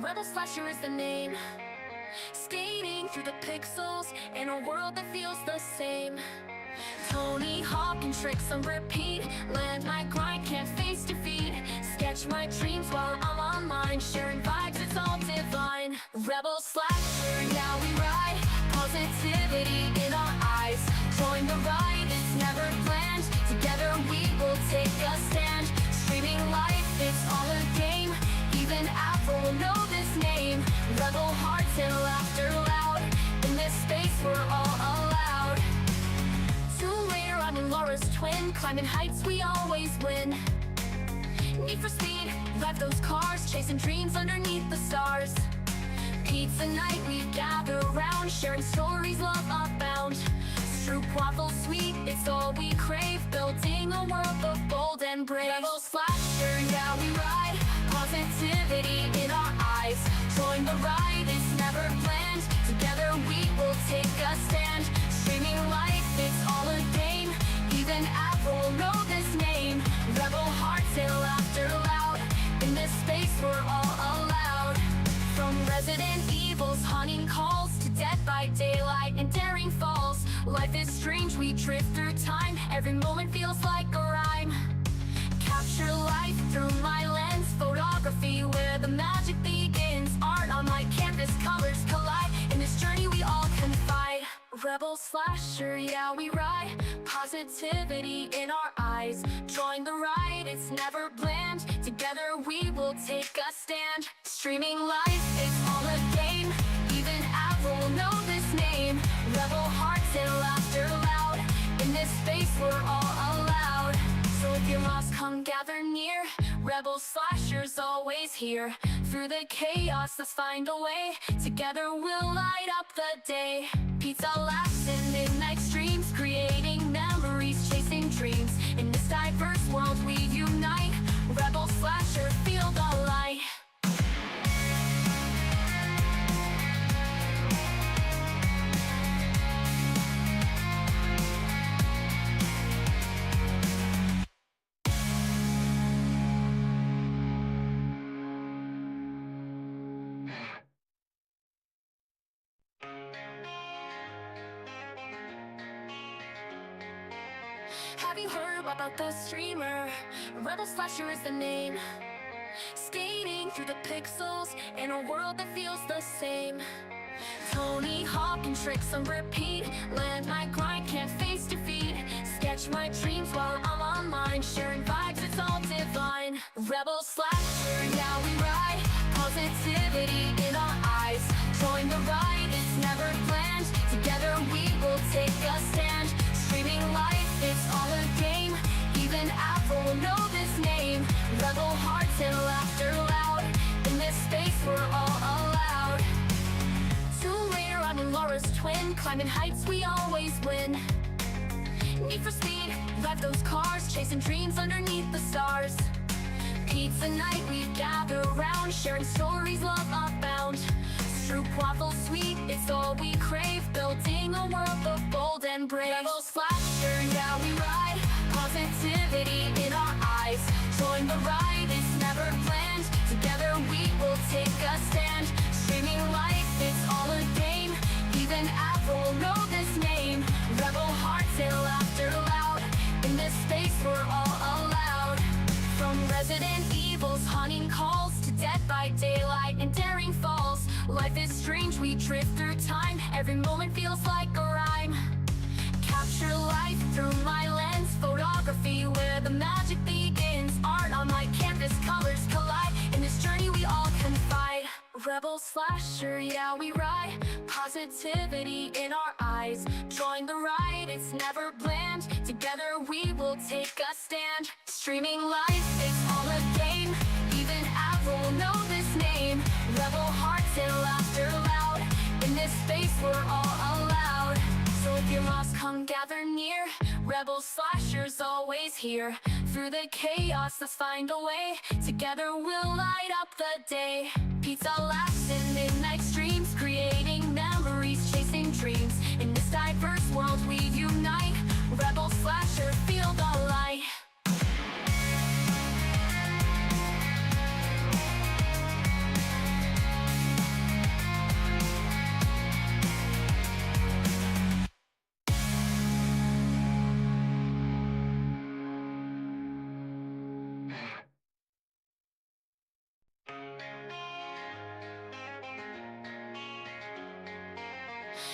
Rebel Slasher is the name. Skating through the pixels in a world that feels the same. Tony Hawk and tricks on repeat. Land my grind, can't face defeat. Sketch my dreams while I'm online. Sharing vibes, it's all divine. Rebel Slasher, yeah we ride. Positivity in our eyes. Join the ride, it's never planned. Together we will take a stand. Streaming life, it's all a game. Even Apple will know this name. Rebel hearts and laughter loud. In this space we're all allowed. Tomb Raider, I'm in Laura's twin. Climbing heights, we always win. Need for speed, drive those cars. Chasing dreams underneath the stars. Pizza night, we gather round. Sharing stories, love unbound. Stroop waffle sweet, it's all we crave. Building a world of bold and brave. Rebel Slasher, yeah we ride. Positivity in our eyes. Join the ride, it's never planned. Together we will take a stand. Streaming life, it's all a game. Even Apple will know this name. Rebel hearts and laughter loud. In this space we're all allowed. From Resident Evil's haunting calls to Dead by Daylight and Daring Falls. Life is strange, we drift through time. Every moment feels like a rhyme. Capture life through my lens. Photography where the magic begins. Art on my canvas, colors collide. In this journey we all confide. Rebel Slasher, yeah we ride. Positivity in our eyes. Join the ride, it's never bland. Together we will take a stand. Streaming life, it's all a game. Even Apple will know this name. Rebel hearts and laughter loud. In this space we're all allowed. So if you're lost, come gather near. Rebel Slasher's always here. Through the chaos, let's find a way. Together we'll light up the day. Pizza laughs and midnight streams. Creating memories, chasing dreams. In this diverse world we unite. Rebel Slasher, feel the light. Have you heard about the streamer? Rebel Slasher is the name. Skating through the pixels in a world that feels the same. Tony Hawk and tricks on repeat. Land my grind, can't face defeat. Sketch my dreams while I'm online. Sharing vibes, it's all divine. Rebel Slasher, yeah we ride. Positivity in our eyes. Join the ride, it's never planned. Together we will take a stand. Streaming life, it's all a game. Even Apple will know this name. Rebel hearts and laughter loud. In this space we're all allowed. Tomb Raider, I'm in Laura's twin. Climbing heights, we always win. Need for speed, drive those cars. Chasing dreams underneath the stars. Pizza night, we gather round. Sharing stories, love unbound. Stroop waffle sweet, it's all we crave. Building a world of bold and brave. Rebel Slasher, yeah we ride. Positivity in our eyes. Join the ride, it's never planned. Together we will take a stand. Streaming life, it's all a game. Even Apple will know this name. Rebel hearts and laughter loud. In this space we're all allowed. From Resident Evil's haunting calls to Dead by Daylight and Daring Falls. Life is strange, we drift through time. Every moment feels like a rhyme. Capture life through my lens. Photography where the magic begins. Art on my canvas, colors collide. In this journey we all confide. Rebel Slasher, yeah we ride. Positivity in our eyes. Join the ride, it's never bland. Together we will take a stand. Streaming life, it's all a game. Even Apple will know this name. Rebel hearts and laughter loud. In this space we're all allowed. So if you're lost, come gather near. Rebel Slasher's always here. Through the chaos, let's find a way. Together we'll light up the day. Pizza laughs and midnight streams. Creating memories, chasing dreams. In this diverse world we unite. Rebel Slasher, feel the light.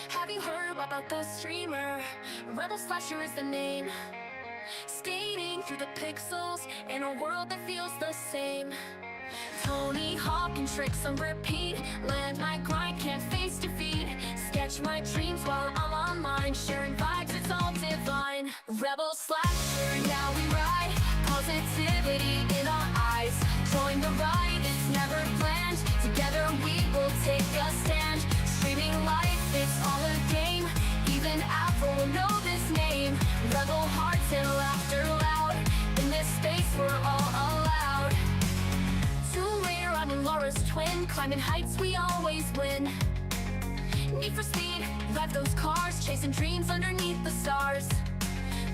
Have you heard about the streamer? Rebel Slasher is the name. Skating through the pixels in a world that feels the same. Tony Hawk and tricks on repeat. Land my grind, can't face defeat. Sketch my dreams while I'm online. Sharing vibes, it's all divine. Rebel Slasher, now we ride. Positivity in our eyes. Join the ride, it's never planned. Together we will take a stand. Streaming life, it's all a game. Even Apple will know this name. Rebel hearts and laughter loud. In this space we're all allowed. Tomb Raider, I'm Laura's twin. Climbing heights, we always win. Need for speed, drive those cars. Chasing dreams underneath the stars.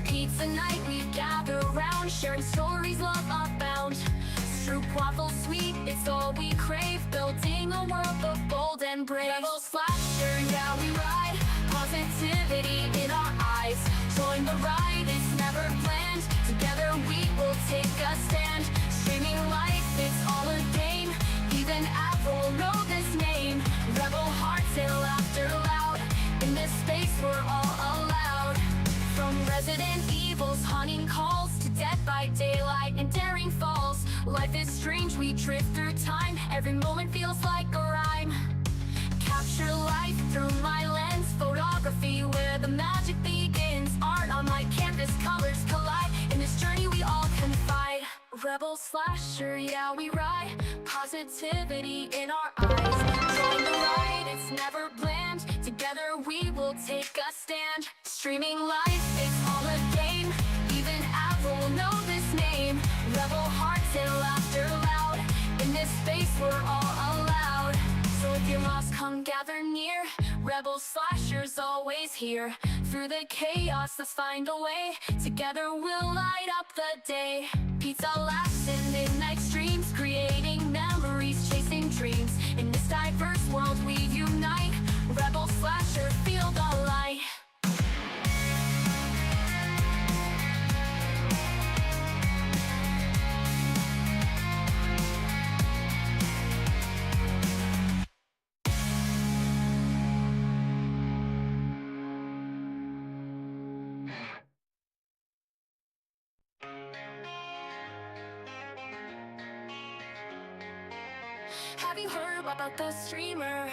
Pizza night, we gather round. Sharing stories, love unbound. Stroop waffle sweet, it's all we crave. Building a world of bold and brave. Rebel Slasher, now we ride. Positivity in our eyes. Join the ride, it's never planned. Together we will take a stand. Streaming life, it's all a game. Even Apple will know this name. Rebel hearts and laughter loud. In this space we're all allowed. From Resident Evil's haunting calls to Dead by Daylight and Daring Falls. Life is strange, we drift through time. Every moment feels like a rhyme. Capture life through my lens. Photography where the magic begins. Art on my canvas, colors collide. In this journey we all confide. Rebel Slasher, yeah we ride. Positivity in our eyes. Join the ride, it's never planned. Together we will take a stand. Streaming life, it's all a game. Even Apple will know this name. Rebel hearts and laughter loud. In this space we're all allowed. So if you're lost, come gather near. Rebel Slasher's always here. Through the chaos, let's find a way. Together we'll light up the day. Pizza laughs and midnight streams. Creating memories, chasing dreams. In this diverse world we unite. Rebel Slasher, feel the light. Have you heard about the streamer?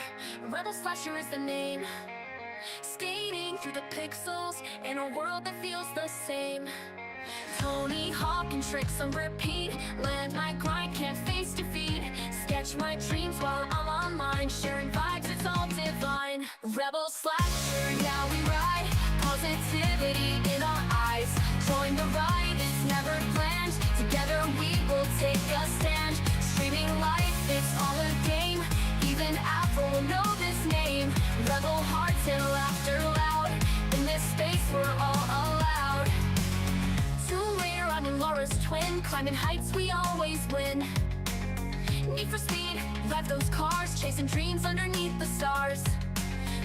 Rebel Slasher is the name. Skating through the pixels in a world that feels the same. Tony Hawk and tricks on repeat. Land my grind, can't face defeat. Sketch my dreams while I'm online. Sharing vibes, it's all divine. Rebel Slasher, now we ride. Positivity in our eyes. Join the ride, it's never planned. Together we will take a stand. Streaming life, it's all a game. Even Apple will know this name. Rebel hearts and laughter loud. In this space we're all allowed. Tomb Raider, I'm Laura's twin. Climbing heights, we always win. Need for speed, drive those cars. Chasing dreams underneath the stars.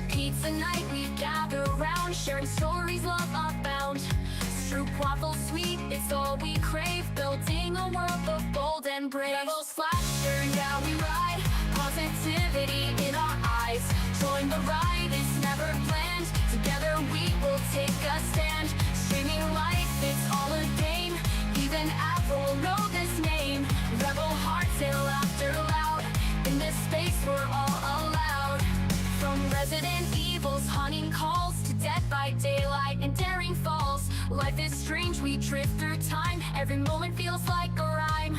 Pizza night, we gather round. Sharing stories, love unbound. Stroop waffle sweet, it's all we crave. Building a world of bold and brave. Rebel Slasher, now we ride. Positivity in our eyes. Join the ride, it's never planned. Together we will take a stand. Streaming life, it's all a game. Even Apple will know this name. Rebel hearts and laughter loud. In this space we're all allowed. From Resident Evil's haunting calls to Dead by Daylight and Daring Falls. Life is strange, we drift through time. Every moment feels like a rhyme.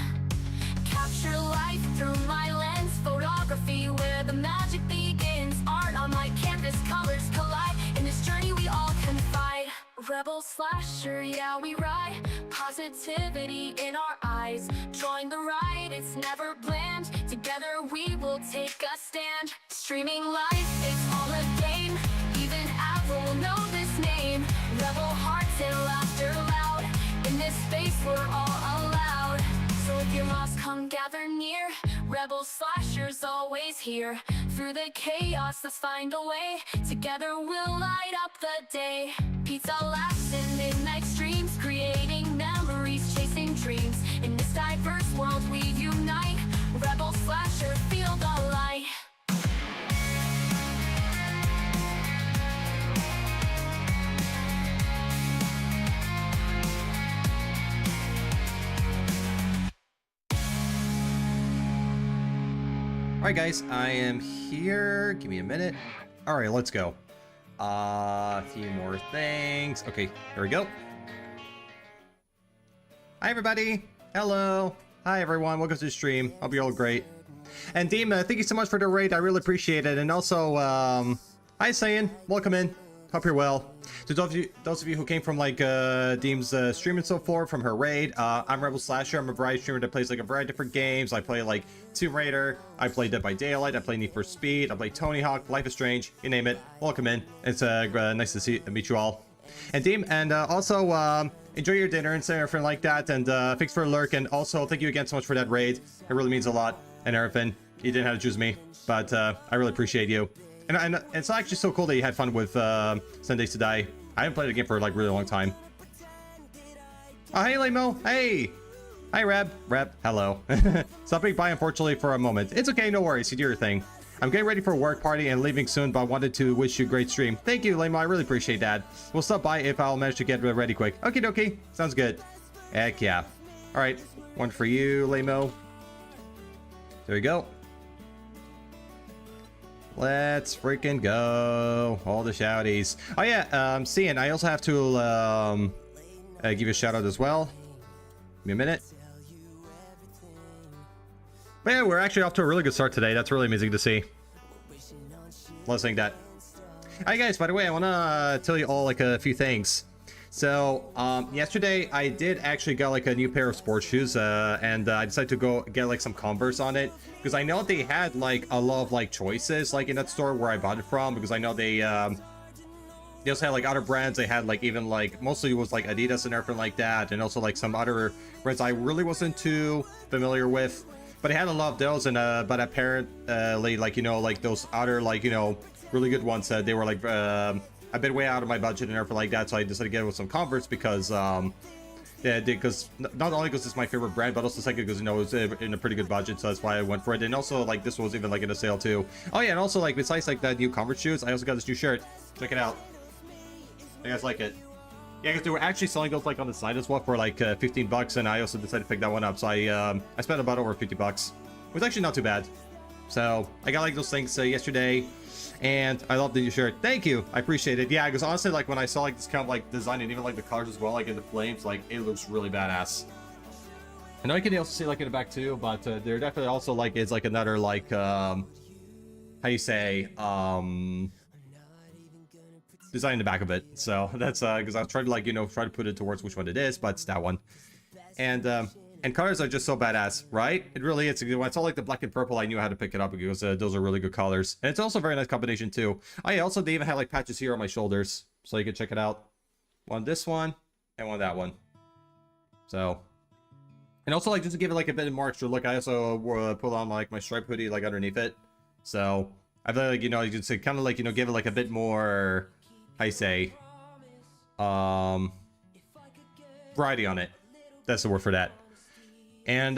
Capture life through my lens. Photography where the magic begins. Art on my canvas, colors collide. In this journey we all confide. Rebel Slasher, yeah we ride. Positivity in our eyes. Join the ride, it's never planned. Together we will take a stand. Streaming life, it's all a game. Even Apple will know this name. Rebel hearts and laughter loud. In this space we're all allowed. So if you're lost, come gather near. Rebel Slasher's always here. Through the chaos, let's find a way. Together we'll light up the day. Pizza laughs and midnight streams. Creating memories, chasing dreams. In this diverse world we unite. Rebel Slasher, feel the light. Alright guys, I am here. Give me a minute. Alright, let's go. A few more things. Okay, here we go. Hi everybody. Hello. Hi everyone. Welcome to the stream. Hope you're all great. And Deem, thank you so much for the raid. I really appreciate it. And also, hi Saiyan. Welcome in. Hope you're well. To those of you who came from like Deem's stream and so forth from her raid, I'm Rebel Slasher. I'm a variety streamer that plays like a variety of different games. I play like Tomb Raider, I play Dead by Daylight, I play Need for Speed, I play Tony Hawk, Life is Strange, you name it. Welcome in. It's nice to meet you all. And Deem, and also enjoy your dinner and everything like that. And thanks for a lurk. And also thank you again so much for that raid. It really means a lot. And everything. You didn't have to choose me, but I really appreciate you. And it's actually so cool that you had fun with 7 Days to Die. I haven't played the game for like really long time. Oh, hey, Lamo. Hey. Hi, Reb. Hello. Stopping by, unfortunately, for a moment. It's okay. No worries. You do your thing. I'm getting ready for a work party and leaving soon, but I wanted to wish you a great stream. Thank you, Lamo. I really appreciate that. We'll stop by if I'll manage to get ready quick. Okie dokie. Sounds good. Heck yeah. All right. One for you, Lamo. There we go. Let's freaking go. All the shouties. Oh yeah, Cian, I also have to give you a shout out as well. Give me a minute. But yeah, we're actually off to a really good start today. That's really amazing to see. Let's think that. Hi guys, by the way, I want to tell you all like a few things. So yesterday I did actually get like a new pair of sports shoes and I decided to go get like some Converse on it because I know they had like a lot of like choices like in that store where I bought it from, because I know they also had like other brands. They had like even like mostly it was like Adidas and everything like that, and also like some other brands I really wasn't too familiar with, but I had a lot of those. And but apparently like, you know, like those other like, you know, really good ones, they were like a bit way out of my budget and everything like that, so I decided to get it with some Converse because yeah, because not only because it's my favorite brand, but also second because, you know, it was in a pretty good budget, so that's why I went for it. And also like this was even like in a sale too. Oh yeah, and also like besides like that new Converse shoes, I also got this new shirt. Check it out. You guys like it? Yeah, because they were actually selling those like on the side as well for like 15 bucks, and I also decided to pick that one up, so I spent about over 50 bucks. It was actually not too bad. So I got like those things yesterday, and I love the new shirt. Thank you, I appreciate it. Yeah, because honestly, like when I saw like this kind of like design and even like the colors as well, like in the flames, like it looks really badass. I know you can also see like in the back too, but there definitely also like is like another like how you say design in the back of it. So that's because I was trying to like, you know, try to put it towards which one it is, but it's that one. And colors are just so badass, right? It really is. When I saw like the black and purple, I knew how to pick it up because those are really good colors. And it's also a very nice combination too. Oh yeah, also they even had like patches here on my shoulders, so you can check it out. One this one, and one that one. So, and also like just to give it like a bit more extra look, I also put on like my striped hoodie like underneath it. So I feel like, you know, you can say kind of like, you know, give it like a bit more, how you say, variety on it. That's the word for that. And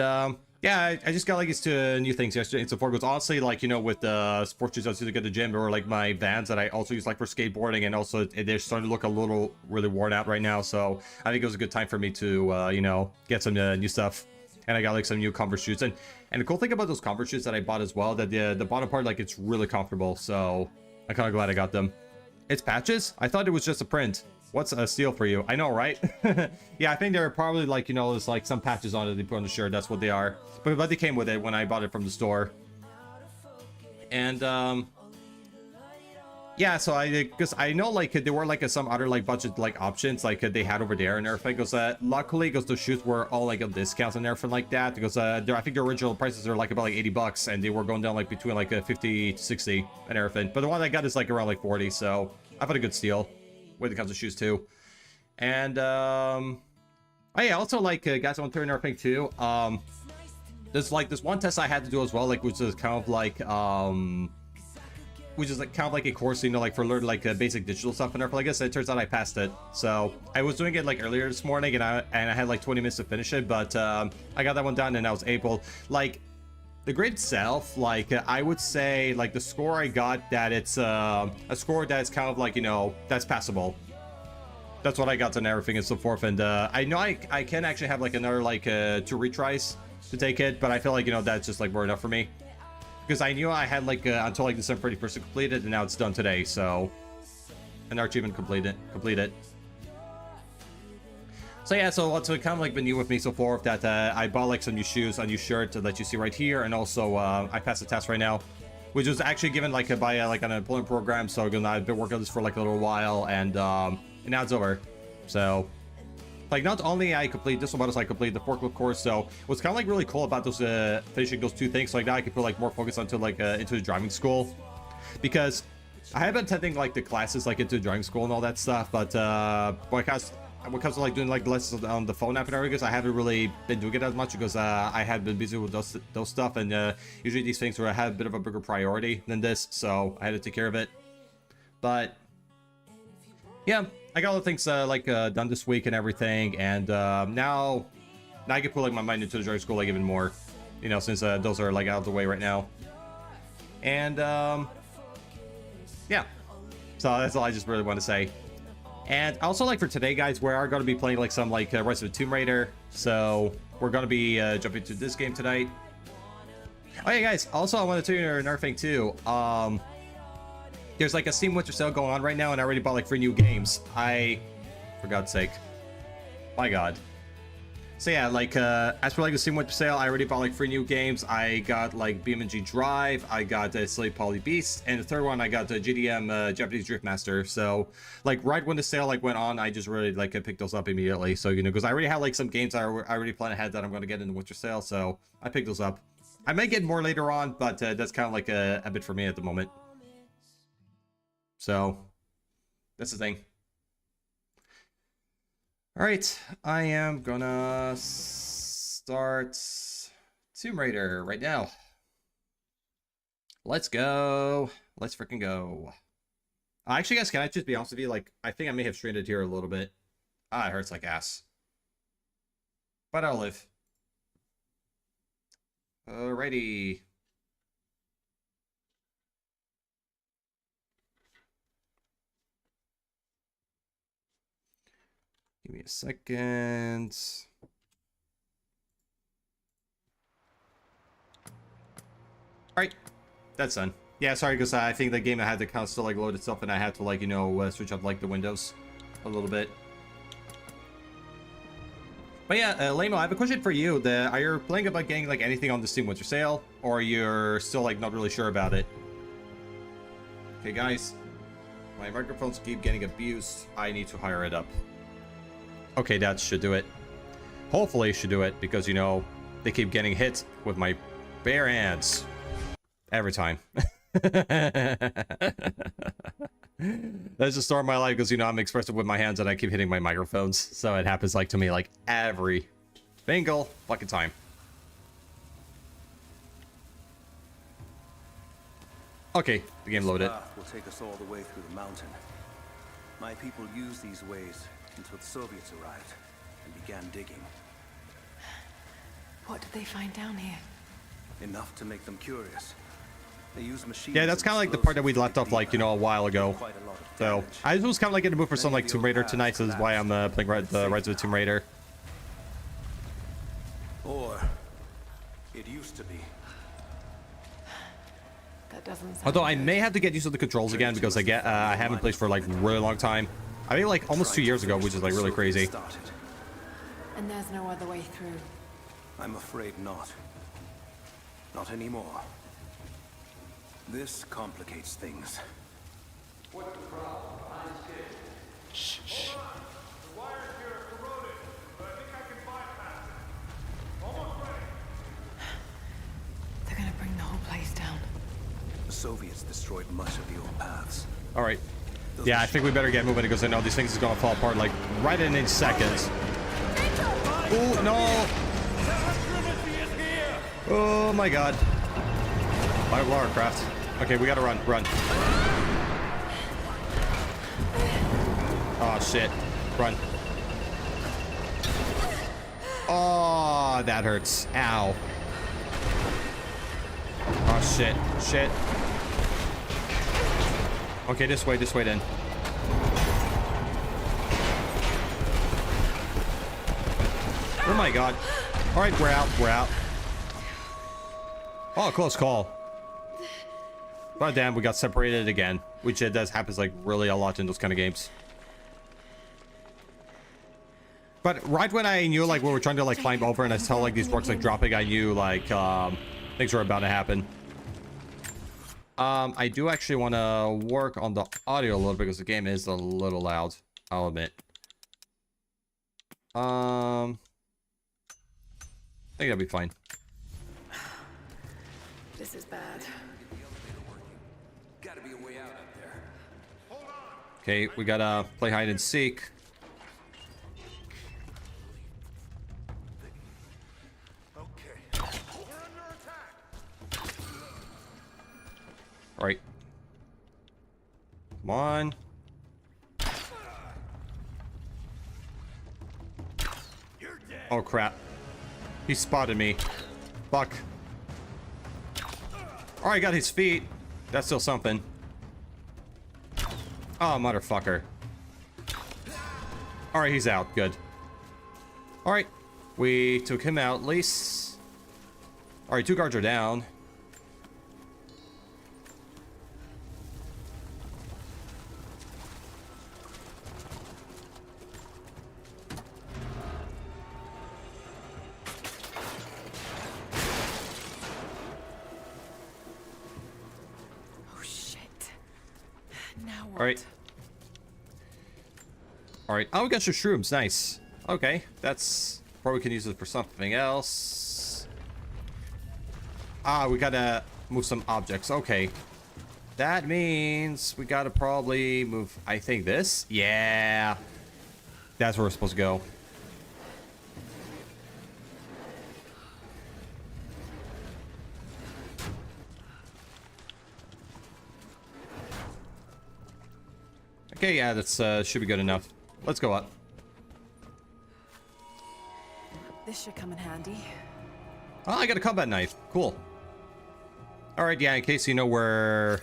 yeah, I just got like used to new things yesterday and so forth. Because honestly, like, you know, with the sports shoes I used to go to the gym, or like my Vans that I also use like for skateboarding, and also they're starting to look a little really worn out right now. So I think it was a good time for me to you know, get some new stuff. And I got like some new Converse shoes. And the cool thing about those Converse shoes that I bought as well, that the bottom part, like, it's really comfortable. So I'm kind of glad I got them. It's patches? I thought it was just a print. What's a steal for you? I know, right? Yeah, I think they're probably like, you know, there's like some patches on it they put on the shirt. That's what they are. But they came with it when I bought it from the store. And yeah, so because I know like there were like some other like budget like options like they had over there and everything. Because luckily, because the shoes were all like on discounts and everything like that. Because I think the original prices are like about like 80 bucks, and they were going down like between like 50 to 60 and everything. But the one I got is like around like 40, so I've had a good steal when it comes to shoes too. And oh yeah, also like guys, I want to turn everything too. There's like this one test I had to do as well, like which is kind of like which is like kind of like a course, you know, like for learning like basic digital stuff and everything. Like I guess it turns out I passed it. So I was doing it like earlier this morning, and I had like 20 minutes to finish it, but I got that one done, and I was able, like, the grade itself, like I would say like the score I got, that it's a score that's kind of like, you know, that's passable. That's what I got on everything and so forth. And I know I can actually have like another like 2 retries to take it, but I feel like, you know, that's just like more enough for me. because I knew I had like until like December 31st to complete it, and now it's done today. So, an achievement complete it. So yeah, so what's kind of like been new with me so far that I bought like some new shoes, a new shirt that you see right here, and also I passed the test right now, which was actually given like by like an employment program. So I've been working on this for like a little while, and now it's over. So like not only I complete this one, but also I complete the forklift course. So what's kind of like really cool about those finishing those two things, so like now I can put like more focus onto like into the driving school, because I have been attending like the classes like into driving school and all that stuff, but when it comes to like doing like the lessons on the phone app and everything, I haven't really been doing it as much because I had been busy with those stuff, and usually these things where I have a bit of a bigger priority than this, so I had to take care of it. But yeah, I got all the things like done this week and everything, and now I can put like my mind into the driving school like even more, you know, since those are like out of the way right now. And yeah, so that's all I just really want to say. And also, like for today, guys, we are going to be playing like some like Rise of the Tomb Raider. So we're going to be jumping to this game tonight. Oh yeah, guys. Also, I want to tell you another thing too. There's like a Steam Winter Sale going on right now, and I already bought like 3 new games. For God's sake, my God. So yeah, like as for like the Steam Winter Sale, I already bought like 3 new games. I got like BeamNG Drive, I got Slave Poly Beast, and the third one I got the GDM Japanese Drift Master. So like right when the sale like went on, I just really like picked those up immediately. So you know, because I already had like some games I already planned ahead that I'm going to get in the Winter Sale, so I picked those up. I may get more later on, but that's kind of like a bit for me at the moment. So that's the thing. All right, I am gonna start Tomb Raider right now. Let's go. Let's freaking go. Actually, guys, can I just be honest with you? Like, I think I may have strained it here a little bit. It hurts like ass. But I'll live. Alrighty. Give me a second. Alright, that's done. Yeah, sorry, because I think the game had to kind of still like load itself, and I had to like, you know, switch up like the windows a little bit. But yeah, Lamo, I have a question for you. Are you planning about getting like anything on the Steam Winter Sale, or you're still like not really sure about it? Okay, guys, my microphones keep getting abused. I need to hire it up. Okay, that should do it. Hopefully it should do it, because, you know, they keep getting hit with my bare hands. Every time. That's the story of my life, because, you know, I'm expressive with my hands and I keep hitting my microphones. So it happens, like, to me, like, every single fucking time. Okay, the game loaded. This path will take us all the way through the mountain. My people used these ways until the Soviets arrived and began digging. What did they find down here? Enough to make them curious. They use machines. Yeah, that's kind of like the part that we left off, like, you know, a while ago. So I was kind of like in the mood for some like Tomb Raider tonight, so this is why I'm playing the Rise of the Tomb Raider. Or it used to be. That doesn't sound Although I good. may have to get used to the controls again, because I haven't played for like a really long time. I mean, like almost 2 years ago, which is like really crazy. And there's no other way through. I'm afraid not. Not anymore. This complicates things. What's the problem? Shh, shh. The wires here are corroded, but I think I can bypass it. Almost ready. They're gonna bring the whole place down. The Soviets destroyed much of the old paths. All right. Yeah, I think we better get moving, because I know these things is gonna fall apart like right in seconds. Oh no! Oh my God! By Lara Croft. Okay, we gotta run. Oh shit! Run! Oh, that hurts. Ow! Oh shit! Okay, this way then. Oh my God. Alright, we're out. Oh, close call. But damn, we got separated again, which it does happens like really a lot in those kind of games. But right when I knew like we were trying to like climb over and I saw like these rocks like dropping, I knew like things were about to happen. I do actually want to work on the audio a little bit because the game is a little loud, I'll admit. I think that'll be fine. This is bad. Gotta be a way out up there. Okay, we gotta play hide and seek. Okay. We're under attack. All right. Come on. You're dead. Oh crap. He spotted me. Fuck. Alright, got his feet. That's still something. Oh, motherfucker. Alright, he's out. Good. Alright. We took him out at least. Alright, 2 guards are down. Oh shit. Now what? Alright. Alright. Oh, we got your shrooms. Nice. Okay. That's... Probably can use it for something else. Ah, we gotta move some objects. Okay. That means we gotta probably move... I think this? Yeah. That's where we're supposed to go. Okay, yeah, that's should be good enough. Let's go up. This should come in handy. Oh, I got a combat knife. Cool. All right, yeah, in case you know we're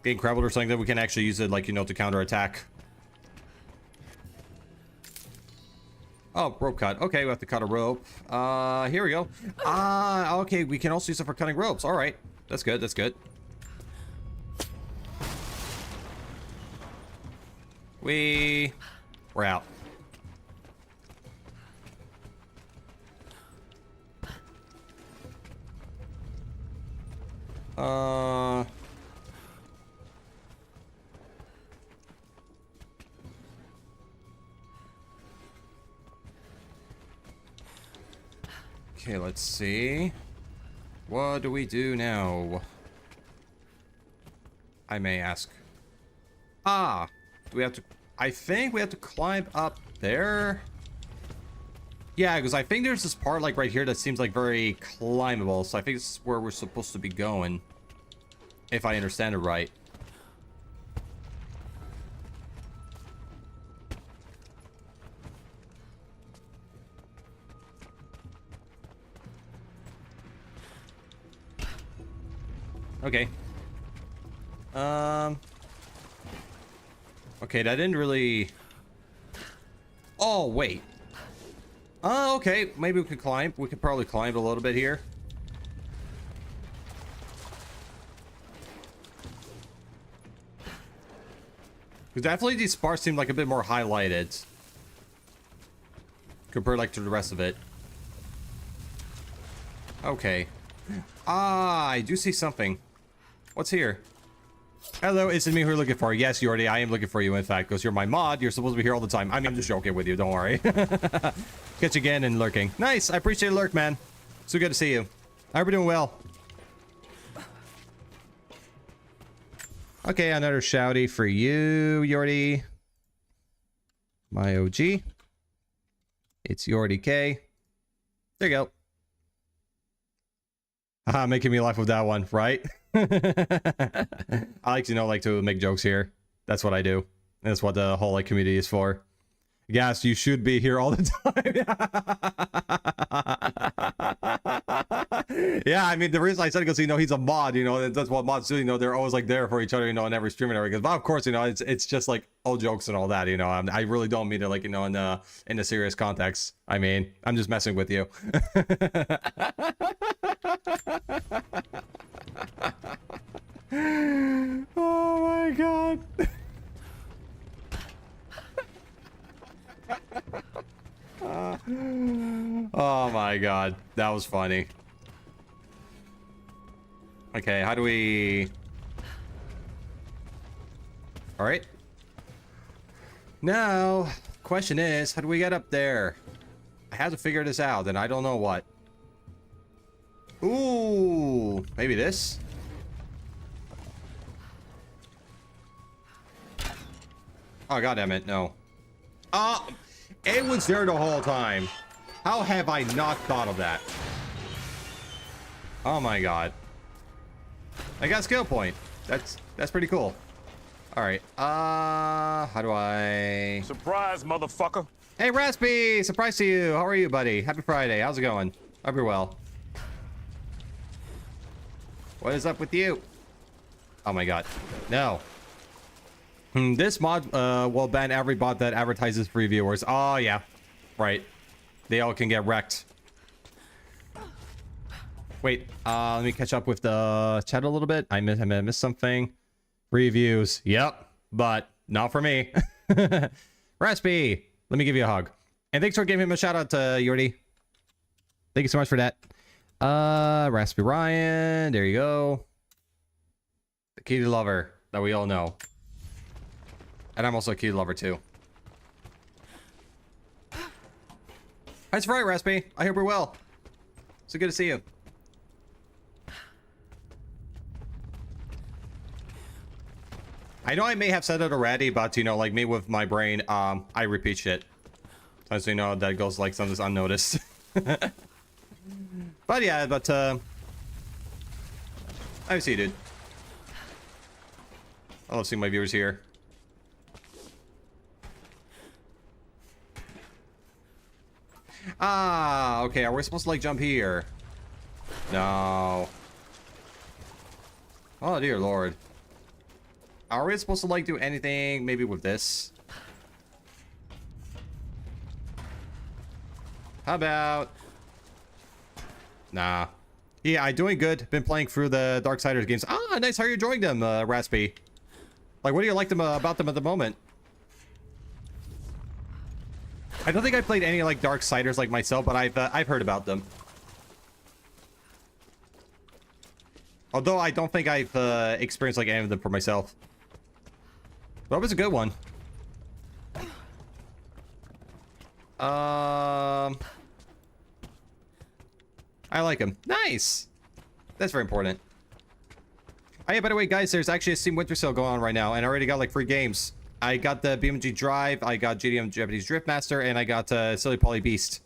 getting crabbled or something, that we can actually use it, like, you know, to counterattack. Oh, rope cut. Okay, we have to cut a rope. Here we go. Okay, we can also use it for cutting ropes. All right, that's good. That's good. We're out. Okay, let's see. What do we do now? I may ask. Do we have to... I think we have to climb up there. Yeah, because I think there's this part, like, right here that seems, like, very climbable. So I think this is where we're supposed to be going. If I understand it right. Okay. Okay, that didn't really... Oh, wait. Oh, okay. Maybe we could climb. We could probably climb a little bit here. Because definitely these parts seem like a bit more highlighted. Compared, like, to the rest of it. Okay. I do see something. What's here? Hello, is it me who you're looking for? Yes, Yordi, I am looking for you, in fact, because you're my mod. You're supposed to be here all the time. I mean, I'm just joking with you, don't worry. Catch you again and lurking. Nice, I appreciate the lurk, man. So good to see you. I hope you're doing well. Okay, another shouty for you, Yordi. My OG. It's Yordi K. There you go. Haha, making me laugh with that one, right? I like to, like to make jokes here. That's what I do. That's what the whole, like, community is for. Yes, you should be here all the time. Yeah, I mean, the reason I said it because, he's a mod, that's what mods do, they're always, like, there for each other, in every stream and everything. But of course, it's just, like, all jokes and all that, I really don't mean it, like, in a serious context. I mean, I'm just messing with you. my god. That was funny. Okay, how do we... Alright. Now, question is, how do we get up there? I have to figure this out, and I don't know what. Ooh, maybe this? Oh, goddammit, no. Oh, it was there the whole time. How have I not thought of that? Oh my god. I got a skill point. That's pretty cool. Alright, how do I... Surprise, motherfucker. Hey, Raspy! Surprise to you! How are you, buddy? Happy Friday. How's it going? Hope you're well. What is up with you? Oh my god. No. This mod will ban every bot that advertises free viewers. Oh, yeah. Right. They all can get wrecked. Wait, let me catch up with the chat a little bit. I missed something. Reviews. Yep. But not for me. Raspy, let me give you a hug. And thanks for giving him a shout out to Yordi. Thank you so much for that. Raspy Ryan. There you go. The Kitty Lover that we all know. And I'm also a Kitty Lover too. How's Friday, Raspy? I hope you're well. So good to see you. I know I may have said it already, but you know, like me with my brain, I repeat shit. As you know, that goes like sometimes unnoticed. But yeah, I see you, dude. I love seeing my viewers here. Ah, okay, are we supposed to like jump here? No. Oh dear lord. Are we supposed to like do anything maybe with this? How about... Nah. Yeah, I'm doing good. Been playing through the Darksiders games. Ah, nice. How are you enjoying them, Raspy? Like, what do you like them about them at the moment? I don't think I played any like Darksiders like myself, but I've heard about them. Although I don't think I've experienced like any of them for myself. But it was a good one. I like him. Nice. That's very important. Oh yeah, by the way, guys, there's actually a Steam Winter Sale going on right now, and I already got like 3 games. I got the BMG Drive, I got GDM Japanese Driftmaster, and I got Silly Poly Beast.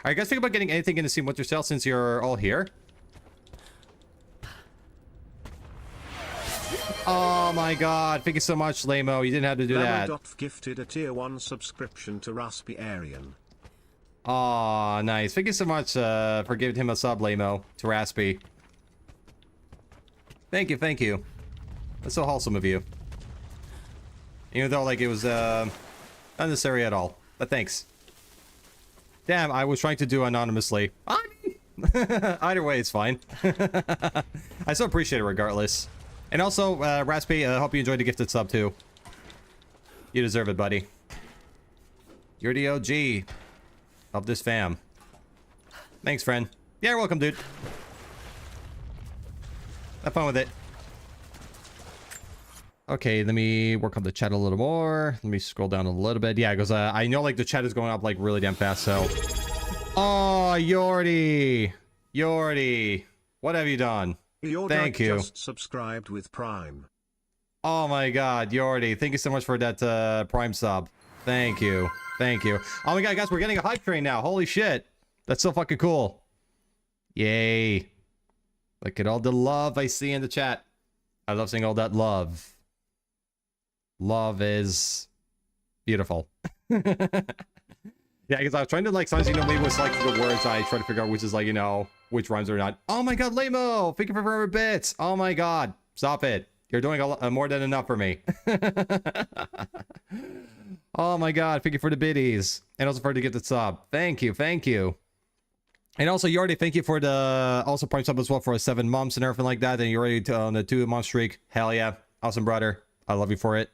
Are you guys thinking about getting anything in the Steam Winter Sale since you're all here? Oh my god, thank you so much, Lamo. You didn't have to do that. Gifted a tier 1 subscription to Raspy Aryan. Aw, nice. Thank you so much for giving him a sub, Lamo, to Raspy. Thank you, thank you. That's so wholesome of you. Even though, like, it was unnecessary at all. But thanks. Damn, I was trying to do anonymously. I mean, either way, it's fine. I still appreciate it regardless. And also, Raspy, I hope you enjoyed the gifted sub, too. You deserve it, buddy. You're the OG of this fam. Thanks, friend. Yeah, you're welcome, dude. Have fun with it. Okay, let me work on the chat a little more. Let me scroll down a little bit. Yeah, because I know, like, the chat is going up, like, really damn fast, so... Oh, Yordi! Yordi! What have you done? Thank you. Just subscribed with Prime. Oh my god, Yordi, thank you so much for that Prime sub. Thank you. Thank you. Oh my god, guys, we're getting a hype train now. Holy shit. That's so fucking cool. Yay. Look at all the love I see in the chat. I love seeing all that love. Love is beautiful. Yeah, because I was trying to, like, sometimes, you know, maybe with, like, the words I try to figure out which is, like, you know, which rhymes or not. Oh my god, Lamo! Thank you for forever bits! Oh my god. Stop it. You're doing more than enough for me. Oh my god, thank you for the biddies. And also for the gifted sub. Thank you, thank you. And also, Yordi, thank you for the also Prime sub as well for 7 months and everything like that. And you're already on the 2-month streak. Hell yeah. Awesome, brother. I love you for it.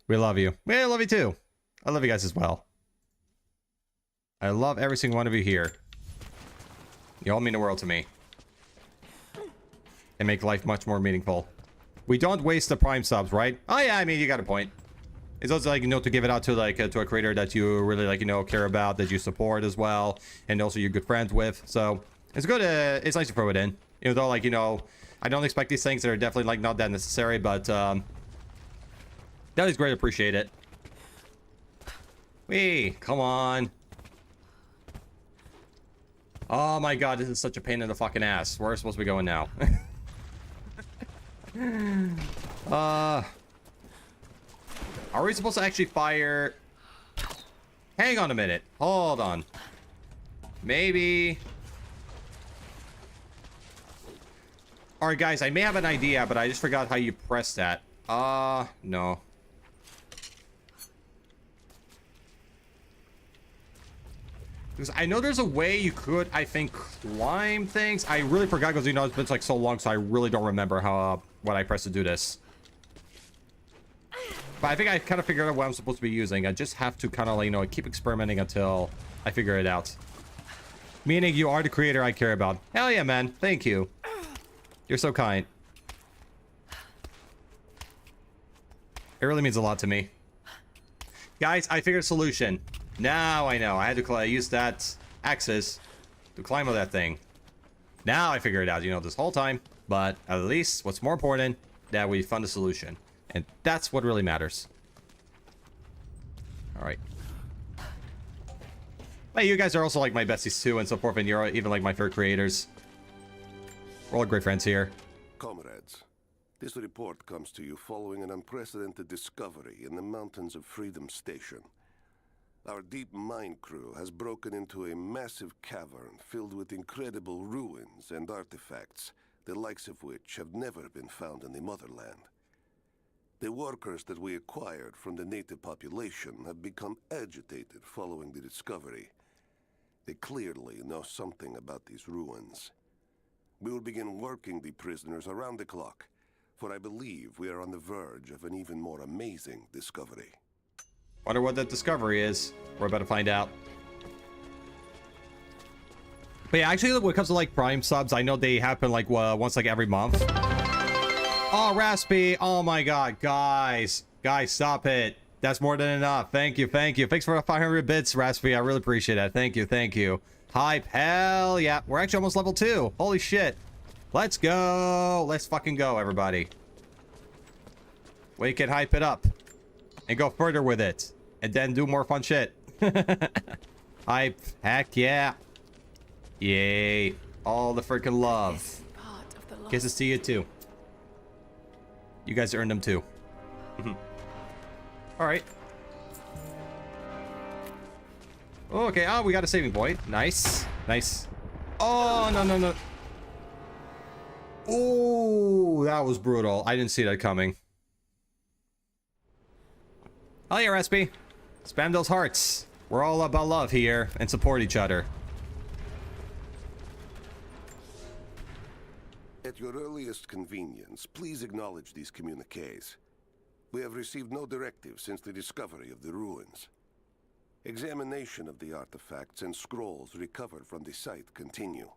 We love you. Yeah, I love you too. I love you guys as well. I love every single one of you here. You all mean the world to me. And make life much more meaningful. We don't waste the Prime subs, right? Oh yeah, I mean, you got a point. It's also like, you know, to give it out to like to a creator that you really like, you know, care about, that you support as well, and also you're good friends with. So it's good. It's nice to throw it in. Even though, like, you know, I don't expect these things. That are definitely like not that necessary, but that is great. Appreciate it. Wee, come on. Oh my god, this is such a pain in the fucking ass. Where are we supposed to be going now? Are we supposed to actually fire? Hang on a minute. Hold on. Maybe. Alright, guys, I may have an idea, but I just forgot how you press that. No. Because I know there's a way you could, I think, climb things. I really forgot because, you know, it's been like so long, so I really don't remember how what I pressed to do this. But I think I kind of figured out what I'm supposed to be using. I just have to kind of, like, you know, keep experimenting until I figure it out. Meaning you are the creator I care about. Hell yeah, man. Thank you. You're so kind. It really means a lot to me. Guys, I figured a solution. Now I know. I had to use that axis to climb on that thing. Now I figure it out, you know, this whole time. But at least what's more important, that we found a solution. And that's what really matters. Alright. Hey, you guys are also like my besties too and so forth, and you're even like my favorite creators. We're all great friends here. Comrades, this report comes to you following an unprecedented discovery in the mountains of Freedom Station. Our deep mine crew has broken into a massive cavern filled with incredible ruins and artifacts, the likes of which have never been found in the motherland. The workers that we acquired from the native population have become agitated following the discovery. They clearly know something about these ruins. We will begin working the prisoners around the clock, for I believe we are on the verge of an even more amazing discovery. Wonder what that discovery is. We're about to find out. But yeah, actually, when it comes to like Prime subs, I know they happen like once like every month. Oh, Raspy! Oh my god, guys, stop it! That's more than enough. Thank you, thank you. Thanks for the 500 bits, Raspy. I really appreciate that. Thank you, thank you. Hype, hell yeah! We're actually almost level 2. Holy shit! Let's go! Let's fucking go, everybody. We can hype it up and go further with it. And then do more fun shit. Hype. Heck yeah. Yay. All the freaking love. Kisses to you too. You guys earned them too. Alright. Okay, oh, we got a saving point. Nice. Nice. Oh, no, no, no. Oh, that was brutal. I didn't see that coming. Oh yeah, Raspy. Spam those hearts. We're all about love here and support each other. At your earliest convenience, please acknowledge these communiques. We have received no directive since the discovery of the ruins. Examination of the artifacts and scrolls recovered from the site continue.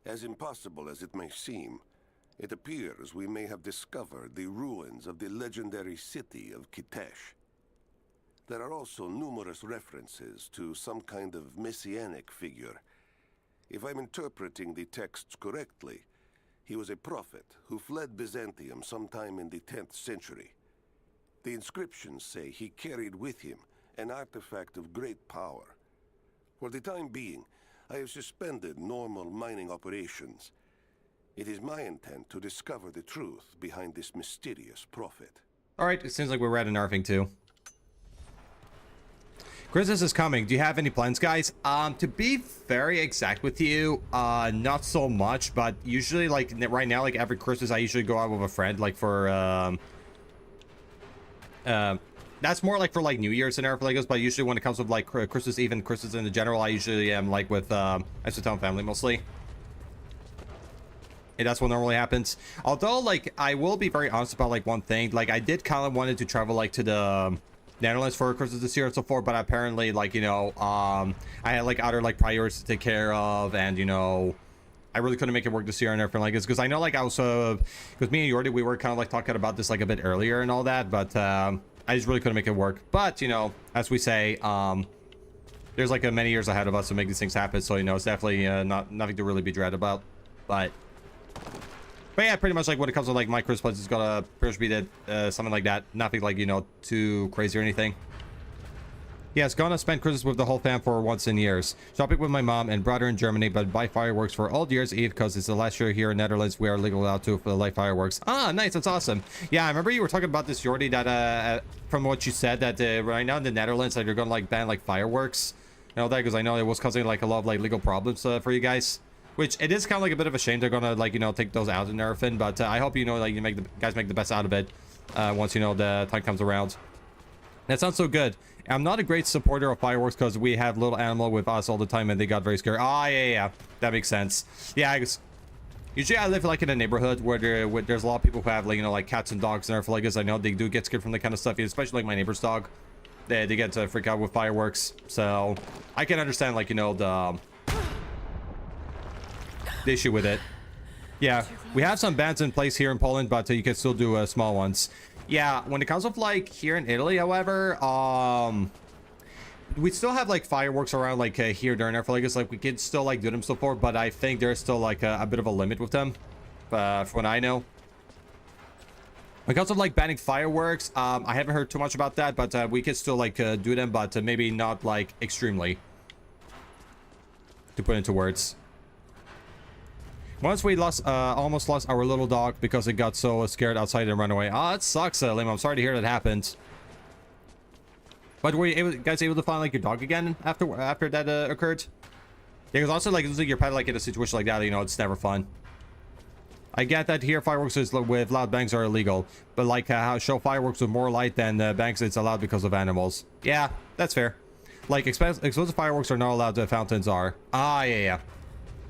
As impossible as it may seem, it appears we may have discovered the ruins of the legendary city of Kitezh. There are also numerous references to some kind of messianic figure. If I'm interpreting the texts correctly, he was a prophet who fled Byzantium sometime in the 10th century. The inscriptions say he carried with him an artifact of great power. For the time being, I have suspended normal mining operations. It is my intent to discover the truth behind this mysterious prophet. Alright, it seems like we're at an Arving too. Christmas is coming. Do you have any plans, guys? To be very exact with you, not so much, but usually, like, right now, like, every Christmas, I usually go out with a friend, like, for, that's more, like, for, like, New Year's and everything like this, but usually when it comes with, like, Christmas Eve and Christmas in the general, I usually am, like, with, Isotone family, mostly. And that's what normally happens. Although, like, I will be very honest about, like, one thing. Like, I did kind of wanted to travel, like, to the Netherlands for Christmas this year and so forth, but apparently, like, you know, I had like other like priorities to take care of, and you know, I really couldn't make it work this year and everything like this, because I know like I was because me and Yordi, we were kind of like talking about this like a bit earlier and all that, but I just really couldn't make it work. But you know, as we say, there's like many years ahead of us to make these things happen, so you know, it's definitely nothing to really be dread about. But yeah, pretty much like when it comes to like my Christmas, it's gonna pretty much be that something like that. Nothing like, you know, too crazy or anything. Yes, gonna spend Christmas with the whole fam for once in years. Shopping with my mom and brother in Germany, but buy fireworks for Old Year's Eve because it's the last year here in Netherlands we are legal out to for the light fireworks. Ah, nice, that's awesome. Yeah, I remember you were talking about this, Jordy, that from what you said, that right now in the Netherlands that you're gonna like ban like fireworks and all that, because I know it was causing like a lot of like legal problems for you guys. Which it is kind of like a bit of a shame they're gonna like, you know, take those out and everything, but I hope, you know, like you guys make the best out of it once, you know, the time comes around. That sounds so good. I'm not a great supporter of fireworks because we have little animal with us all the time and they got very scared. Ah, yeah, that makes sense. Yeah, usually I live like in a neighborhood where there's a lot of people who have like, you know, like cats and dogs and everything like this. I know they do get scared from that kind of stuff, especially like my neighbor's dog. They get to freak out with fireworks, so I can understand, like, you know, the issue with it. Yeah, we have some bans in place here in Poland, but you can still do small ones. Yeah, when it comes to like here in Italy, however, we still have like fireworks around like here during our like, it's like we can still like do them so far, but I think there's still like a bit of a limit with them, from what I know. When it comes to like banning fireworks, I haven't heard too much about that, but we can still like do them, but maybe not like extremely, to put into words. Once we almost lost our little dog because it got so scared outside and ran away. Ah, it sucks, Lim. I'm sorry to hear that happened. But were you guys able to find like your dog again after that occurred? Yeah, because also like losing your pet like in a situation like that, you know, it's never fun. I get that here fireworks with loud bangs are illegal, but like how show fireworks with more light than bangs, it's allowed because of animals. Yeah, that's fair. Like explosive fireworks are not allowed, the fountains are. Ah, yeah,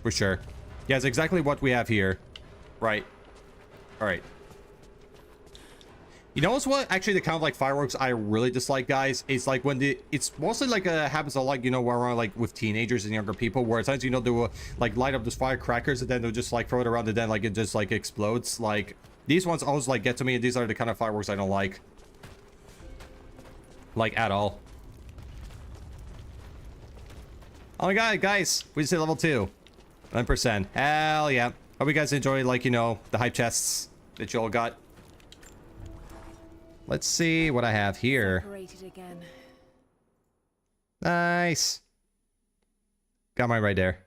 for sure. Yeah, it's exactly what we have here. Right. All right. You know what's what? Actually, the kind of like fireworks I really dislike, guys, is like when it's mostly like happens a lot, you know, around like with teenagers and younger people, where sometimes, you know, they will like light up those firecrackers and then they'll just like throw it around and then like it just like explodes. Like these ones always like get to me, and these are the kind of fireworks I don't like at all. Oh my god, guys, we just hit level 2. 9%. Hell yeah. Hope you guys enjoy, like, you know, the hype chests that you all got. Let's see what I have here. Again. Nice. Got mine right there.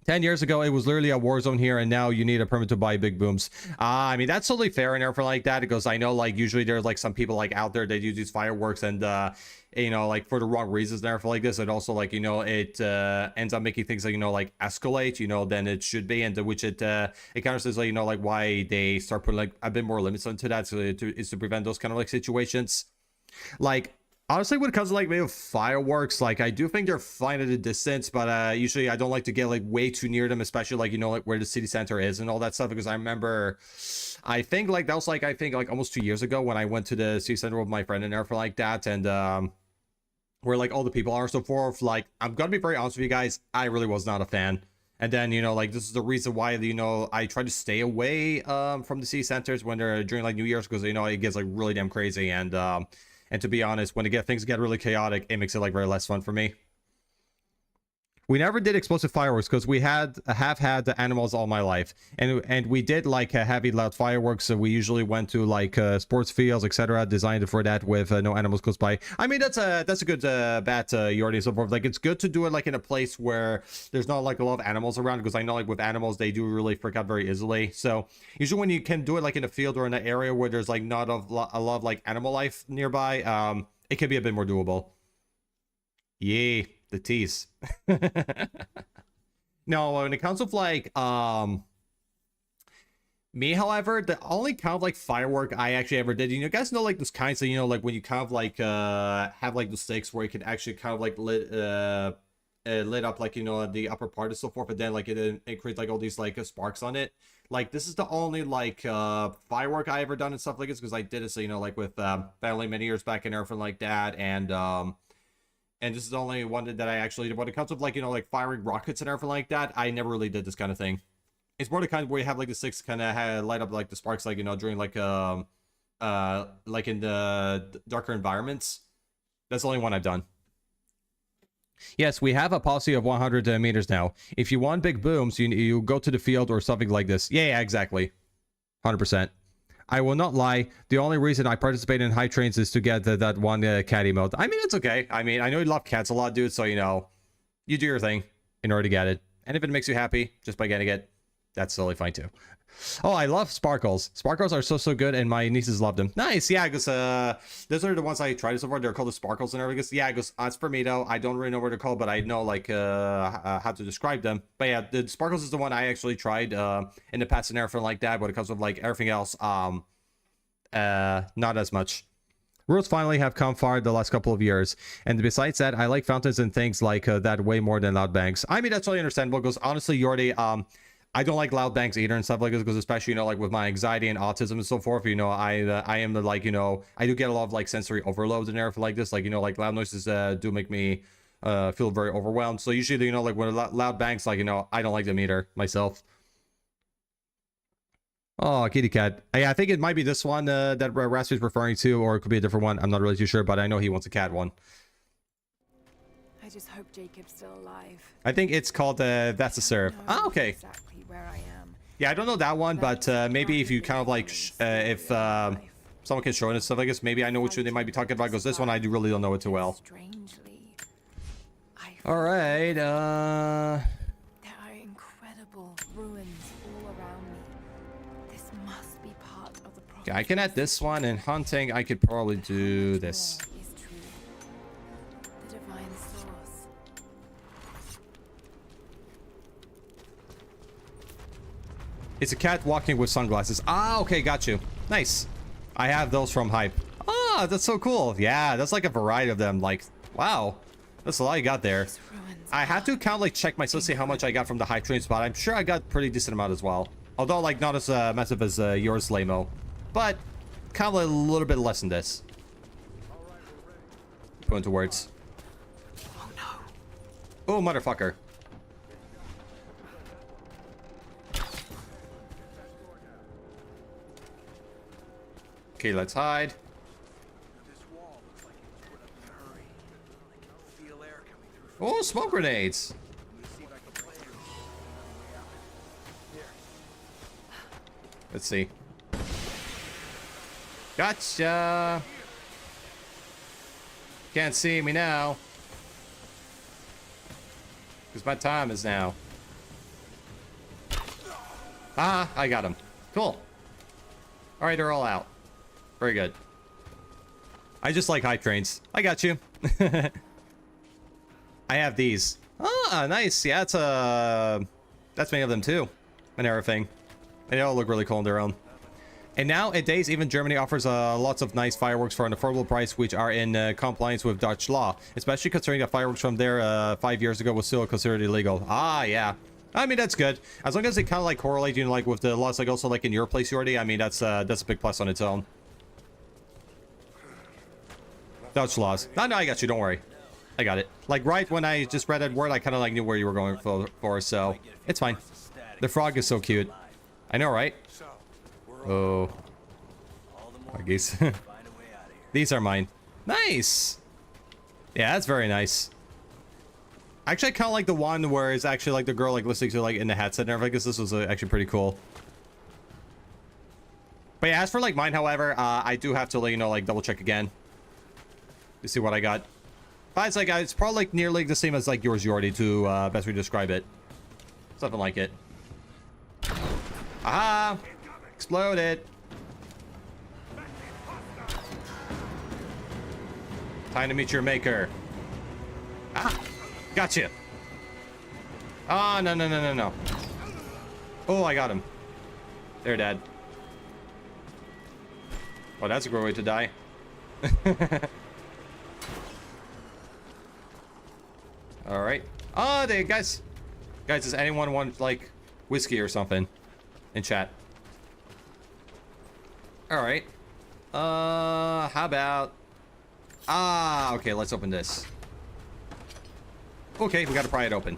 10 years ago, it was literally a war zone here, and now you need a permit to buy big booms. I mean, that's totally fair and everything like that, because I know, like, usually there's, like, some people, like, out there that use these fireworks and, you know, like, for the wrong reasons and everything like this, and also, like, you know, it ends up making things, like, you know, like, escalate, you know, than it should be, and which it kind of says, like, you know, like, why they start putting, like, a bit more limits onto that, so is to prevent those kind of, like, situations. Like, honestly, when it comes to like maybe fireworks, like I do think they're fine at a distance, but usually I don't like to get like way too near them, especially like, you know, like where the city center is and all that stuff, because I remember I think like that was like almost 2 years ago when I went to the city center with my friend and everything like that, and where like all the people are so forth. Like, I'm gonna be very honest with you guys, I really was not a fan. And then, you know, like this is the reason why, you know, I try to stay away from the city centers when they're during like New Year's, because, you know, it gets like really damn crazy, and to be honest, when things get really chaotic, it makes it like very less fun for me. We never did explosive fireworks because we have had the animals all my life, and we did like heavy loud fireworks. So we usually went to like sports fields, etc., designed for that with no animals close by. I mean, that's a good bet, Yordi, and so forth. Like, it's good to do it like in a place where there's not like a lot of animals around, because I know like with animals they do really freak out very easily. So usually when you can do it like in a field or in an area where there's like not a lot of like animal life nearby, it can be a bit more doable. Yay. The tease. No, when it comes to like me, however, the only kind of like firework I actually ever did, you guys know like those kinds of, you know, like when you kind of like have like the sticks where you can actually kind of like lit up like, you know, the upper part and so forth, but then like it creates like all these like sparks on it. Like, this is the only, like, firework I ever done and stuff like this, because I did it, so, you know, like, with, family many years back and everything like that, and this is the only one that I actually did. When it comes to, like, you know, like, firing rockets and everything like that, I never really did this kind of thing. It's more the kind where you have, like, the sticks kind of light up, like, the sparks, like, you know, during, like, in the darker environments. That's the only one I've done. Yes, we have a policy of 100 meters now. If you want big booms, you go to the field or something like this. Yeah, exactly. 100%. I will not lie. The only reason I participate in hype trains is to get that one cat emote. I mean, it's okay. I mean, I know you love cats a lot, dude. So, you know, you do your thing in order to get it. And if it makes you happy just by getting it, that's totally fine too. Oh, I love sparkles. Sparkles are so good, and my nieces love them. Nice, yeah, because those are the ones I tried so far. They're called the sparkles and everything. Yeah, because as for me though, I don't really know what they're called, but I know like how to describe them. But yeah, the sparkles is the one I actually tried in the past and everything like that. When it comes to like everything else, not as much. Rules finally have come far the last couple of years, and besides that, I like fountains and things like that way more than loud bangs. I mean, that's totally understandable, because honestly, Yordi, I don't like loud bangs either and stuff like this, because especially, you know, like with my anxiety and autism and so forth, you know, I am the, like, you know, I do get a lot of like sensory overload and everything like this, like, you know, like loud noises do make me feel very overwhelmed. So usually, you know, like when loud bangs, like, you know, I don't like them either myself. Oh, kitty cat. Yeah, I think it might be this one that Raspy's referring to, or it could be a different one. I'm not really too sure, but I know he wants a cat one. I just hope Jacob's still alive. I think it's called That's a Serve. Ah, okay. Exactly where I am. Yeah, I don't know that one, but maybe if you kind of like, if someone can show it and stuff like this, maybe I know which one they might be talking about, because this one I really don't know it too well. Strangely, All right, there are incredible ruins all around me. This must be part of the problem. yeah, I can add this one, and hunting, I could probably do this. Is true. The divine source. It's a cat walking with sunglasses. Ah, okay, got you. Nice. I have those from Hype. Ah, that's so cool. Yeah, that's like a variety of them. Like, wow. That's a lot you got there. I had to count, like, check myself, see how much I got from the Hype train spot. I'm sure I got pretty decent amount as well. Although, like, not as massive as yours, Lamo. But, kind of a little bit less than this. Put into words. Oh no. Oh, motherfucker. Okay, let's hide. This wall looks like it was put up in a hurry. I can feel air coming through. Oh, smoke grenades. Let me see if I can play you. Way out. Here. Let's see. Gotcha. Can't see me now. Because my time is now. Ah, I got him. Cool. Alright, they're all out. Very good. I just like hype trains. I got you. I have these. Ah, nice. Yeah, that's many of them too. And everything. And they all look really cool on their own. And nowadays, even Germany offers lots of nice fireworks for an affordable price, which are in compliance with Dutch law. Especially considering that fireworks from there 5 years ago was still considered illegal. Ah, yeah. I mean, that's good. As long as they kind of like correlate, you know, like with the laws, like also like in your place already. I mean, that's a big plus on its own. Dutch laws. No, I got you. Don't worry. I got it. Like right when I just read that word, I kind of like knew where you were going for, so it's fine. The frog is so cute. I know, right? Oh, froggies. These are mine. Nice. Yeah, that's very nice. Actually, I kind of like the one where it's actually like the girl like listening to like in the headset and everything. I guess this was actually pretty cool. But yeah, as for like mine, however, I do have to let you know, like double check again to see what I got. But it's like it's probably like nearly the same as like yours, Yordi, to best way to describe it. Something like it. Aha! Exploded. Time to meet your maker. Ah! Gotcha. Ah, no, no, no, no, no. Oh, I got him. They're dead. Oh, that's a great way to die. All right. Oh, guys. Guys, does anyone want like whiskey or something? in chat. All right. How about... okay, let's open this. Okay, we gotta pry it open.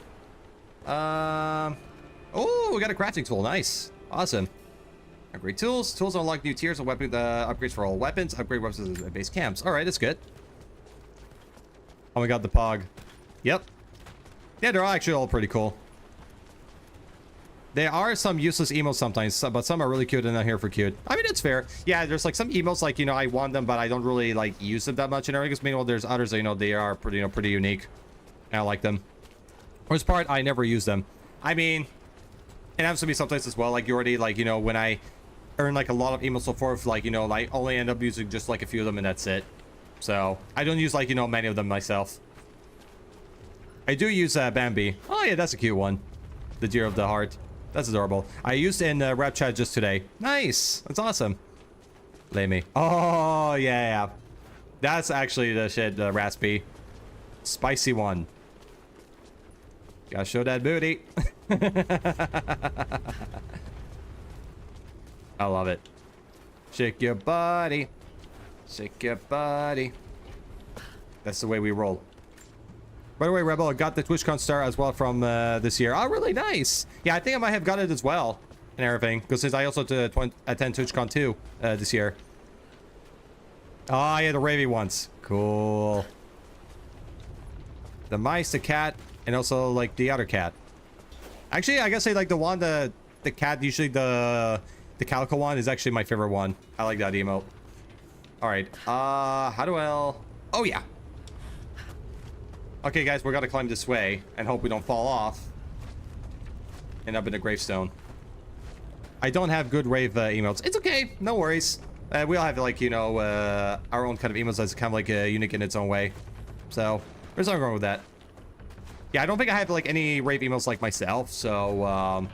Oh, we got a crafting tool. Nice. Awesome. Upgrade tools. Tools unlock new tiers of weapon upgrades for all weapons. Upgrade weapons at base camps. All right, that's good. Oh my god, the Pog. Yep. Yeah, they're all actually all pretty cool. There are some useless emotes sometimes, but some are really cute and not here for cute. I mean, it's fair. Yeah, there's like some emotes like, you know, I want them, but I don't really like use them that much in Argus. Meanwhile, there's others that, you know, they are pretty, you know, pretty unique. And I like them. Worst part, I never use them. I mean, it happens to me sometimes as well. Like, you already, like, you know, when I earn like a lot of emotes so forth, like, you know, I only end up using just like a few of them and that's it. So I don't use like, you know, many of them myself. I do use Bambi. Oh yeah, that's a cute one. The Deer of the Heart. That's adorable. I used it in rap chat just today. Nice. That's awesome. Blame me. Oh yeah. That's actually the shit, Raspy. Spicy one. Gotta show that booty. I love it. Shake your body. Shake your body. That's the way we roll. By the way, Rebel, I got the TwitchCon star as well from this year. Oh, really nice. Yeah, I think I might have got it as well and everything. Because since I also attend TwitchCon 2 this year. Oh, yeah, the Ravy ones. Cool. The mice, the cat, and also like the other cat. Actually, I guess I like the one, the cat, usually the calico one is actually my favorite one. I like that emote. All right. How do I... Oh, yeah. Okay, guys, we're gonna climb this way and hope we don't fall off. End up in a gravestone. I don't have good rave emotes. It's okay. No worries. We all have, like, you know, our own kind of emotes that's kind of, like, unique in its own way. So, there's nothing wrong with that. Yeah, I don't think I have, like, any rave emotes like myself, so,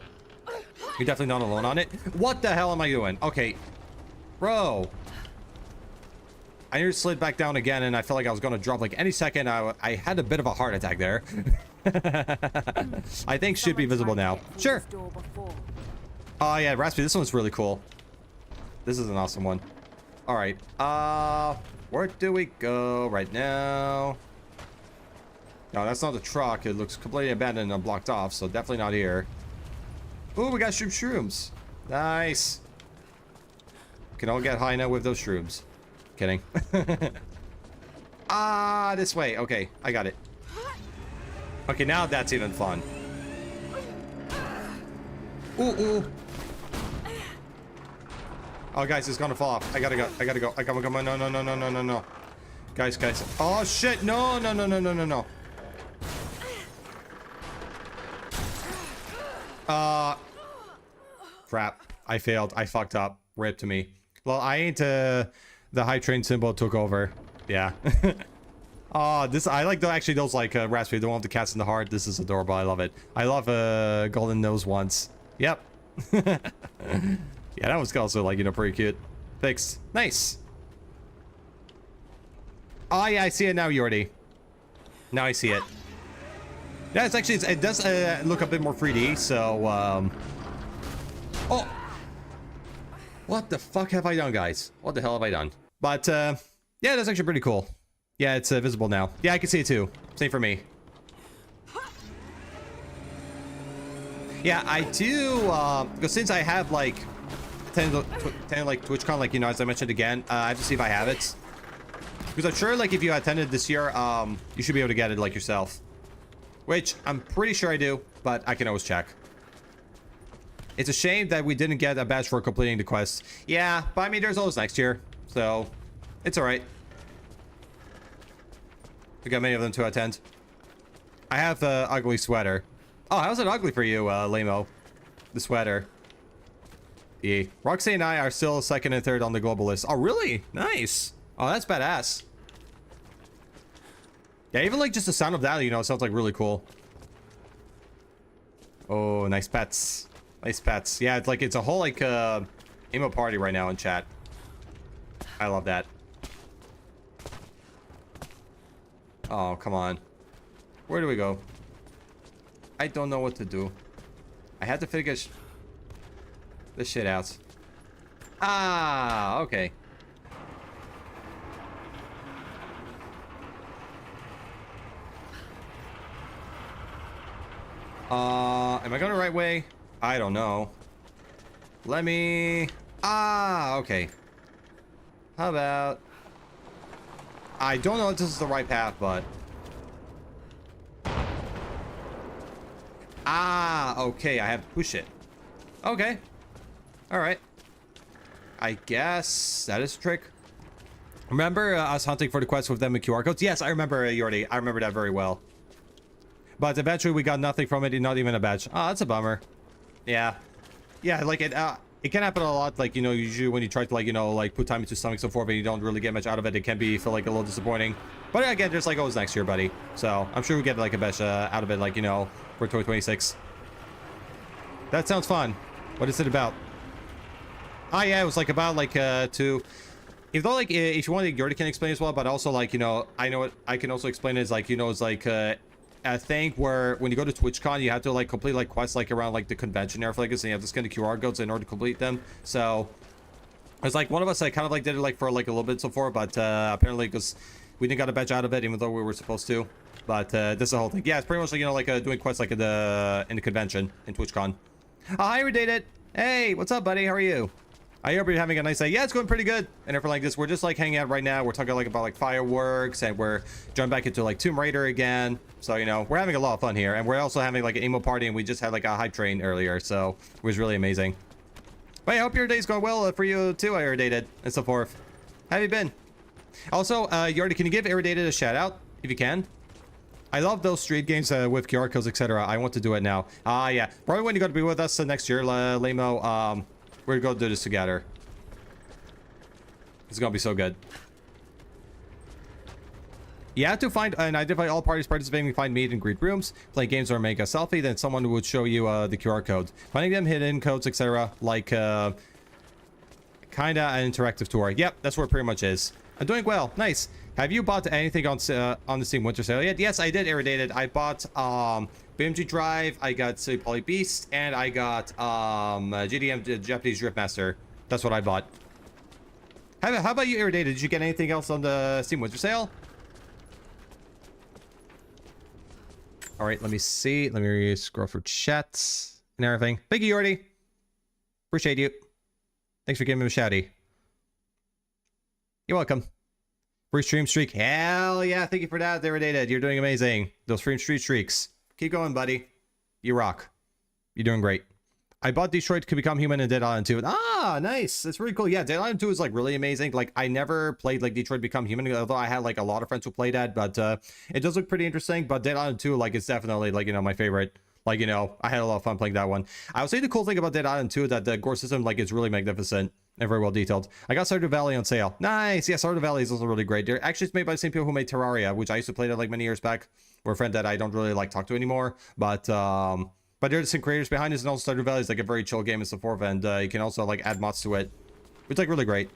you're definitely not alone on it. What the hell am I doing? Okay. Bro. I nearly slid back down again, and I felt like I was going to drop, like, any second. I had a bit of a heart attack there. I think should be visible now. Sure. Oh, yeah, Raspy, this one's really cool. This is an awesome one. All right. Where do we go right now? No, that's not the truck. It looks completely abandoned and blocked off, so definitely not here. Ooh, we got shrooms. Nice. Can all get high now with those shrooms. Kidding. This way. Okay, I got it. Okay, now that's even fun. Ooh. Oh, guys, it's gonna fall off. I gotta go. Come on. No. Guys. Oh, shit. No. Crap. I failed. I fucked up. Rip to me. Well, I ain't, the high train symbol took over. Yeah. Oh, I like actually those, like, Raspberry, the one with the cats in the heart. This is adorable. I love it. I love, golden nose ones. Yep. Yeah, that was also, like, you know, pretty cute. Fixed. Nice. Oh, yeah, I see it now, Yordi. Now I see it. Yeah, it's actually, it does look a bit more 3D, so, Oh! What the fuck have I done, guys? What the hell have I done? But, yeah, that's actually pretty cool. Yeah, it's visible now. Yeah, I can see it too. Same for me. Yeah, I do, because since I have, like, attended like, TwitchCon, like, you know, as I mentioned again, I have to see if I have it. Because I'm sure, like, if you attended this year, you should be able to get it, like, yourself. Which, I'm pretty sure I do, but I can always check. It's a shame that we didn't get a badge for completing the quest. Yeah, but I mean, there's always next year, so it's alright. We got many of them to attend. I have the ugly sweater. Oh, how's it ugly for you, Lamo? The sweater. Yeah. Roxy and I are still second and third on the global list. Oh, really? Nice. Oh, that's badass. Yeah, even like just the sound of that, you know, sounds like really cool. Oh, nice pets. Nice pets. Yeah, it's like, it's a whole, like, emo party right now in chat. I love that. Oh, come on. Where do we go? I don't know what to do. I had to figure... this shit out. Ah, okay. Am I going the right way? I don't know. Let me... Ah, okay. How about... I don't know if this is the right path, but... Ah, okay, I have to push it. Okay. Alright. I guess that is a trick. Remember us hunting for the quest with them and QR codes? Yes, I remember, Yordi. I remember that very well. But eventually we got nothing from it, not even a badge. Oh, that's a bummer. Yeah. Yeah, like it can happen a lot, like, you know, usually when you try to, like, you know, like put time into something so forth and you don't really get much out of it, it can be feel like a little disappointing. But again, just like always next year, buddy. So I'm sure we get like a badge out of it, like, you know, for 2026. That sounds fun. What is it about? Oh yeah, it was like about like to, if though, like, if you want, Yordi can explain as well, but also, like, you know, I know it, I can also explain it as, like, you know, it's like a thing where when you go to TwitchCon, you have to like complete like quests like around like the convention area flags, and you have to scan the QR codes in order to complete them. So it's like one of us, I kind of like did it like for like a little bit so far, but apparently because we didn't got a badge out of it, even though we were supposed to. But this is the whole thing. Yeah, it's pretty much like, you know, like doing quests like in the convention in TwitchCon. Hi, Redated. Hey, what's up, buddy? How are you? I hope you're having a nice day. Yeah, it's going pretty good. And everything like this, we're just like hanging out right now. We're talking like about like fireworks, and we're jumping back into like Tomb Raider again. So, you know, we're having a lot of fun here. And we're also having like an emo party, and we just had like a hype train earlier. So it was really amazing. But I hope your day's going well for you too, Irritated, and so forth. How have you been? Also, Yordi, can you give Irritated a shout out if you can? I love those street games with QR codes, etc. I want to do it now. Yeah. Probably when you're going to be with us next year, Lamo. We're going to do this together. It's going to be so good. You have to find and identify all parties participating, find meet and greet rooms, play games or make a selfie, then someone would show you the QR code. Finding them, hidden codes, etc. Like, kinda an interactive tour. Yep, that's what it pretty much is. I'm doing well. Nice. Have you bought anything on the Steam Winter Sale yet? Yes, I did, Irritated. I bought BMG Drive, I got Silly Poly Beast, and I got GDM Japanese Drift Master. That's what I bought. How about you, Irritated? Did you get anything else on the Steam Winter Sale? All right, let me see. Let me scroll through chats and everything. Thank you, Yordi. Appreciate you. Thanks for giving me a shouty. You're welcome. Free stream streak. Hell yeah. Thank you for that, Irritated. You're doing amazing. Those free streaks. Keep going, buddy. You rock. You're doing great. I bought Detroit to Become Human and Dead Island 2. Ah, nice. That's really cool. Yeah, Dead Island 2 is like really amazing. Like, I never played like Detroit Become Human, although I had like a lot of friends who played that, but it does look pretty interesting. But Dead Island 2, like, it's definitely like, you know, my favorite. Like, you know, I had a lot of fun playing that one. I would say the cool thing about Dead Island 2 that the gore system, like, is really magnificent and very well detailed. I got Stardew Valley on sale. Nice. Yeah, Stardew Valley is also really great. They're actually, it's made by the same people who made Terraria, which I used to play that like many years back. We're a friend that I don't really like talk to anymore, but they're the same creators behind this, and also Stardew Valley is like a very chill game and so forth, and you can also like add mods to it. It's like really great.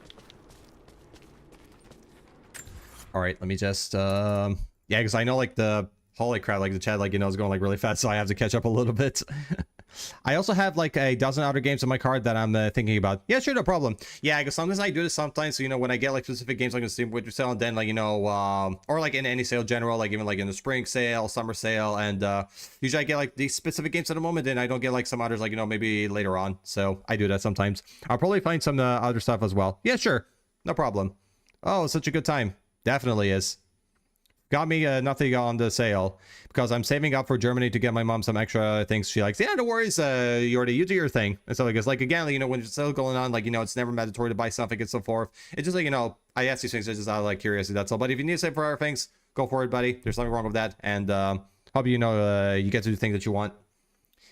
All right, let me just yeah, because I know like the holy crap, like the chat, like, you know, is going like really fast, so I have to catch up a little bit. I also have like a dozen other games on my card that I'm thinking about. Yeah, sure, no problem. Yeah, because sometimes I do this sometimes, so, you know, when I get like specific games like in Steam Winter Sale, and then like, you know, or like in any sale general, like even like in the spring sale, summer sale, and usually I get like these specific games at the moment, and I don't get like some others, like, you know, maybe later on. So I do that sometimes. I'll probably find some other stuff as well. Yeah, sure, no problem. Oh, such a good time. Definitely is. Got me nothing on the sale because I'm saving up for Germany to get my mom some extra things she likes. Yeah, no worries, Yordi, you do your thing. And so, like again, you know, when it's still going on, like, you know, it's never mandatory to buy something and so forth. It's just like, you know, I ask these things just out of like curiosity, that's all. But if you need to save for other things, go for it, buddy. There's nothing wrong with that. And hope you know you get to do things that you want.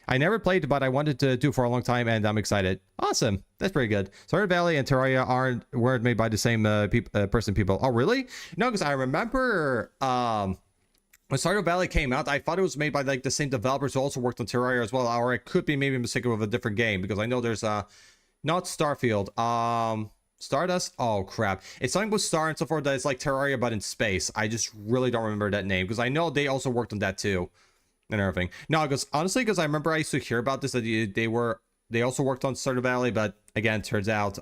I never played, but I wanted to do for a long time, and I'm excited. Awesome. That's pretty good. Stardew Valley and Terraria weren't made by the same people. Oh, really? No, because I remember when Stardew Valley came out, I thought it was made by like the same developers who also worked on Terraria as well, or it could be maybe mistaken with a different game, because I know there's not Starfield. Stardust? Oh, crap. It's something with Star and so forth that is like Terraria, but in space. I just really don't remember that name, because I know they also worked on that too. And everything. No, because honestly, because I remember I used to hear about this, that they also worked on Stardew Valley, but again, turns out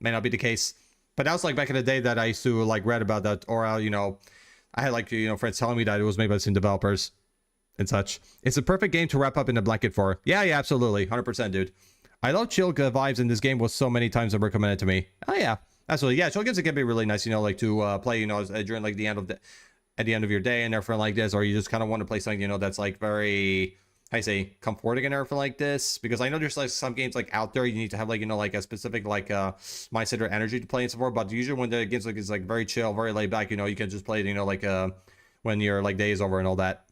may not be the case. But that was like back in the day that I used to like read about that, or I had like friends telling me that it was made by the same developers and such. It's a perfect game to wrap up in a blanket for. Yeah, absolutely, 100%, dude. I love chill vibes in this game. Was so many times recommended to me. Oh yeah, absolutely. Yeah, chill games can be really nice. Like to play. During like at the end of your day and everything like this, or you just kind of want to play something that's like very, I say, comforting and everything like this. Because I know there's like some games like out there you need to have like like a specific like mindset or energy to play and so forth. But usually when the games like is like very chill, very laid back, you can just play it like when your like day is over and all that.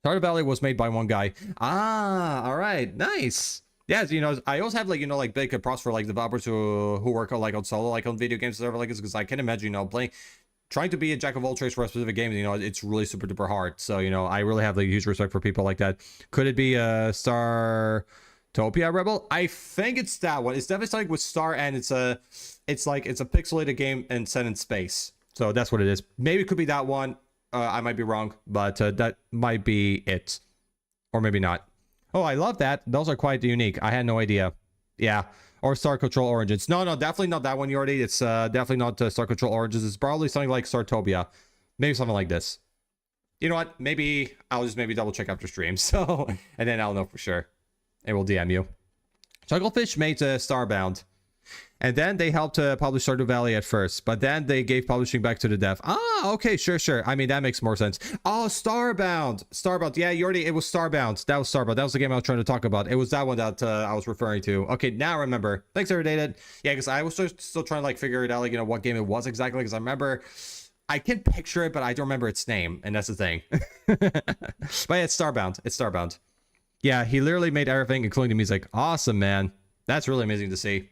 Stardew Valley was made by one guy. Ah, all right, nice. Yeah, I always have like like big props for like developers who work on like on solo like on video games and stuff like this, because I can imagine trying to be a jack of all trades for a specific game, it's really super duper hard. So I really have like huge respect for people like that. Could it be Startopia Rebel? I think it's that one. It's definitely something with Star, and it's a pixelated game and set in space. So that's what it is. Maybe it could be that one. I might be wrong, but that might be it, or maybe not. Oh, I love that. Those are quite unique. I had no idea. Yeah. Or Star Control Origins. No, definitely not that one, Yordi. It's definitely not Star Control Origins. It's probably something like Startopia. Maybe something like this. You know what? Maybe I'll just double check after stream. So, and then I'll know for sure. And we'll DM you. Chucklefish made Starbound. And then they helped publish Stardew Valley at first, but then they gave publishing back to the dev. Ah, okay, sure. I mean, that makes more sense. Oh, Starbound. Yeah, it was Starbound. That was Starbound. That was the game I was trying to talk about. It was that one that I was referring to. Okay, now I remember. Thanks, Everdated. Yeah, because I was still trying to like figure it out, like what game it was exactly, because I remember. I can picture it, but I don't remember its name, and that's the thing. But yeah, it's Starbound. It's Starbound. Yeah, he literally made everything, including the music. Awesome, man. That's really amazing to see.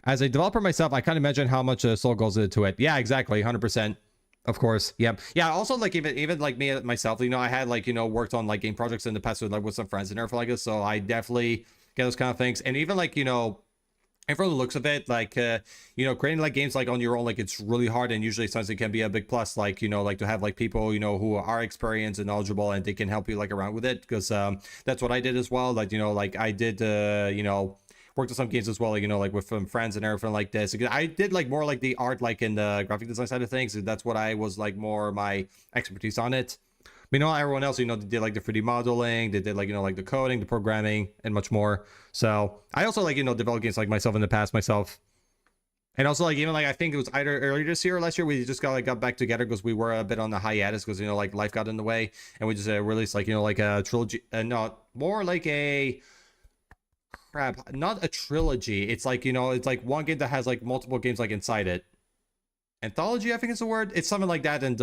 As a developer myself, I can't imagine how much soul goes into it. Yeah, exactly. 100%. Of course. Yep. Yeah. Also, like even like me myself, I had like, worked on like game projects in the past with some friends and everything like this. So I definitely get those kind of things. And even like, and from the looks of it, like, creating like games like on your own, like it's really hard. And usually sometimes it can be a big plus, like, like to have like people, who are experienced and knowledgeable and they can help you like around with it. Because that's what I did as well. Like, like I did, worked on some games as well, like, like with friends and everything like this. I did like more like the art, like in the graphic design side of things. That's what I was like more my expertise on it. Everyone else, they did like the 3D modeling, they did like, like the coding, the programming, and much more. So I also like, developed games like myself in the past myself. And also like, even like, I think it was either earlier this year or last year, we just got back together because we were a bit on the hiatus because, like life got in the way. And we just released like, like a trilogy, not more like a... not a trilogy. It's like, it's like one game that has like multiple games like inside it. Anthology, I think is the word. It's something like that. And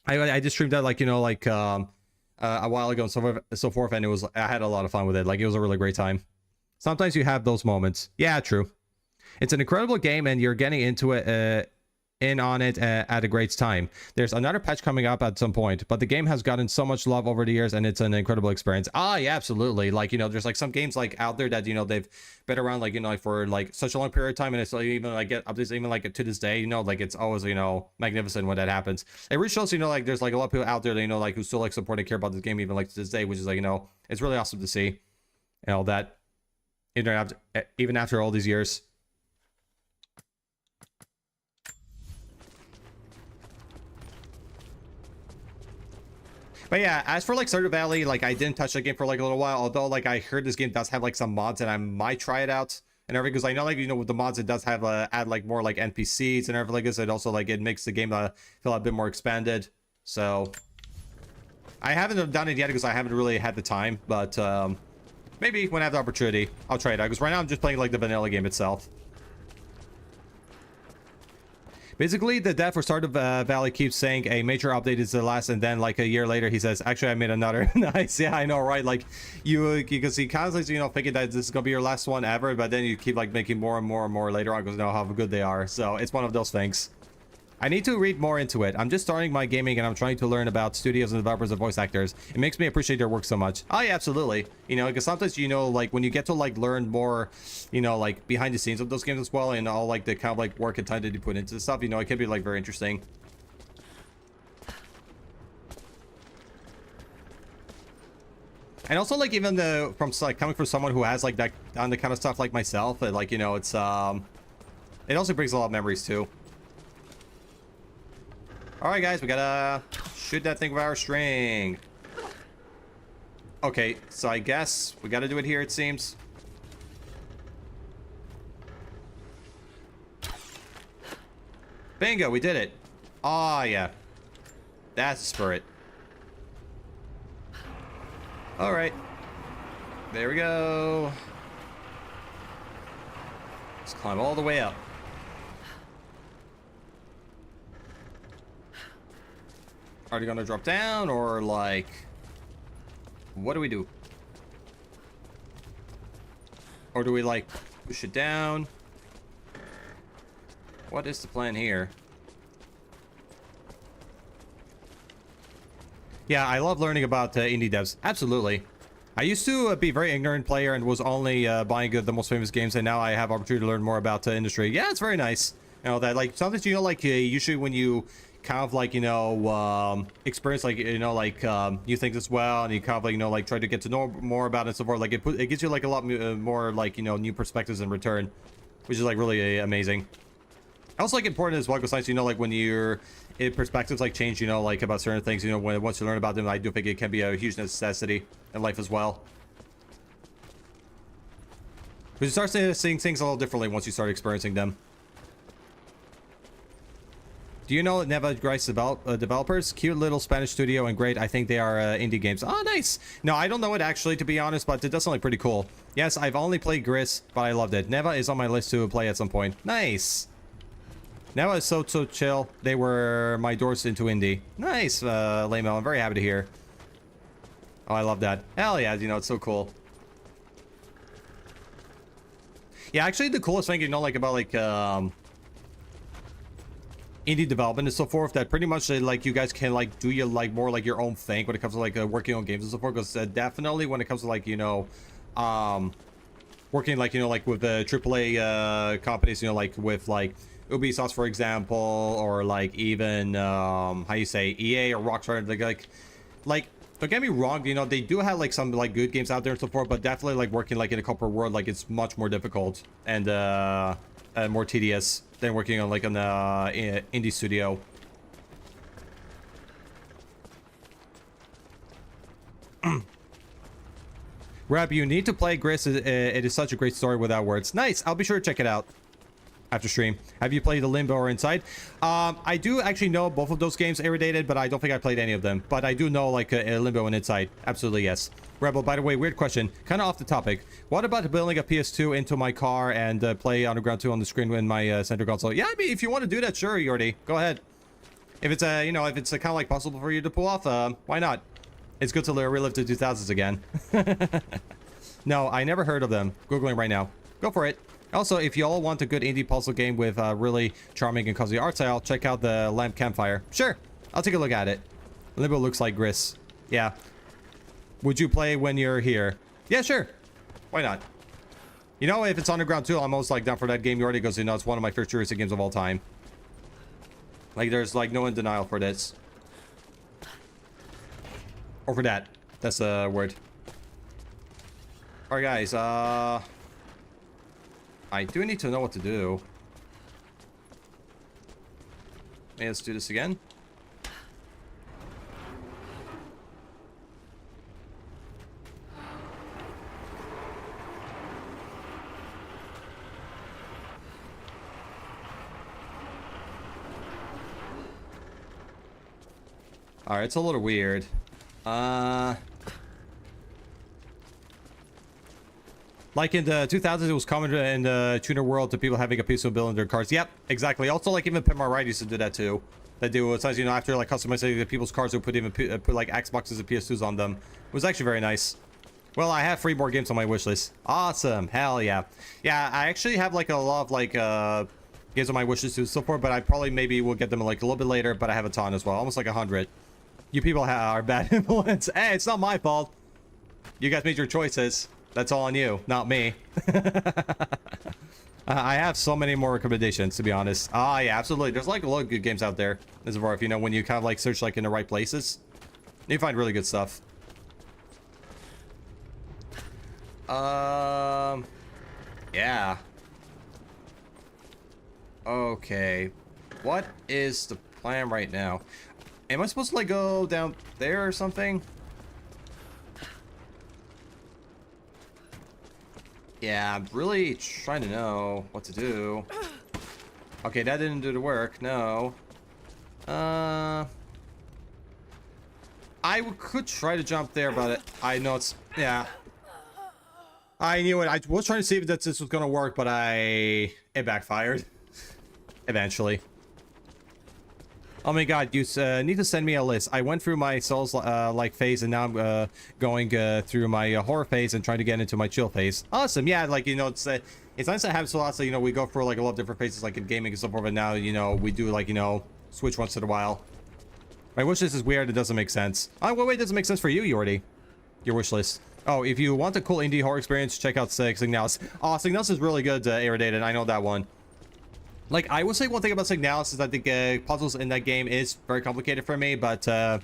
I just streamed that like, a while ago and so forth. And I had a lot of fun with it. Like, it was a really great time. Sometimes you have those moments. Yeah, true. It's an incredible game and you're getting into it in on it at a great time. There's another patch coming up at some point, but the game has gotten so much love over the years and it's an incredible experience. Ah, yeah, absolutely. Like, there's like some games like out there that, they've been around like, like for like such a long period of time, and it's like even like get updates even like to this day, like it's always, magnificent when that happens. It really shows, like there's like a lot of people out there that, like who still like support and care about this game even like to this day, which is like, it's really awesome to see and all that. Even after all these years. But yeah, as for like Stardew Valley, like I didn't touch the game for like a little while, although like I heard this game does have like some mods and I might try it out and everything, because I know like, with the mods it does have add like more like NPCs and everything like this. It also like it makes the game feel a bit more expanded. So I haven't done it yet because I haven't really had the time, but maybe when I have the opportunity I'll try it out, because right now I'm just playing like the vanilla game itself. Basically, the dev for Stardew Valley keeps saying a major update is the last, and then like a year later he says, actually I made another. Nice. Yeah, I know, right? Like you can see constantly, thinking that this is gonna be your last one ever, but then you keep like making more and more and more later on because you know how good they are. So it's one of those things. I need to read more into it. I'm just starting my gaming and I'm trying to learn about studios and developers and voice actors. It makes me appreciate their work so much. Oh yeah, absolutely. Because sometimes, like when you get to like learn more, like behind the scenes of those games as well, and all like the kind of like work and time that you put into the stuff, it can be like very interesting. And also like even the from like coming from someone who has like that on the kind of stuff like myself, like, you know, it's it also brings a lot of memories too. All right, guys, we gotta shoot that thing with our string. Okay, so I guess we gotta do it here, it seems. Bingo, we did it. Ah, yeah. That's the spirit. All right. There we go. Let's climb all the way up. Are they gonna drop down or like... What do we do? Or do we like push it down? What is the plan here? Yeah, I love learning about indie devs. Absolutely. I used to be a very ignorant player and was only buying the most famous games, and now I have opportunity to learn more about the industry. Yeah, it's very nice. You know, that like sometimes, you know, like usually when you kind of like, you know, experience like, you know, like new things as well, and you kind of like, you know, like try to get to know more about it and so forth, like it gives you like a lot more like, you know, new perspectives in return, which is like really amazing. Also like important as well, because nice, you know, like when your perspectives like change, you know, like about certain things, you know, when once you learn about them, I do think it can be a huge necessity in life as well. Because you start seeing things a little differently once you start experiencing them. Do you know Neva Grice developers? Cute little Spanish studio and great. I think they are indie games. Oh, nice. No, I don't know it actually, to be honest, but it does sound like pretty cool. Yes, I've only played Gris, but I loved it. Neva is on my list to play at some point. Nice. Neva is so chill. They were my doors into indie. Nice, Lamel. I'm very happy to hear. Oh, I love that. Hell yeah, you know, it's so cool. Yeah, actually, the coolest thing, you know, like about like indie development and so forth, that pretty much like you guys can like do your like more like your own thing when it comes to like working on games and so forth. Because definitely when it comes to like, you know, working like, you know, like with the AAA companies, you know, like with like Ubisoft, for example, or like even how you say EA or Rockstar, like don't get me wrong, you know, they do have like some like good games out there and so forth, but definitely like working like in a corporate world, like it's much more difficult and more tedious than working on like an indie studio. Rap, you need to play Gris. It is such a great story without words. Nice. I'll be sure to check it out after stream. Have you played the Limbo or Inside? I do actually know both of those games, Irradiated, but I don't think I played any of them. But I do know like Limbo and Inside. Absolutely, yes. Rebel, by the way, weird question. Kind of off the topic. What about building a PS2 into my car and play Underground 2 on the screen in my center console? Yeah, I mean, if you want to do that, sure, Yordi. Go ahead. If it's you know, if it's kind of like possible for you to pull off, why not? It's good to relive the 2000s again. No, I never heard of them. Googling right now. Go for it. Also, if y'all want a good indie puzzle game with really charming and cozy art style, check out the Lamp Campfire. Sure, I'll take a look at it. Limbo looks like Gris. Yeah. Would you play when you're here? Yeah, sure. Why not? You know, if it's Underground 2, I'm almost like down for that game. You already goes, you know, it's one of my favorite touristic games of all time. Like, there's like no in denial for this. Or for that. That's the word. Alright, guys, I do need to know what to do. Okay, let's do this again. Alright, it's a little weird. Like in the 2000s, it was common in the tuner world to people having a piece of bill in their cars. Yep, exactly. Also, like even Pimar Wright used to do that too. They do, it's nice, you know, after like customizing people's cars, they would put like Xboxes and PS2s on them. It was actually very nice. Well, I have 3 more games on my wish list. Awesome, hell yeah. Yeah, I actually have like a lot of like games on my wish list too, so forth, but I probably maybe will get them like a little bit later. But I have a ton as well, almost like 100. You people are bad influence. Hey, it's not my fault. You guys made your choices. That's all on you, not me. I have so many more recommendations, to be honest. Ah, yeah, absolutely. There's like a lot of good games out there. As far as you know, when you kind of like search like in the right places, you find really good stuff. Yeah. Okay. What is the plan right now? Am I supposed to like go down there or something? Yeah, I'm really trying to know what to do. Okay, that didn't do the work. No. Could try to jump there, but I know it's... Yeah. I knew it. I was trying to see if this was going to work, but it backfired. Eventually. Oh my god, you need to send me a list. I went through my Souls like phase, and now I'm going through my horror phase and trying to get into my chill phase. Awesome, yeah, like, you know, it's nice to have so lots of, you know, we go for like a lot of different phases, like in gaming and so forth, but now, you know, we do like, you know, switch once in a while. My wish list is weird, it doesn't make sense. Oh, wait, it doesn't make sense for you, Yordi. Your wish list. Oh, if you want a cool indie horror experience, check out Signalis. Oh, Signalis is really good, Irradiated, I know that one. Like, I would say one thing about Signalis is I think puzzles in that game is very complicated for me, but I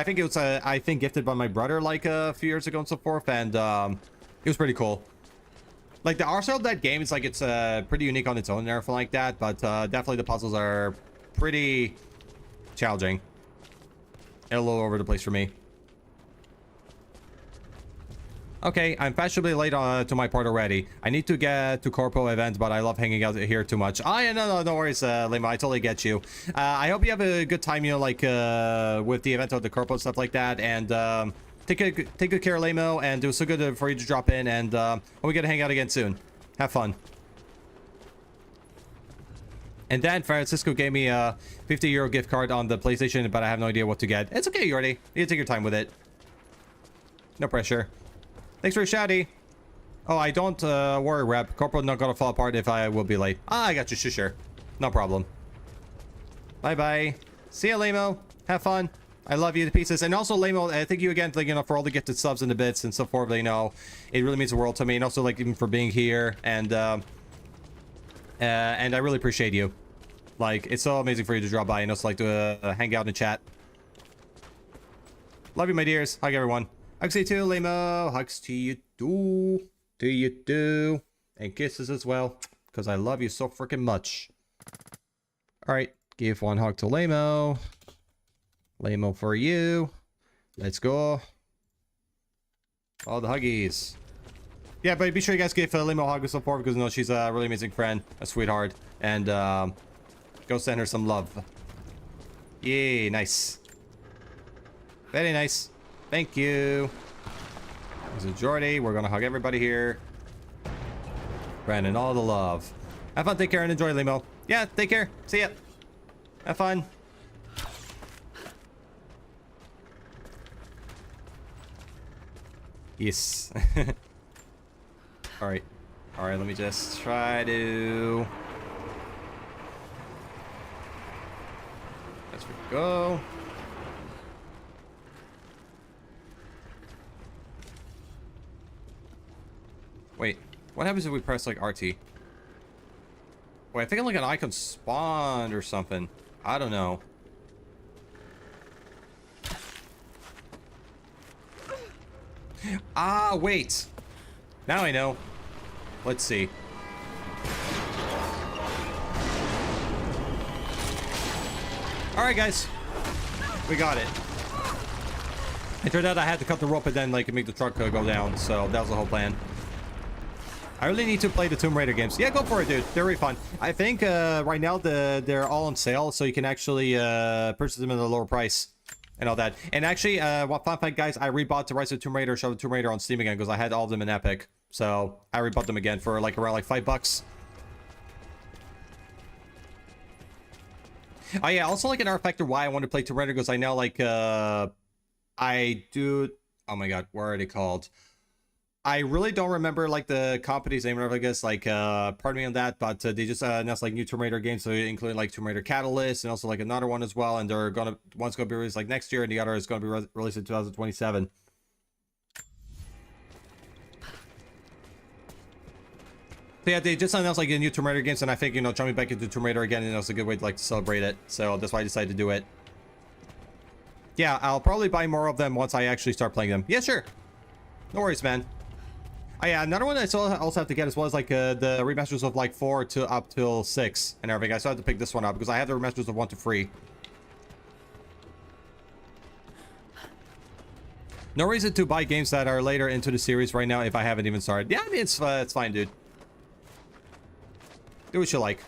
think it was, I think, gifted by my brother, like, a few years ago and so forth, and, it was pretty cool. Like, the art style of that game is, like, it's, pretty unique on its own and everything like that, but, definitely the puzzles are pretty challenging. And a little over the place for me. Okay, I'm fashionably late to my part already. I need to get to Corpo event, but I love hanging out here too much. Oh, yeah, no worries, Lima. I totally get you. I hope you have a good time, you know, like, with the event of the Corpo stuff like that. And, take good care, Limo, and it was so good for you to drop in. And, we get to hang out again soon. Have fun. And then Francisco gave me a 50-euro gift card on the PlayStation, but I have no idea what to get. It's okay, Yordi. You can take your time with it. No pressure. Thanks for shouty. Oh, I don't worry, Rep. Corporal not gonna fall apart if I will be late. Ah, I got you. Sure. No problem. Bye-bye. See ya, Lamo. Have fun. I love you to pieces. And also, Lamo, thank you again, like, you know, for all the gifted subs and the bits and so forth. You know, it really means the world to me. And also, like, even for being here. And I really appreciate you. Like, it's so amazing for you to drop by and also like to hang out and chat. Love you, my dears. Hug everyone. Hugs to you too, Lamo. Hugs to you too. To you too. And kisses as well. Because I love you so freaking much. Alright. Give one hug to Lamo. Lamo for you. Let's go. All the huggies. Yeah, but be sure you guys give Lamo a hug and so forth, because you know she's a really amazing friend. A sweetheart. And go send her some love. Yay, nice. Very nice. Thank you. There's a Jordy. We're gonna hug everybody here. Brandon, all the love. Have fun, take care, and enjoy, Limo. Yeah, take care. See ya. Have fun. Yes. Alright. Alright, let me just try to... Let's go. Wait, what happens if we press like RT? Wait, I think like an icon spawned or something. I don't know. Ah, wait. Now I know. Let's see. Alright, guys. We got it. It turned out I had to cut the rope and then like make the truck go down, so that was the whole plan. I really need to play the Tomb Raider games. Yeah, go for it, dude. They're really fun. I think right now they're all on sale, so you can actually purchase them at a lower price and all that. And actually, fun fact, guys, I rebought the Rise of Tomb Raider, Shadow of Tomb Raider on Steam again because I had all of them in Epic. So I rebought them again for like around like $5. Oh yeah, also like an R factor why I want to play Tomb Raider because I know like I do. Oh my god, what are they called? I really don't remember like the company's name or whatever, I guess, like pardon me on that, but they just announced like new Tomb Raider games, so including like Tomb Raider Catalyst and also like another one as well, and they're gonna, one's gonna be released like next year and the other is gonna be released in 2027. So yeah, they just announced like a new Tomb Raider games, and I think, you know, jumping back into Tomb Raider again, you know, it's a good way to like to celebrate it, so that's why I decided to do it. Yeah, I'll probably buy more of them once I actually start playing them. Yeah, sure. No worries, man. Oh yeah, another one I still also have to get as well as like the remasters of like 4 to up till 6 and everything. I still have to pick this one up because I have the remasters of 1 to 3. No reason to buy games that are later into the series right now if I haven't even started. Yeah, I mean it's fine, dude. Do what you like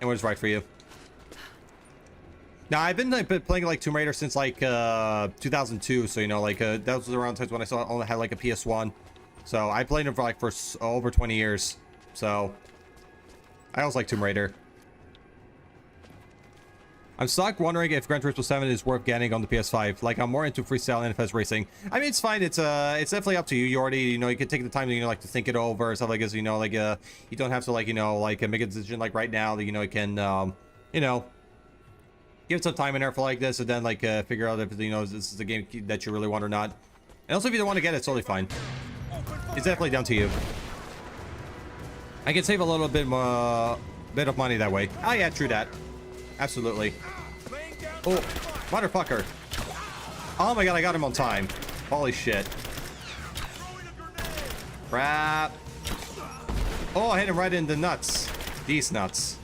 and what is right for you. Now I've been like, playing like Tomb Raider since like 2002, so you know like that was around times when I still only had like a PS1. So I played it for like over 20 years. So I always like Tomb Raider. I'm stuck wondering if Gran Turismo 7 is worth getting on the PS5. Like I'm more into freestyle NFS racing. I mean it's fine. It's definitely up to you. You already you know you can take the time to like to think it over stuff like this. You know like you don't have to like like make a decision like right now. That you know you can give it some time in there for like this and then like figure out if this is the game that you really want or not. And also if you don't want to get it, it's totally fine. It's definitely down to you. I can save a little bit of money that way. Oh yeah, true that. Absolutely. Oh, motherfucker. Oh my god, I got him on time. Holy shit. Crap. Oh, I hit him right in the nuts. These nuts.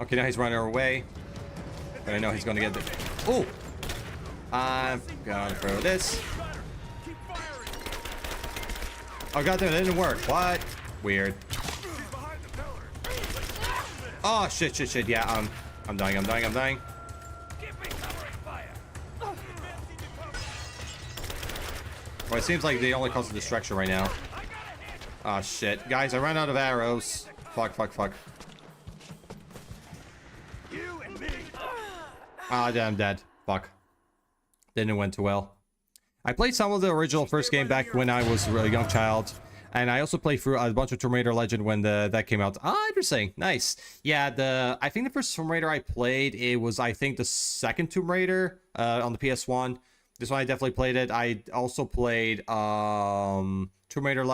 Okay, now he's running away. But I know he's gonna get the... Oh! I'm gonna throw this. Oh goddamn, that didn't work. What? Weird. Oh shit. Yeah, I'm dying. Well, it seems like they only cause a distraction right now. Oh shit. Guys, I ran out of arrows. Fuck. Ah, damn, dead. Fuck. Didn't went too well. I played some of the original first game back when I was a young child. And I also played through a bunch of Tomb Raider Legend when that came out. Ah, interesting. Nice. Yeah, I think the first Tomb Raider I played, it was, I think, the second Tomb Raider on the PS1. This one I definitely played it. I also played Tomb Raider...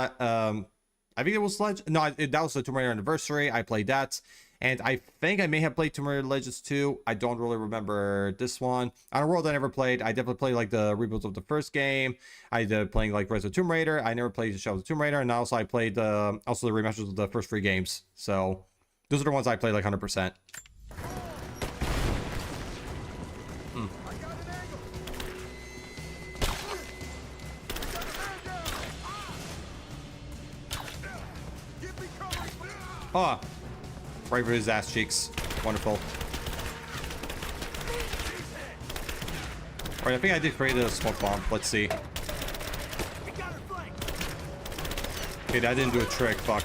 I think it was Legend... No, that was the Tomb Raider Anniversary. I played that. And I think I may have played Tomb Raider Legends 2. I don't really remember this one. Outer World I never played. I definitely played like the reboots of the first game. I did playing like Rise of Tomb Raider. I never played the Shadow of the Tomb Raider. And also I played also the remasters of the first 3 games. So those are the ones I played like 100%. Oh, right for his ass cheeks. Wonderful. Alright, I think I did create a smoke bomb. Let's see. Okay, that didn't do a trick. Fuck.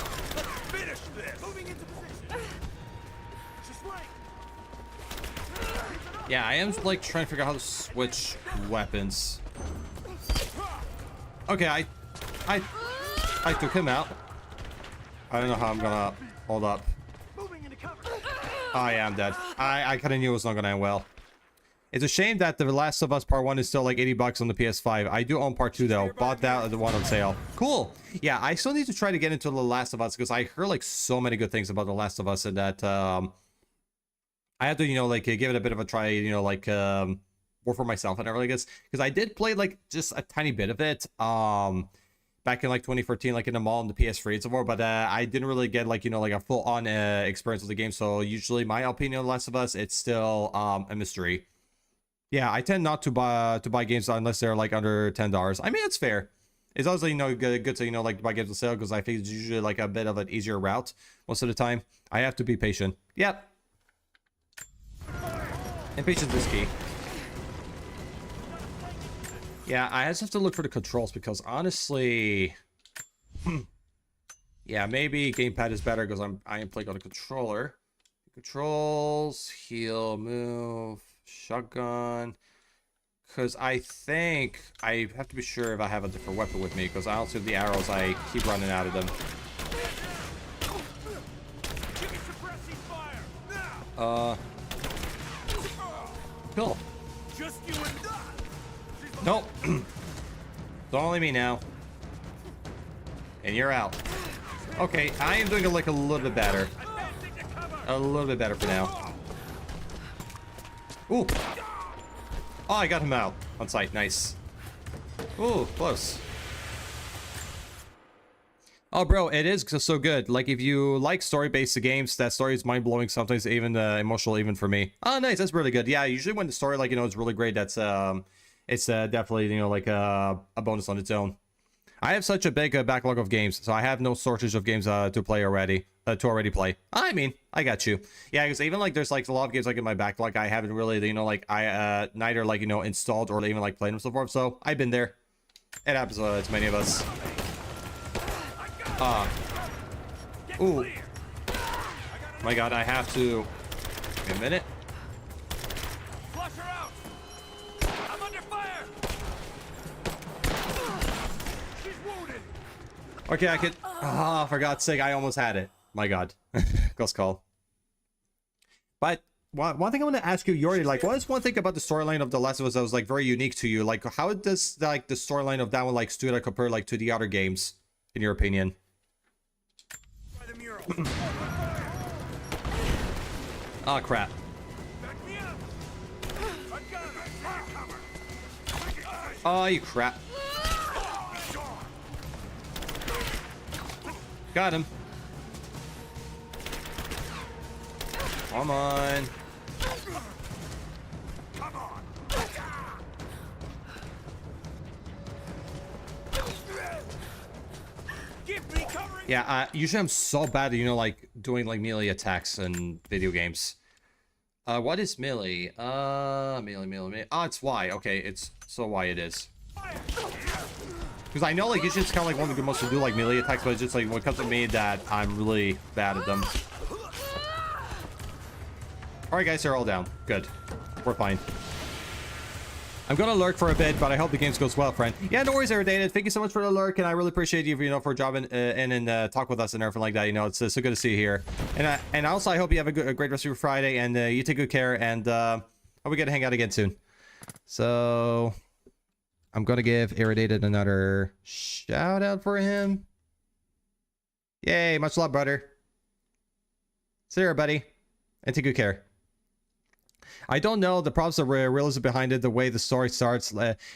Yeah, I am like trying to figure out how to switch weapons. Okay, I took him out. I don't know how I'm gonna hold up. Oh yeah, I'm dead. I kind of knew it was not gonna end well. It's a shame that The Last of Us Part 1 is still like 80 bucks on the PS5. I do own Part 2 though. Bought that the one on sale. Cool. Yeah, I still need to try to get into The Last of Us because I heard like so many good things about The Last of Us and that I have to, you know, like give it a bit of a try, you know, like more for myself and everything. Because I did play like just a tiny bit of it back in like 2014, like in the mall on the PS3 and so forth, but I didn't really get like, you know, like a full-on experience of the game. So usually my opinion on The Last of Us, it's still a mystery. Yeah, I tend not to buy games unless they're like under $10. I mean, it's fair. It's also, you know, good to, you know, like buy games on sale because I think it's usually like a bit of an easier route most of the time. I have to be patient. Yep. And patience is key. Yeah, I just have to look for the controls because honestly, yeah, maybe gamepad is better because I am playing on a controller. Controls, heal, move, shotgun. Because I think I have to be sure if I have a different weapon with me because I also have the arrows. I keep running out of them. Cool. Just you and I. Nope. Don't only me now. And you're out. Okay, I am doing it like a little bit better. A little bit better for now. Ooh. Oh, I got him out on sight. Nice. Ooh, close. Oh, bro, it is so good. Like, if you like story-based games, that story is mind-blowing, sometimes even emotional, even for me. Oh, nice, that's really good. Yeah, usually when the story, like, you know, is really great, that's, it's definitely, you know, like, a bonus on its own. I have such a big backlog of games, so I have no shortage of games to play already, to already play. I mean, I got you. Yeah, because even, like, there's, like, a lot of games, like, in my backlog, I haven't really, you know, like, I, neither, like, you know, installed or even, like, played them so far, so I've been there. It happens to many of us. Ooh. My god, I have to... Wait a minute. Flush her out! I'm under fire! She's wounded! Okay, I could... Ah, for God's sake, I almost had it. My god. Close call. But one thing I want to ask you, Yori, like, what is one thing about the storyline of The Last of Us that was, like, very unique to you? Like, how does, like, the storyline of that one, like, stood out compared, like, to the other games, in your opinion? Oh, crap. Oh, you crap. Got him. Come on. Yeah, usually I'm so bad at, you know, like, doing, like, melee attacks in video games. What is melee? Melee. Ah, it's Y. Okay, it's so Y it is. Because I know, like, it's just kind of, like, one of the good most to do, like, melee attacks, but it's just, like, when it comes to me, that I'm really bad at them. Alright, guys, they're all down. Good. We're fine. I'm gonna lurk for a bit, but I hope the game goes well, friend. Yeah, no worries, Irritated. Thank you so much for the lurk, and I really appreciate you, you know, for dropping in and talk with us and everything like that. You know, it's so good to see you here. And also, I hope you have a great rest of your Friday, and you take good care, and hope we get to hang out again soon. So, I'm gonna give Irritated another shout out for him. Yay, much love, brother. See you, buddy, and take good care. I don't know the problems, the realism behind it, the way the story starts.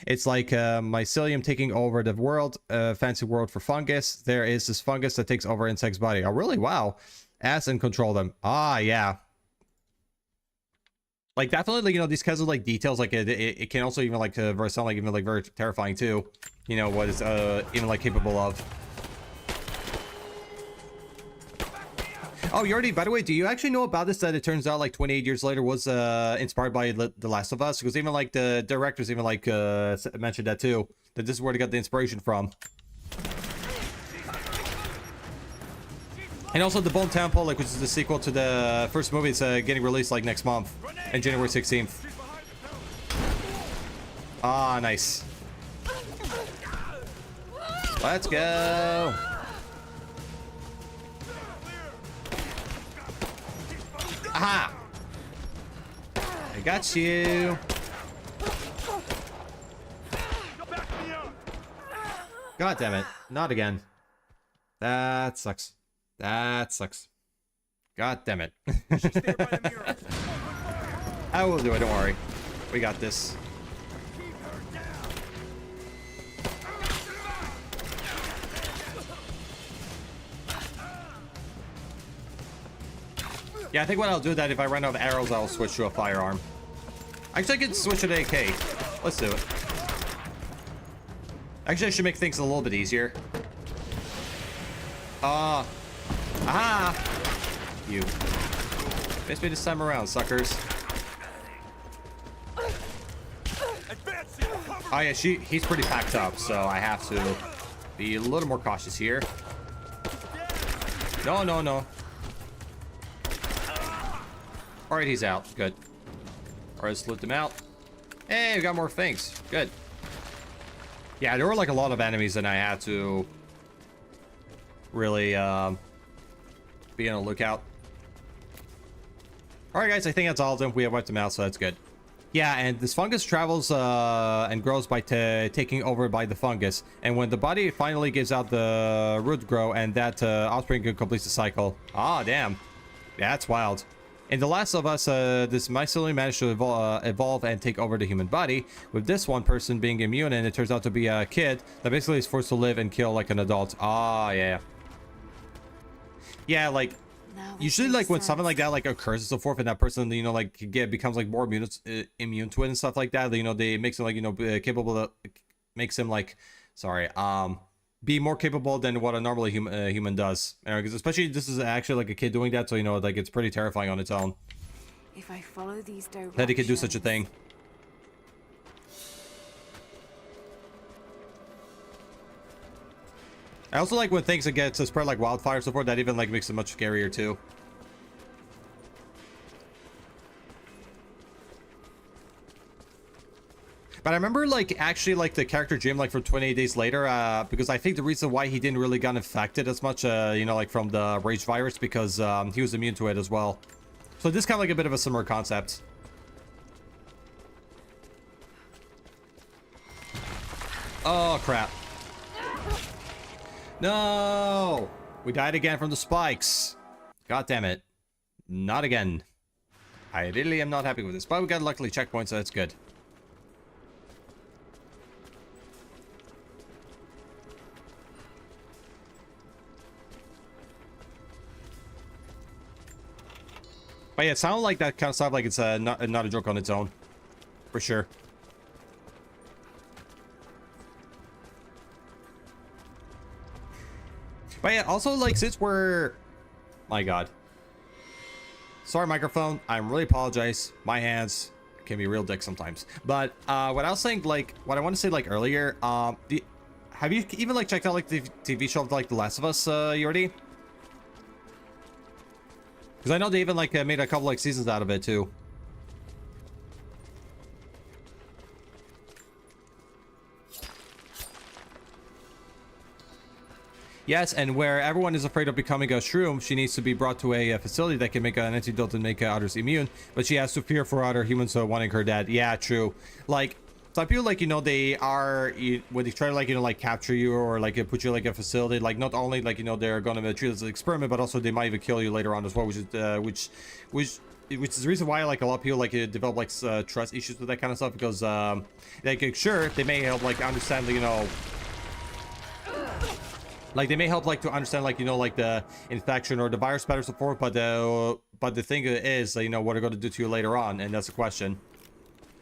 It's like mycelium taking over the world, fancy world for fungus. There is this fungus that takes over insect's body. Oh, really? Wow. Ask and control them. Ah, yeah. Like, definitely, you know, these kinds of, like, details, like, it can also even, like, sound like, even, like, very terrifying, too. You know, what it's, even, like, capable of. Oh, Yordi, by the way, do you actually know about this, that it turns out, like, 28 years later was inspired by The Last of Us? Because even, like, the directors even, like, mentioned that, too. That this is where they got the inspiration from. And also, The Bone Temple, like, which is the sequel to the first movie, it's getting released, like, next month. On January 16th. Ah, nice. Let's go! Aha! I got you. God damn it. Not again. That sucks. That sucks. God damn it. I will do it, don't worry. We got this. Yeah, I think what I'll do that if I run out of arrows, I'll switch to a firearm. Actually, I could switch to an AK. Let's do it. Actually, I should make things a little bit easier. Aha! You. Missed me this time around, suckers. Oh yeah, he's pretty packed up, so I have to be a little more cautious here. No, no, no. Alright, he's out. Good. Alright, let's loot them out. Hey, we got more things. Good. Yeah, there were like a lot of enemies that I had to really be on the lookout. Alright guys, I think that's all of them. We have wiped them out, so that's good. Yeah, and this fungus travels and grows by taking over by the fungus. And when the body finally gives out the root grow, and that offspring completes the cycle. Ah, damn. Yeah, that's wild. In The Last of Us, this mycelium managed to evolve and take over the human body, with this one person being immune, and it turns out to be a kid that basically is forced to live and kill like an adult. Ah, yeah. Yeah, like, Now it usually makes like when something sense. like that like occurs and so forth, and that person, you know, like becomes like more immune to it and stuff like that, you know, they makes him like, you know, capable of, makes him like, sorry, be more capable than what a normally human does, because especially this is actually like a kid doing that, so you know, like it's pretty terrifying on its own If I follow these directions, that he could do such a thing. I also like when things get to spread like wildfire and so forth, that even like makes it much scarier too. But I remember like actually like the character Jim like from 28 Days Later, because I think the reason why he didn't really get infected as much, you know, like from the rage virus, because he was immune to it as well. So this kind of like a bit of a similar concept. Oh crap. No! We died again from the spikes. God damn it. Not again. I really am not happy with this, but we got luckily checkpoints, so that's good. But yeah, it sounded like that kind of stuff like it's not a joke on its own. For sure. But yeah, also like since we're... My god. Sorry, microphone. I really apologize. My hands can be real dick sometimes. But what I was saying, like, what I want to say like earlier, have you even like checked out like the TV show of like The Last of Us, Yordi? Because I know they even like made a couple like seasons out of it too. Yes, and where everyone is afraid of becoming a shroom, she needs to be brought to a facility that can make an antidote and make others immune. But she has to fear for other humans wanting her dead. Yeah, true. Like, some people, like, you know, they are, when they try to, like, you know, like, capture you or, like, put you, like, a facility, like, not only, like, you know, they're gonna treat it as an experiment, but also they might even kill you later on as well, which is the reason why, like, a lot of people, like, develop, like, trust issues with that kind of stuff, because, like, sure, they may help, like, understand, you know... Like, they may help, like, to understand, like, you know, like, the infection or the virus better so forth, but the thing is, you know, what they're going to do to you later on, and that's the question.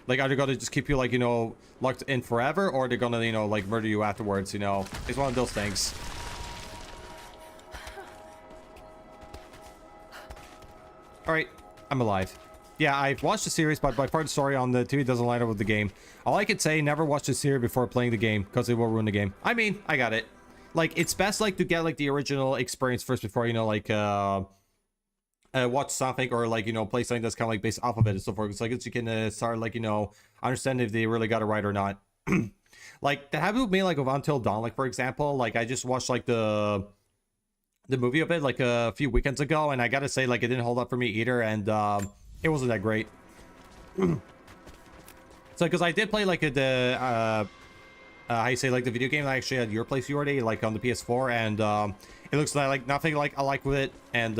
Like, are they going to just keep you, like, you know, locked in forever, or are they going to, you know, like, murder you afterwards, you know? It's one of those things. Alright, I'm alive. Yeah, I've watched the series, but by far the story on the TV doesn't line up with the game. All I could say, never watch the series before playing the game, because it will ruin the game. I mean, I got it. Like, it's best, like, to get, like, the original experience first before, you know, like, watch something or, like, you know, play something that's kind of, like, based off of it and so forth. It's like, you can start, like, you know, understand if they really got it right or not. Like, that happened with me, like, with Until Dawn, like, for example. Like, I just watched, like, the movie of it, like, a few weekends ago, and I gotta say, like, it didn't hold up for me either, and, it wasn't that great. So, because I did play, like, how you say, like, the video game I actually had your place already, like, on the PS4, and, it looks like nothing like I like with it, and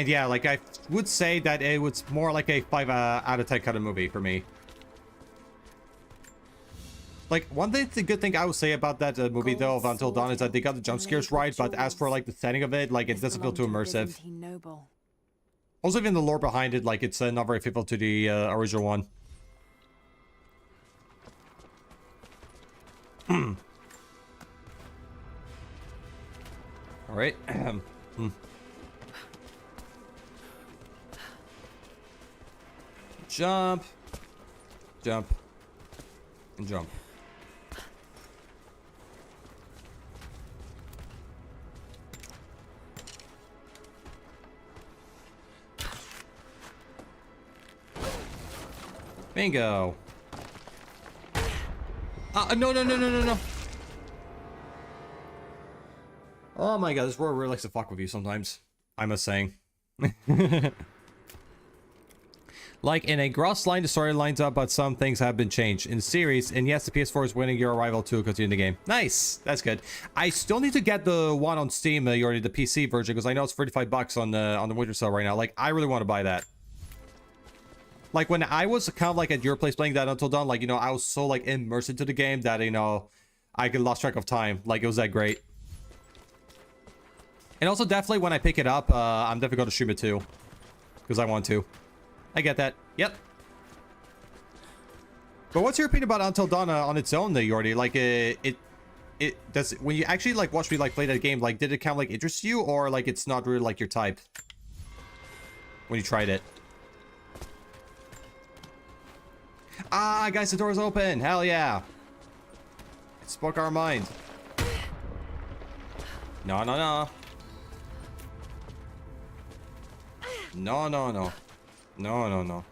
yeah, like, I would say that it was more like a 5 out of 10 kind of movie for me. Like, one thing, the good thing I would say about that movie, though, of Until Dawn, is that they got the jump scares right, but as for, like, the setting of it, like, it doesn't feel too immersive. Also, even the lore behind it, like, it's not very faithful to the original one. All right. Jump, jump, and jump. Bingo. No. Oh my god, this world really likes to fuck with you sometimes. I must say. Like in a gross line, the story lines up, but some things have been changed in the series. And yes, the PS4 is winning your arrival to continue the game. Nice, that's good. I still need to get the one on Steam, already the PC version, because I know it's $35 on the winter sale right now. Like, I really want to buy that. Like when I was kind of like at your place playing that Until Dawn, like, you know, I was so like immersed into the game that, you know, I could lost track of time. Like, it was that great. And also definitely when I pick it up, I'm definitely going to stream it too, because I want to. I get that. Yep. But what's your opinion about Until Dawn on its own, Yordi? Like, it does, when you actually like watch me like play that game, like, did it kind of like interest you, or like it's not really like your type when you tried it? Ah, guys, the door's open. Hell yeah. It spoke our mind. No, no, no. No, no, no. No, no, no.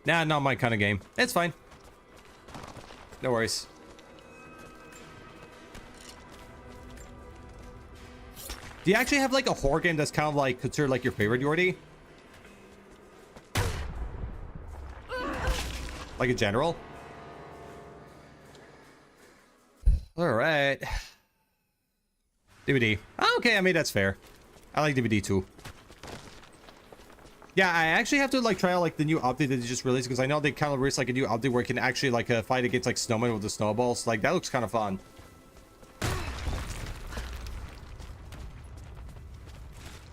Nah, not my kind of game. It's fine. No worries. Do you actually have like a horror game that's kind of like considered like your favorite, Yordi? Like in general? Alright. DVD. Okay, I mean, that's fair. I like DVD too. Yeah, I actually have to like try out like the new update that they just released, because I know they kind of released like a new update where you can actually like fight against like snowmen with the snowballs. Like, that looks kind of fun.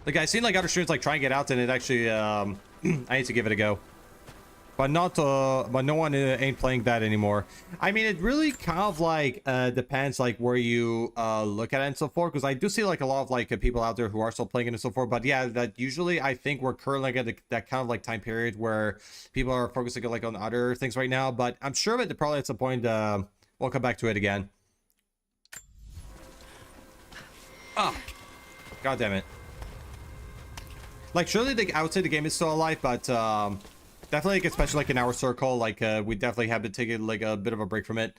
Like, I've seen like other streamers like try and get out, and it actually I need to give it a go. But not but no one ain't playing that anymore. I mean, it really kind of like depends like where you look at it and so forth, because I do see like a lot of like people out there who are still playing it and so forth. But yeah, that usually I think we're currently at that kind of like time period where people are focusing like on other things right now. But I'm sure that probably at some point we'll come back to it again. Ah, god damn it. Like, surely I would say the game is still alive, but definitely, like, especially like in our circle, like we definitely have been taking like a bit of a break from it.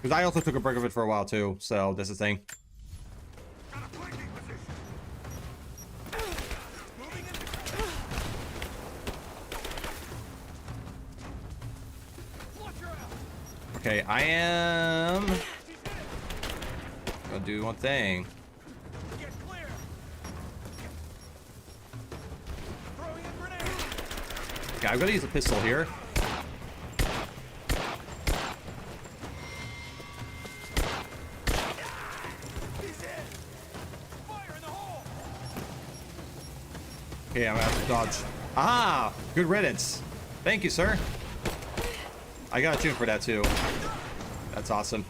Because I also took a break of it for a while too, so that's the thing. Okay, I am gonna do one thing. Okay, I'm gonna use a pistol here. Okay, I'm gonna have to dodge. Ah, good riddance. Thank you, sir. I got a tune for that too. That's awesome.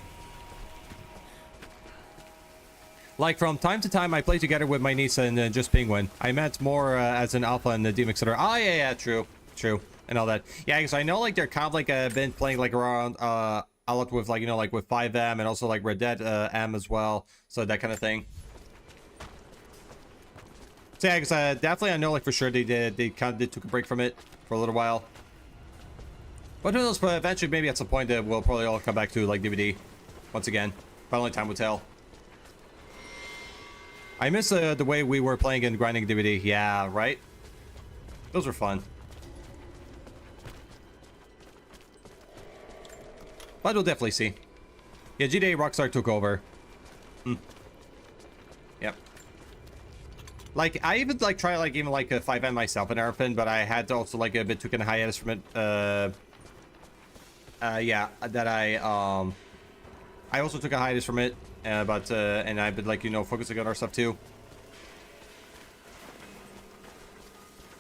Like, from time to time, I play together with my niece and Just Penguin. I meant more as an alpha and the DMX, etc. Oh, yeah, true. True. And all that. Yeah, because I know, like, they're kind of, like, been playing, like, around a lot with, like, you know, like, with 5M and also, like, Red Dead M as well. So, that kind of thing. So, yeah, because definitely I know, like, for sure they took a break from it for a little while. But who knows, but eventually, maybe at some point, we'll probably all come back to, like, DVD once again. But only time will tell. I miss the way we were playing and grinding DVD. Yeah, right? Those were fun. But we'll definitely see. Yeah, GTA Rockstar took over. Yep. Like, I even, like, try, like, even, like, a 5M myself and everything, but I had to also, like, a bit took a hiatus from it. Yeah, that I also took a hiatus from it. And I've been, like, you know, focusing on our stuff too.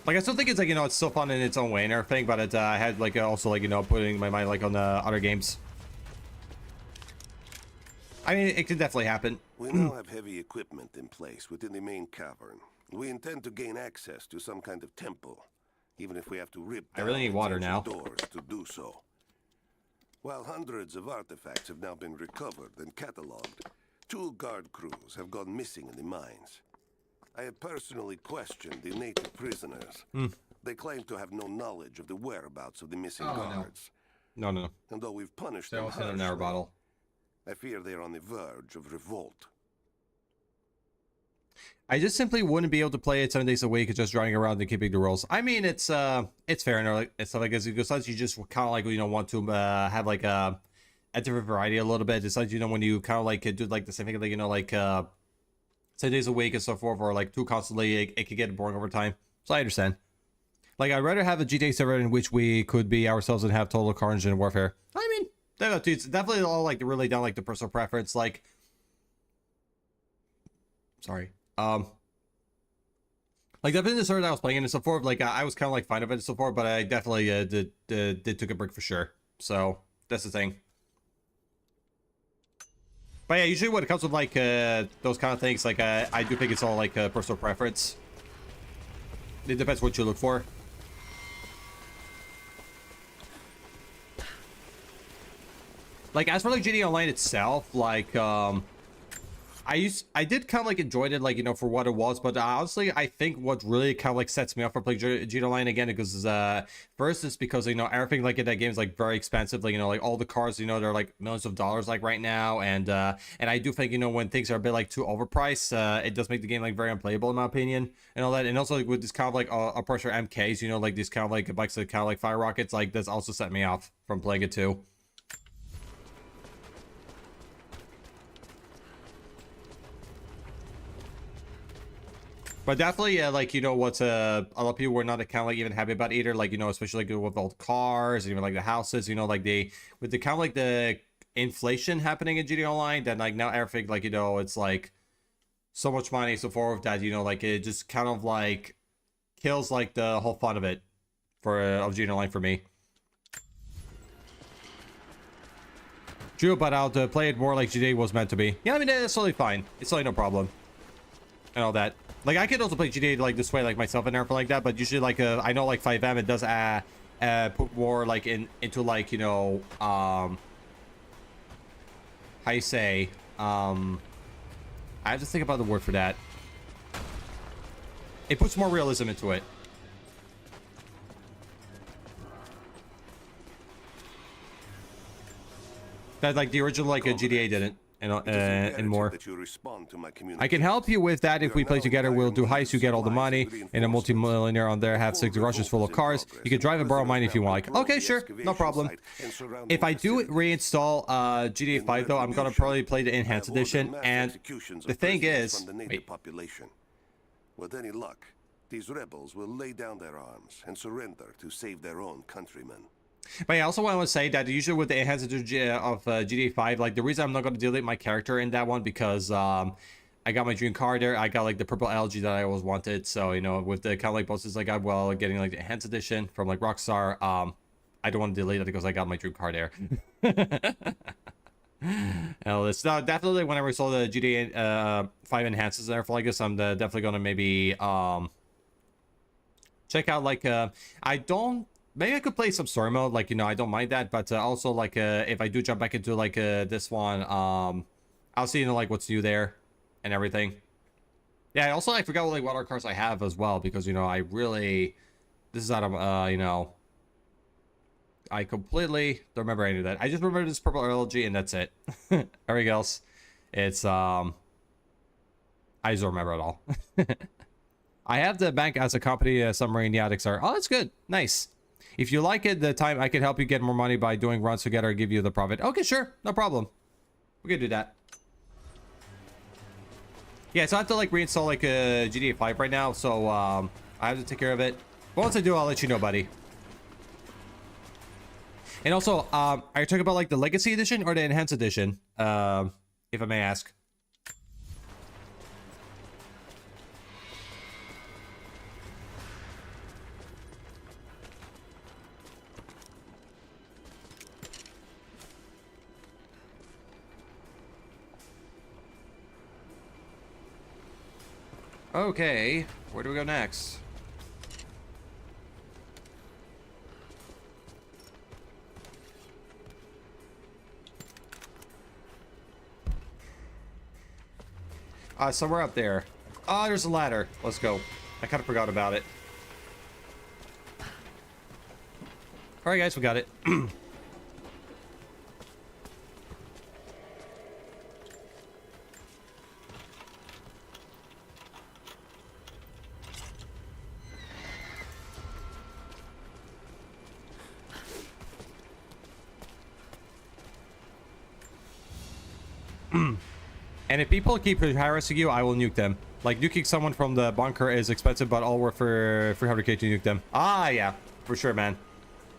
Like, I still think it's, like, you know, it's still fun in its own way and everything, but I had, like, also, like, you know, putting my mind, like, on the other games. I mean, it can definitely happen. We now have heavy equipment in place within the main cavern. We intend to gain access to some kind of temple, even if we have to rip I really need water now. doors to do so. While hundreds of artifacts have now been recovered and catalogued, 2 guard crews have gone missing in the mines. I have personally questioned the native prisoners. They claim to have no knowledge of the whereabouts of the missing guards. No. And though we've punished They're them also in an air harshly, bottle. I fear they're on the verge of revolt. I just simply wouldn't be able to play it 7 days a week, just driving around and keeping the rules. I mean, it's fair and like it's stuff like this because you just kind of like want to have like a different variety a little bit. It's like when you kind of like do like the same thing, like 7 days a week and so forth, or like too constantly, it could get boring over time. So I understand. Like I'd rather have a GTA server in which we could be ourselves and have total carnage and warfare. I mean, it's definitely all like really down like the personal preference. Like, sorry. Like definitely the server that I was playing in and so forth, like I was kind of like fine of it and so forth, but I definitely did took a break for sure. So that's the thing. But yeah, usually when it comes with like those kind of things, like I do think it's all like personal preference. It depends what you look for. Like as for like GTA Online itself, like I did kind of like enjoyed it, like for what it was, but honestly I think what really kind of like sets me up for playing GTA Online again because first it's because everything like in that game is like very expensive, like like all the cars they're like millions of dollars like right now, and I do think when things are a bit like too overpriced, it does make the game like very unplayable in my opinion and all that. And also like with this kind of like a pressure MKs, like these kind of like bikes that kind of like fire rockets, like that's also set me off from playing it too. But definitely, like, what's a lot of people were not kind of like even happy about either, like, especially like with all the cars, even like the houses, like with the kind of like the inflation happening in GTA Online, then like now everything, like, it's like so much money, so forth that, like it just kind of like kills like the whole fun of it for of GTA Online for me. True, but I'll play it more like GTA was meant to be. Yeah, I mean, that's totally fine. It's totally no problem. And all that. Like, I could also play GTA like this way, like myself and everything like that, but usually, like, I know, like, 5M, it does put more, like, into, like, how you say, I have to think about the word for that. It puts more realism into it. That, like, the original, like, GTA didn't. And more. I can help you with that. If we play together, we'll do heists, you get all the money, and a multi-millionaire on there, have 6 garages full of cars. You can drive and borrow mine if you want. Like, okay, sure, no problem. If I do reinstall GTA 5 though, I'm gonna probably play the enhanced edition, and the thing is, wait. With any luck, these rebels will lay down their arms and surrender to save their own countrymen. But I also want to say that usually with the enhanced edition of GTA 5, like the reason I'm not going to delete my character in that one because I got my dream car there. I got like the purple LG that I always wanted. So with the kind of like bosses I got while getting like the enhanced edition from like Rockstar, I don't want to delete it because I got my dream car there. It's definitely whenever I saw the GTA 5 enhances there for like this, I'm definitely going to maybe check out like maybe I could play some story mode, like, I don't mind that, but also, like, if I do jump back into, like, this one, I'll see, like, what's new there and everything. Yeah, also, I forgot, like, what other cars I have as well, because, I really, this is out of, I completely don't remember any of that. I just remember this purple LG, and that's it. Everything else, it's, I just don't remember at all. I have the bank as a company, Submarine Yachts are, oh, that's good, nice. If you like it, the time I can help you get more money by doing runs together and give you the profit. Okay, sure. No problem. We can do that. Yeah, so I have to like reinstall like GTA 5 right now. So I have to take care of it. But once I do, I'll let you know, buddy. And also, are you talking about like the Legacy Edition or the Enhanced Edition? If I may ask. Okay, where do we go next? Somewhere up there. Ah, there's a ladder. Let's go. I kind of forgot about it. Alright guys, we got it. And if people keep harassing you, I will nuke them. Like, nuking someone from the bunker is expensive, but all worth for 300k to nuke them. Ah, yeah. For sure, man.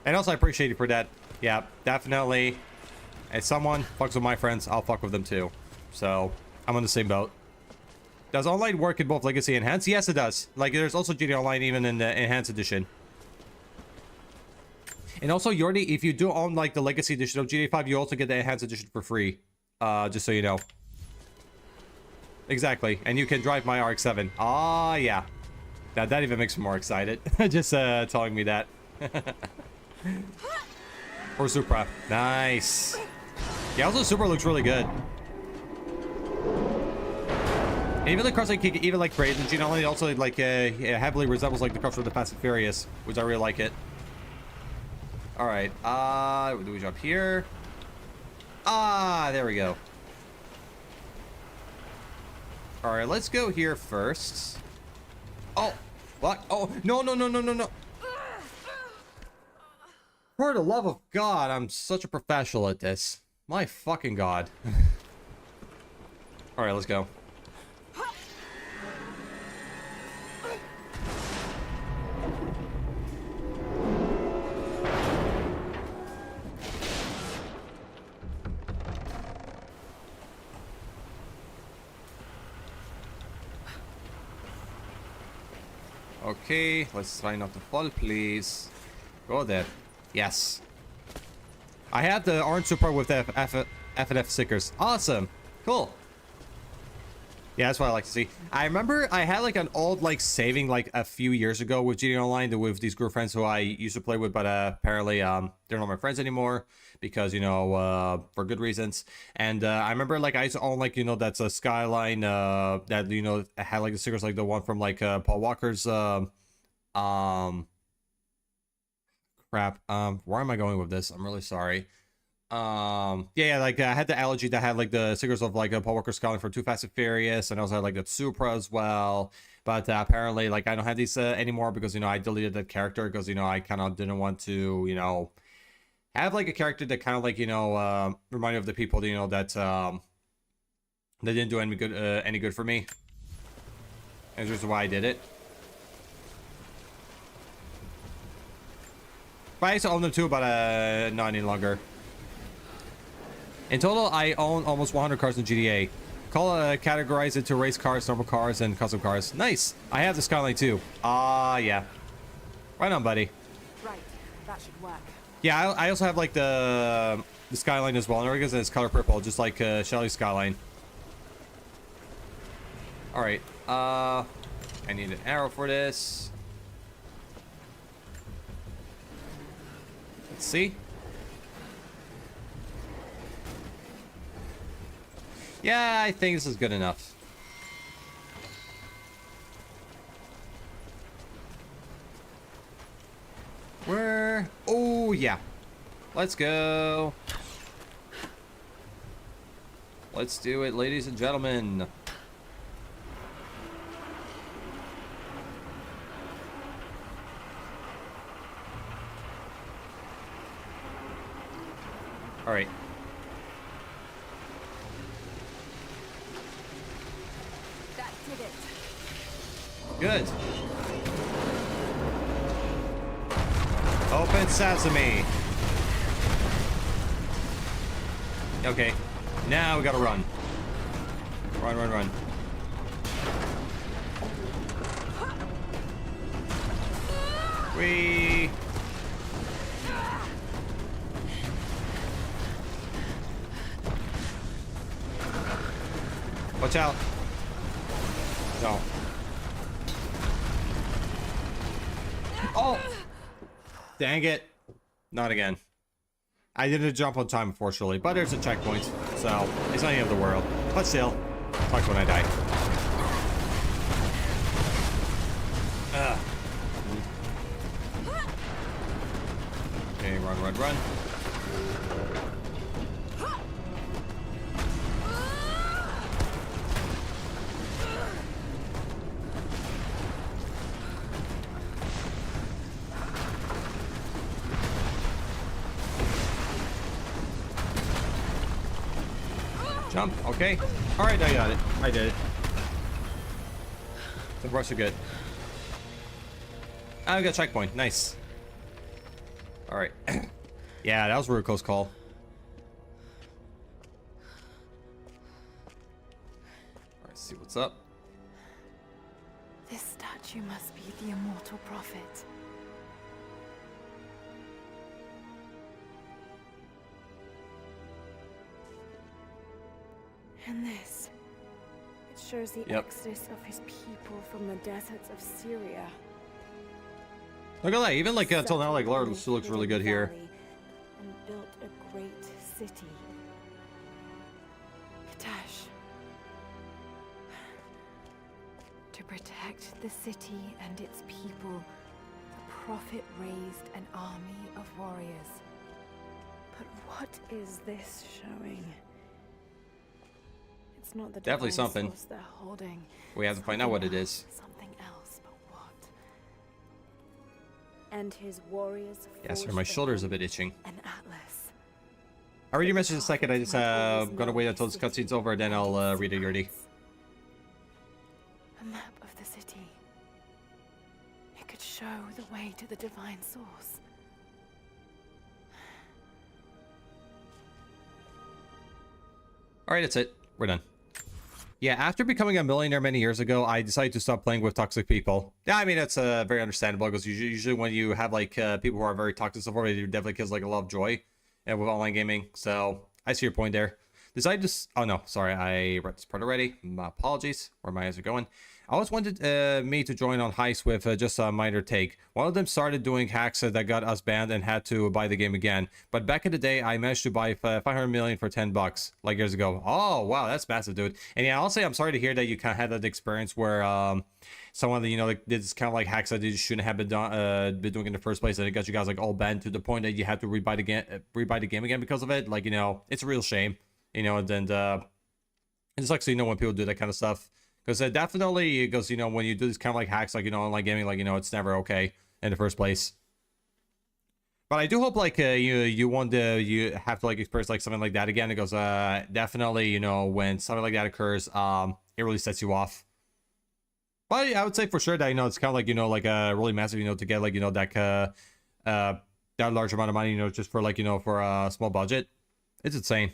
And also, I appreciate you for that. Yeah, definitely. If someone fucks with my friends, I'll fuck with them too. So, I'm on the same boat. Does online work in both Legacy and Enhanced? Yes, it does. Like, there's also GTA Online even in the Enhanced Edition. And also, Yordi, if you do own, like, the Legacy Edition of GTA 5, you also get the Enhanced Edition for free. Just so you know. Exactly. And you can drive my RX-7. Ah, yeah. That even makes me more excited. Just telling me that. Or Supra. Nice. Yeah, also Supra looks really good. And even the cars like even like Braid and Gene Online also like heavily resembles like the cars from the Fast and Furious, which I really like it. All right. Do we jump here? Ah, there we go. All right, let's go here first. Oh, what? Oh, no, no, no, no, no, no. For the love of God, I'm such a professional at this. My fucking God. All right, let's go. Okay, let's try not to fall, please. Go there. Yes. I have the orange Supra with the FNF stickers. Awesome. Cool. Yeah, that's what I like to see. I remember I had like an old like saving like a few years ago with GTA Online with these group friends who I used to play with, but apparently they're not my friends anymore because, you know, for good reasons. And I remember like I used to own like, you know, that's a Skyline that, you know, had like the stickers like the one from like Paul Walker's crap. Where am I going with this? I'm really sorry. Yeah, like I had the allergy that had like the stickers of like Paul Walker Skyline for Too Fast and Furious, and I also had like the Supra as well. But apparently, like I don't have these anymore because, you know, I deleted that character because, you know, I kind of didn't want to, you know, have like a character that kind of like, you know, remind me of the people, you know, that they didn't do any good for me. And this is why I did it. But I used to own them too, but not any longer. In total, I own almost 100 cars in GTA. Categorize it to race cars, normal cars, and custom cars. Nice. I have the Skyline too. Ah, yeah. Right on, buddy. Right, that should work. Yeah, I also have like the Skyline as well. And because it's color purple, just like Shelly's Skyline. All right. I need an arrow for this. Let's see. Yeah, I think this is good enough. Where? Oh, yeah. Let's go. Let's do it, ladies and gentlemen. All right. That did it. Good. Open sesame. Okay. Now we gotta run. Run, run, run. Whee! Watch out. No. Oh! Dang it. Not again. I didn't jump on time, unfortunately, but there's a checkpoint, so it's not the end of the world. But still, fuck when I die. Okay, run, run, run. Jump. Okay. All right, I got it. I did it. The brush are good. I got a checkpoint. Nice. All right. Yeah, that was a real close call. All right, see what's up. This statue must be the immortal prophet. And this, it shows the Yep. exodus of his people from the deserts of Syria. Look at that. Even like until now, like Lord still looks really good here. And built a great city. Katash. To protect the city and its people, the prophet raised an army of warriors. But what is this showing? It's not the Definitely divine something. source they're holding. We have to find out what it is. Something else, but what? And his warriors. Yes, sir. forged My the shoulder's a name, bit itching. An atlas. I'll read your message in a second. I just gonna wait until this cutscene's over, then I'll read it, Yurdi. A map of the city. It could show the way to the divine source. All right, that's it. We're done. Yeah, after becoming a millionaire many years ago, I decided to stop playing with toxic people. Yeah, I mean, that's very understandable, because usually when you have like people who are very toxic so far, it definitely gives like a lot of joy with online gaming. So I see your point there. Decided to... Oh, no. Sorry, I read this part already. My apologies. Where my eyes are going. I always wanted me to join on Heist with just a minor take. One of them started doing hacks that got us banned and had to buy the game again. But back in the day, I managed to buy 500 million for 10 bucks, like years ago. Oh, wow, that's massive, dude. And yeah, I'll say I'm sorry to hear that you kind of had that experience where someone that, you know, like, did this kind of like hacks that you shouldn't have been doing in the first place, and it got you guys like all banned to the point that you had to rebuy the game again because of it. Like, you know, it's a real shame, you know. And it sucks, you know, when people do that kind of stuff. Because definitely, because, you know, when you do these kind of like hacks, like, you know, online gaming, like, you know, it's never okay in the first place. But I do hope, like, you have to, like, experience, like, something like that again. Because definitely, you know, when something like that occurs, it really sets you off. But I would say for sure that, you know, it's kind of like, you know, like, really massive, you know, to get, like, you know, that large amount of money, you know, just for, like, you know, for a small budget. It's insane.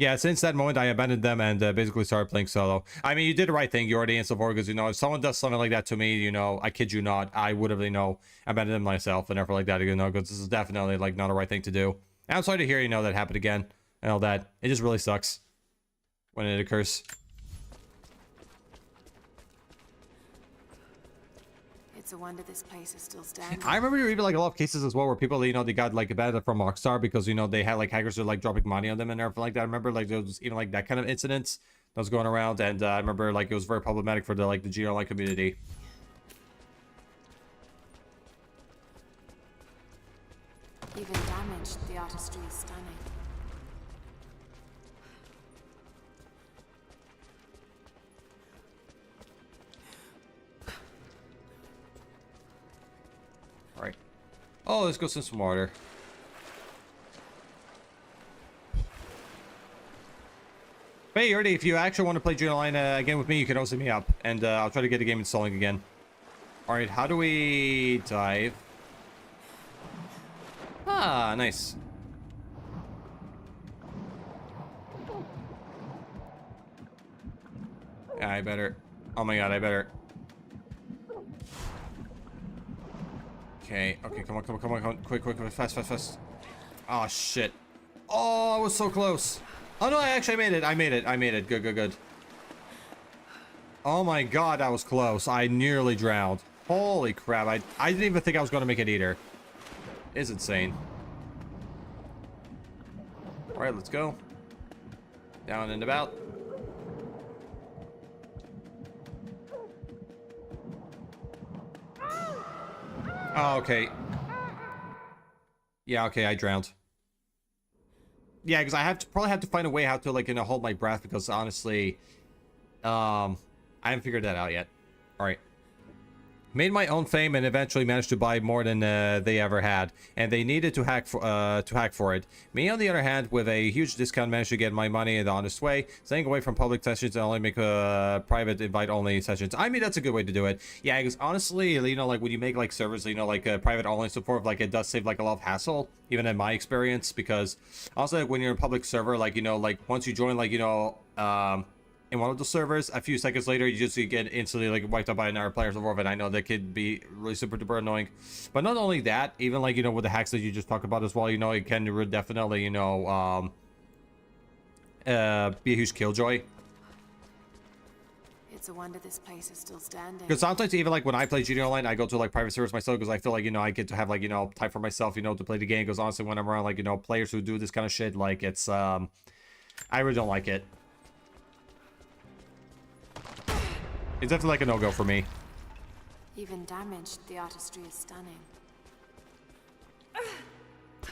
Yeah, since that moment, I abandoned them and basically started playing solo. I mean, you did the right thing, Yordi and so forth, because, you know, if someone does something like that to me, you know, I kid you not, I would have, you know, abandoned them myself and everything like that, you know, because this is definitely, like, not the right thing to do. And I'm sorry to hear, you know, that happened again and all that. It just really sucks when it occurs. It's a wonder this place is still standing. I remember reading like a lot of cases as well where people, you know, they got like abandoned from Rockstar because, you know, they had like hackers who were like dropping money on them and everything like that. I remember like there was even like that kind of incidents that was going around, and I remember like it was very problematic for the like the G Online community. Even damaged, the artistry is stunning. All right. Oh, let's go sip some water. Hey, Yurdi, if you actually want to play G Online again with me, you can also hit me up, and I'll try to get the game installing again. All right, how do we dive? Ah, nice. Yeah, I better. Oh my god, I better. Okay, okay, come on, come on, come on, come on. Quick, quick, quick, fast, fast, fast. Oh, shit. Oh, I was so close. Oh, no, I actually made it. I made it. I made it. Good, good, good. Oh my god, that was close. I nearly drowned. Holy crap. I didn't even think I was going to make it either. It's insane. Alright, let's go. Down and about. Oh, okay. Yeah, okay, I drowned. Yeah, because I probably have to find a way how to, like, you know, hold my breath, because honestly, I haven't figured that out yet. All right. Made my own fame and eventually managed to buy more than they ever had, and they needed to hack for it. Me, on the other hand, with a huge discount, managed to get my money in the honest way, staying away from public sessions and only make private invite-only sessions. I mean, that's a good way to do it. Yeah, because honestly, you know, like when you make like servers, you know, like private only support, like it does save like a lot of hassle, even in my experience, because also like, when you're in a public server, like, you know, like once you join, like, you know, in one of the servers, a few seconds later, you get instantly like wiped out by another player. So forth, and I know that could be really super duper annoying. But not only that, even like, you know, with the hacks that you just talked about as well, you know, it can definitely, you know, be a huge killjoy. It's a wonder this place is still standing. Because sometimes even like when I play GTA Online, I go to like private servers myself because I feel like, you know, I get to have like, you know, time for myself, you know, to play the game. Because honestly, when I'm around like, you know, players who do this kind of shit, like it's I really don't like it. It's definitely like a no-go for me. Even damaged, the artistry is stunning.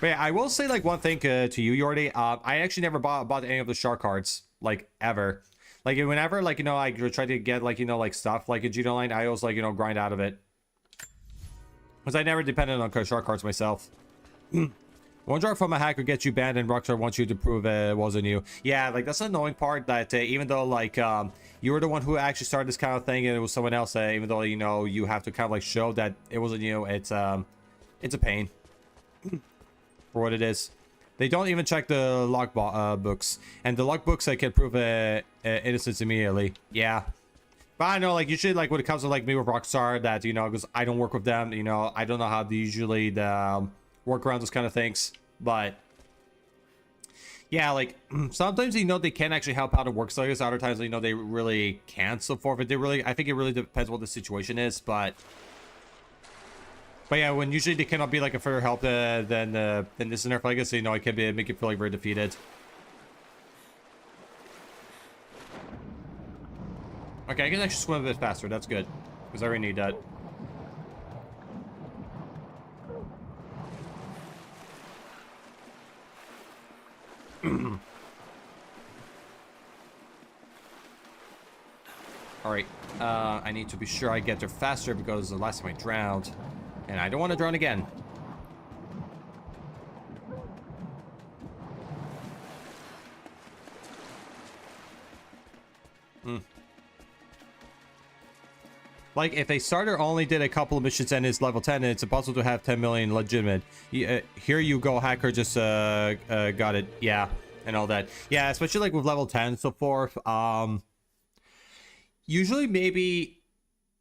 But yeah, I will say like one thing to you, Yordi. I actually never bought any of the shark cards, like ever. Like whenever, like, you know, I try to get like, you know, like stuff like in GTA Online, I always like, you know, grind out of it. Because I never depended on shark cards myself. One jar from a hacker gets you banned, and Rockstar wants you to prove it wasn't you. Yeah, like that's the annoying part, that even though like you were the one who actually started this kind of thing and it was someone else, even though, you know, you have to kind of like show that it wasn't you, it's a pain for what it is. They don't even check the log books, and the log books can prove innocence immediately. Yeah. But I know, like, usually, like, when it comes to, like, me with Rockstar, that, you know, because I don't work with them, you know, I don't know how they usually work around those kind of things. But, yeah, like, sometimes, you know, they can actually help out and work studies. Other times, you know, they really can't, so forth. But I think it really depends what the situation is. But yeah, when usually they cannot be, like, a further help than this in their legacy, you know, it can make you feel, like, very defeated. Okay, I can actually swim a bit faster. That's good. Because I really need that. Alright. I need to be sure I get there faster because the last time I drowned. And I don't want to drown again. Like, if a starter only did a couple of missions and is level 10, it's impossible to have 10 million legitimate. Here you go, hacker, just got it. Yeah, and all that. Yeah, especially like with level 10 and so forth. Usually maybe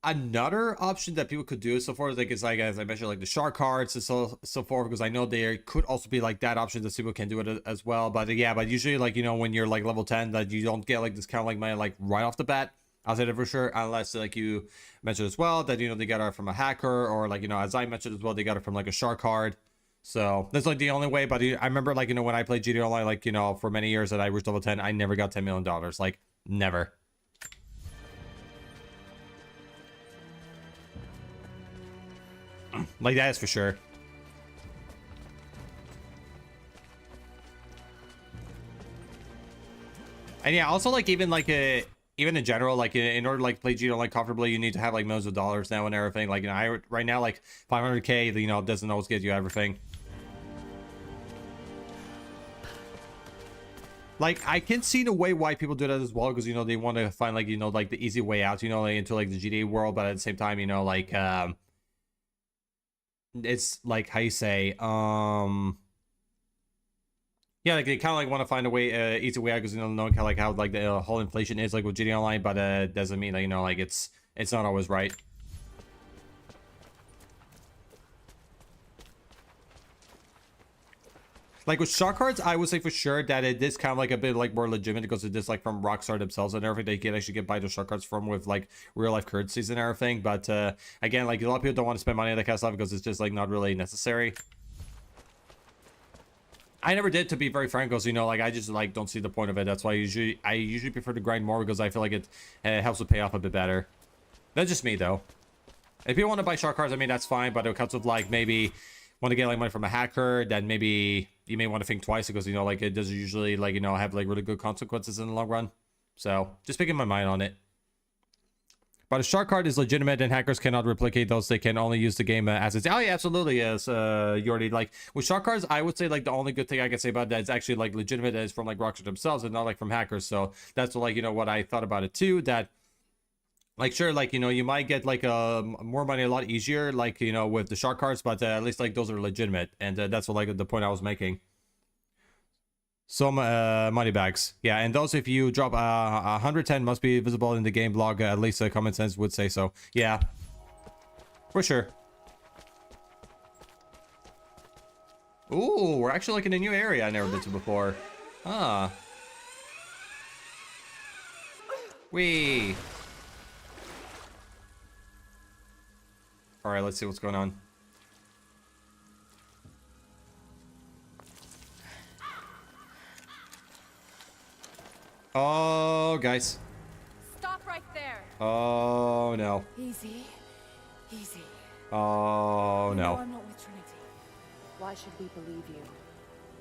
another option that people could do so forth, like, is like, as I mentioned, like the shark cards and so forth, because I know there could also be like that option that people can do it as well. But yeah, but usually, like, you know, when you're like level 10, that you don't get like this kind of like money like right off the bat. I'll say that for sure, unless like you mentioned as well that, you know, they got it from a hacker, or like, you know, as I mentioned as well, they got it from like a shark card. So that's like the only way. But I remember, like, you know, when I played GTA Online, like, you know, for many years that I reached level 10, I never got $10 million. Like, never. Like, that is for sure. And yeah, also like even in general, like in order to like play GTA Online comfortably, you need to have like millions of dollars now and everything. Like, you know, right now, like 500K, you know, doesn't always get you everything. Like, I can see the way why people do that as well, because, you know, they want to find like, you know, like the easy way out, you know, like, into like the GTA world, but at the same time, you know, like it's like, how you say, yeah, like they kind of like want to find a way, easy way out, because, you know, knowing kind of like how like the whole inflation is like with GTA Online, but doesn't mean that, you know, like it's not always right. Like with shark cards, I would say for sure that it is kind of like a bit like more legitimate, because it is like from Rockstar themselves and everything. They can actually get buy those shark cards from with like real life currencies and everything. But again, like a lot of people don't want to spend money on that kind of stuff because it's just like not really necessary. I never did, to be very frank, because, you know, like I just like don't see the point of it. That's why I usually prefer to grind more, because I feel like it helps to pay off a bit better. That's just me though. If you want to buy shark cards, I mean, that's fine, but it comes with like maybe want to get like money from a hacker, then maybe you may want to think twice, because, you know, like it does usually like, you know, have like really good consequences in the long run. So just picking my mind on it. But a shark card is legitimate and hackers cannot replicate those. They can only use the game as it's. Oh yeah, absolutely, yes, Yordi. Like with shark cards, I would say like the only good thing I can say about that is actually like legitimate is from like Rockstar themselves and not like from hackers. So that's like, you know, what I thought about it too. That like, sure, like, you know, you might get like more money a lot easier, like, you know, with the shark cards, but at least like those are legitimate. And that's what like the point I was making. Some money bags, yeah, and those if you drop 110 must be visible in the game log, at least common sense would say so. Yeah, for sure. Ooh, we're actually like in a new area I never been to before. Ah. Wee. All right, let's see what's going on. Oh, guys. Stop right there. Oh, no. Easy. Easy. Oh, no. I'm not with Trinity. Why should we believe you?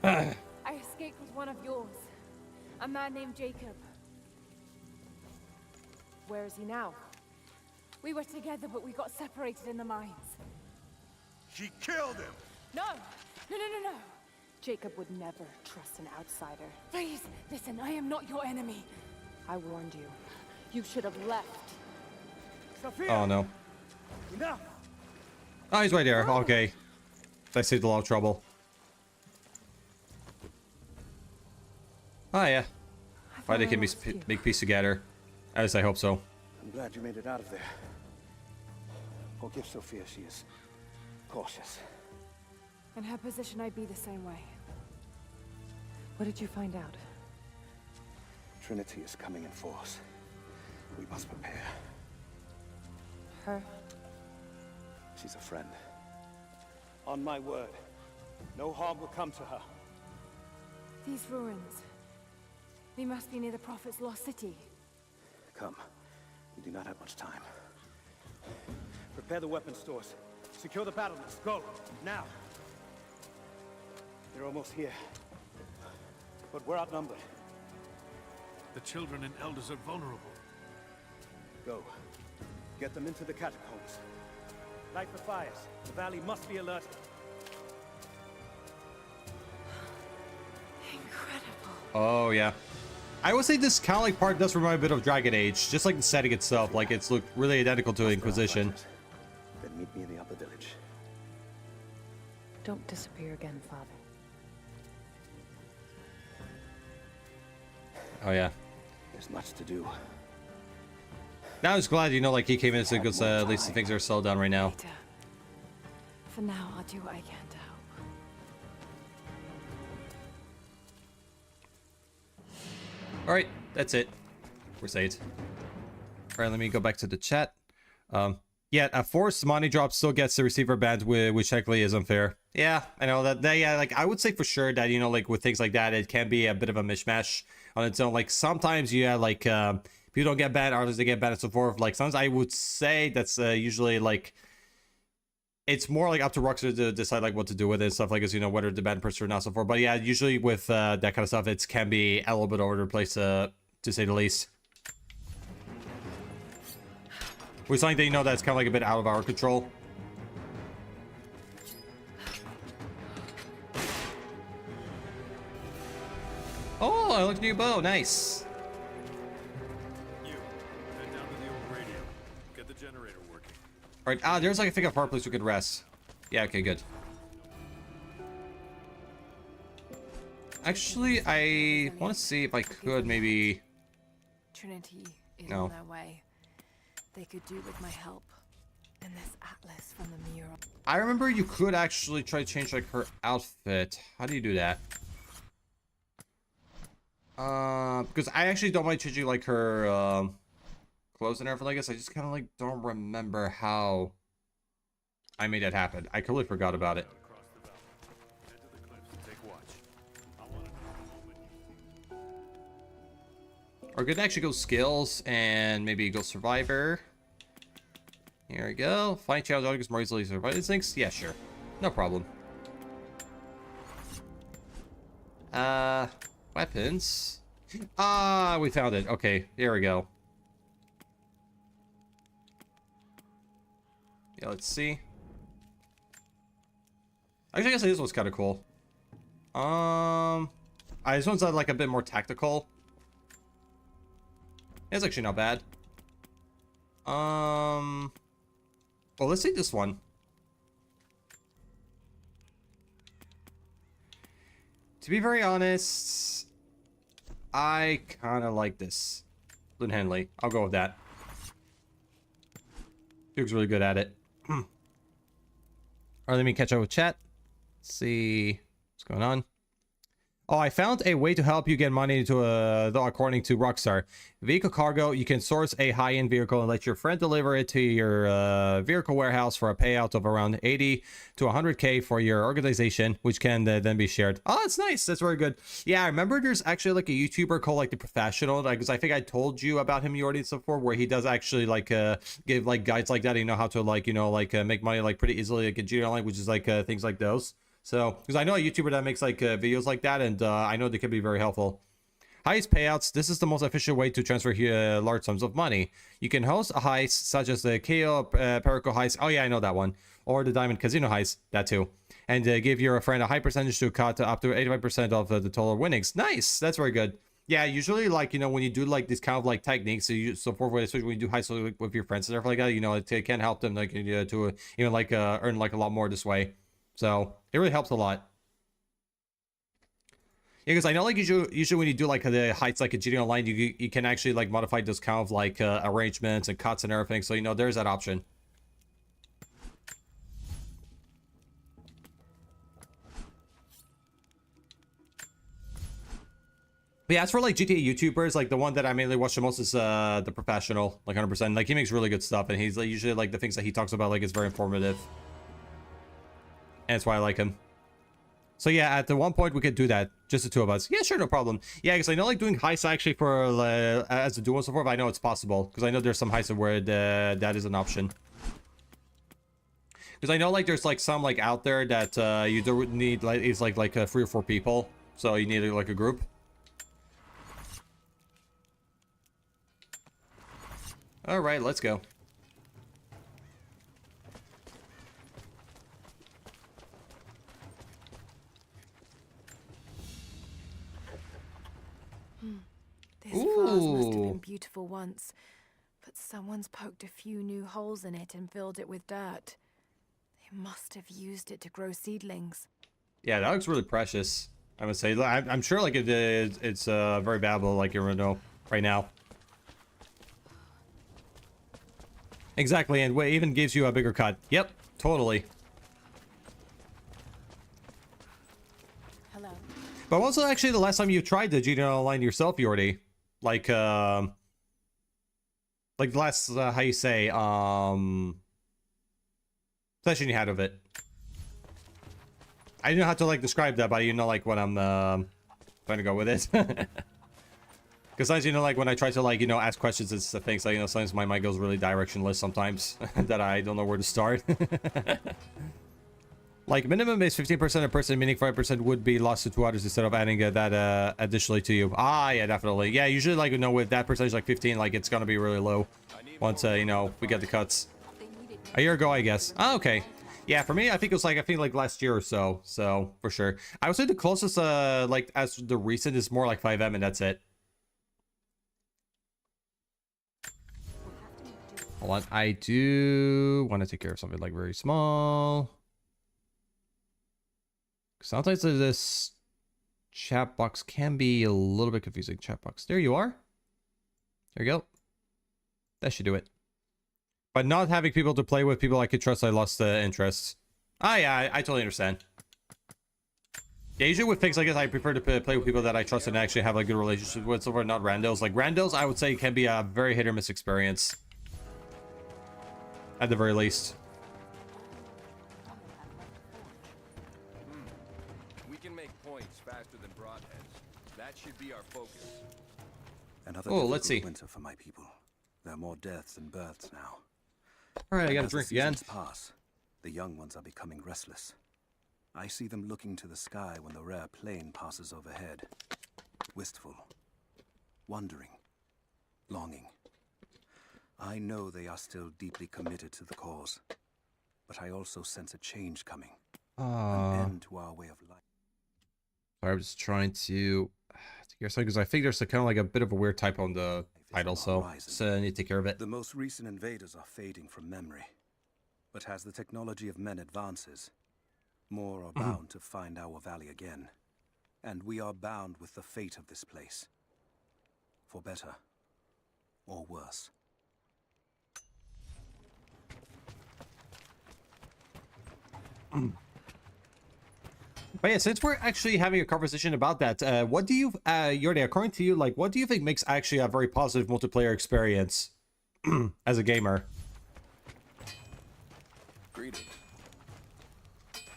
I escaped with one of yours. A man named Jacob. Where is he now? We were together, but we got separated in the mines. She killed him! No! No. Jacob would never trust an outsider. Please, listen, I am not your enemy. I warned you. You should have left. Sophia! Oh, no. Enough! Oh, he's right there. Okay. I saved a lot of trouble. Oh, yeah. Why they can make peace together. At least I hope so. I'm glad you made it out of there. Forgive Sophia, she is cautious. In her position, I'd be the same way. What did you find out? Trinity is coming in force. We must prepare. Her? She's a friend. On my word, no harm will come to her. These ruins. They must be near the Prophet's lost city. Come. We do not have much time. Prepare the weapon stores. Secure the battlements. Go! Now! They're almost here. But we're outnumbered. The children and elders are vulnerable. Go. Get them into the catacombs. Light the fires. The valley must be alerted. Incredible. Oh, yeah. I would say this kind of like part does remind me a bit of Dragon Age. Just like the setting itself. Like it's looked really identical to Inquisition. Then meet me in the upper village. Don't disappear again, Father. Oh, yeah. There's much to do. Now I was glad, you know, like he came in so because at least things are slowed down right now. Later. For now, I'll do what I can to help. Alright, that's it. We're saved. Alright, let me go back to the chat. Yeah, a forced money drop still gets the receiver banned, which technically is unfair. Yeah, I know that. Yeah, like I would say for sure that, you know, like with things like that, it can be a bit of a mishmash on its own. Like sometimes you have like people don't get banned, others they get banned and so forth. Like sometimes I would say that's usually like it's more like up to Rockstar to decide like what to do with it and stuff like this, you know, whether to ban person or not so forth. But yeah, usually with that kind of stuff, it can be a little bit over the place to say the least. With something that, you know, that's kind of like a bit out of our control. Oh, I like a new bow. Nice. You, head down to the old radio. Get the generator working. All right. There's like I think a far place we could rest. Yeah. Okay. Good. Actually, I want to see if I could maybe. Trinity is No. on their way. They could do with my help. And this atlas from the mural. I remember you could actually try to change like her outfit. How do you do that? Because I actually don't mind changing like her clothes and everything like this. I just kind of like don't remember how I made that happen. I completely forgot about it. Across the valley. Head to the cliffs and take watch. I want to know the moment. Or could actually go skills and maybe go survivor. Here we go. Find challenge audience more easily survive these things. Yeah, sure. No problem. Weapons. Ah, we found it. Okay, here we go. Yeah, let's see. Actually, I guess this one's kind of cool. This one's like a bit more tactical. It's actually not bad. Well, let's see this one. To be very honest, I kind of like this. Lynn Henley. I'll go with that. Duke's really good at it. Alright, let me catch up with chat. Let's see what's going on. Oh, I found a way to help you get money into according to Rockstar. Vehicle cargo, you can source a high-end vehicle and let your friend deliver it to your vehicle warehouse for a payout of around 80 to 100k for your organization, which can then be shared. Oh, that's nice. That's very good. Yeah, I remember there's actually like a YouTuber called like The Professional, because I think I told you about him already before, where he does actually like give like guides like that. You know how to like, make money like pretty easily like in GTA Online, which is like things like those. So, because I know a YouTuber that makes like videos like that, and I know they can be very helpful. Heist payouts. This is the most efficient way to transfer large sums of money. You can host a heist such as the KO Perico heist. Oh yeah, I know that one. Or the Diamond Casino heist. That too. And give your friend a high percentage to cut up to 85% of the total winnings. Nice. That's very good. Yeah, usually like, when you do like these kind of like techniques, so forth, especially when you do heists with your friends and stuff like that, it can help them like to even like earn like a lot more this way. So it really helps a lot. Yeah, because I know like usually when you do like the heights like a GTA Online, you can actually like modify those kind of like arrangements and cuts and everything. So there's that option. But yeah, as for like GTA YouTubers, like the one that I mainly watch the most is The Professional, like 100%. Like he makes really good stuff, and he's like usually like the things that he talks about like is very informative. And that's why I like him. So yeah, at the one point we could do that, just the two of us. Yeah, sure, no problem. Yeah, because I know like doing heists actually for as a duo and so forth. I know it's possible because I know there's some heists where that is an option. Because I know like there's like some like out there that you don't need like it's like 3 or 4 people, so you need like a group. All right, let's go. This vase must have been beautiful once, but someone's poked a few new holes in it and filled it with dirt. They must have used it to grow seedlings. Yeah, that looks really precious, I would say. I'm sure like it's very valuable, like you know right now. Exactly, and it even gives you a bigger cut. Yep, totally. Hello. But when was actually the last time you tried the GTA Online yourself, Yordi? Like the last, how you say, session you had of it. I don't know how to like describe that, but like what I'm trying to go with it. Because sometimes like when I try to like ask questions and stuff, things like sometimes my mind goes really directionless sometimes that I don't know where to start. Like minimum is 15% a person, meaning 5% would be lost to 2 others instead of adding that additionally to you. Ah, yeah, definitely. Yeah, usually like with that percentage like 15, like it's gonna be really low once we get the cuts. A year ago, I guess. Ah, okay. Yeah, for me, I think it was like last year or so. So for sure, I would say the closest like as the recent is more like 5M, and that's it. Hold on, I do want to take care of something like very small. Sometimes this chat box can be a little bit confusing. Chat box. There you are. There you go. That should do it. But not having people to play with, people I could trust, I lost interest. Ah, yeah, I totally understand. Yeah, usually with things like this, I prefer to play with people that I trust and actually have a good relationship with, so we're not randos. Like, randos, I would say, can be a very hit or miss experience. At the very least. We can make points faster than broadheads. That should be our focus. Another let's see. winter for my people. There are more deaths than births now. All right, I And gotta as the drink again. seasons pass, the young ones are becoming restless. I see them looking to the sky when the rare plane passes overhead. Wistful, wondering, longing. I know they are still deeply committed to the cause. But I also sense a change coming. An Uh, end to our way of life. sorry, I'm just trying to take care of something because I think there's a kind of like a bit of a weird typo on the title, so I need to take care of it. The most recent invaders are fading from memory. But as the technology of men advances, more are bound to find our valley again. And we are bound with the fate of this place. For better or worse. But yeah, since we're actually having a conversation about that, what do you, Yordi, according to you, like, what do you think makes actually a very positive multiplayer experience as a gamer? Greetings.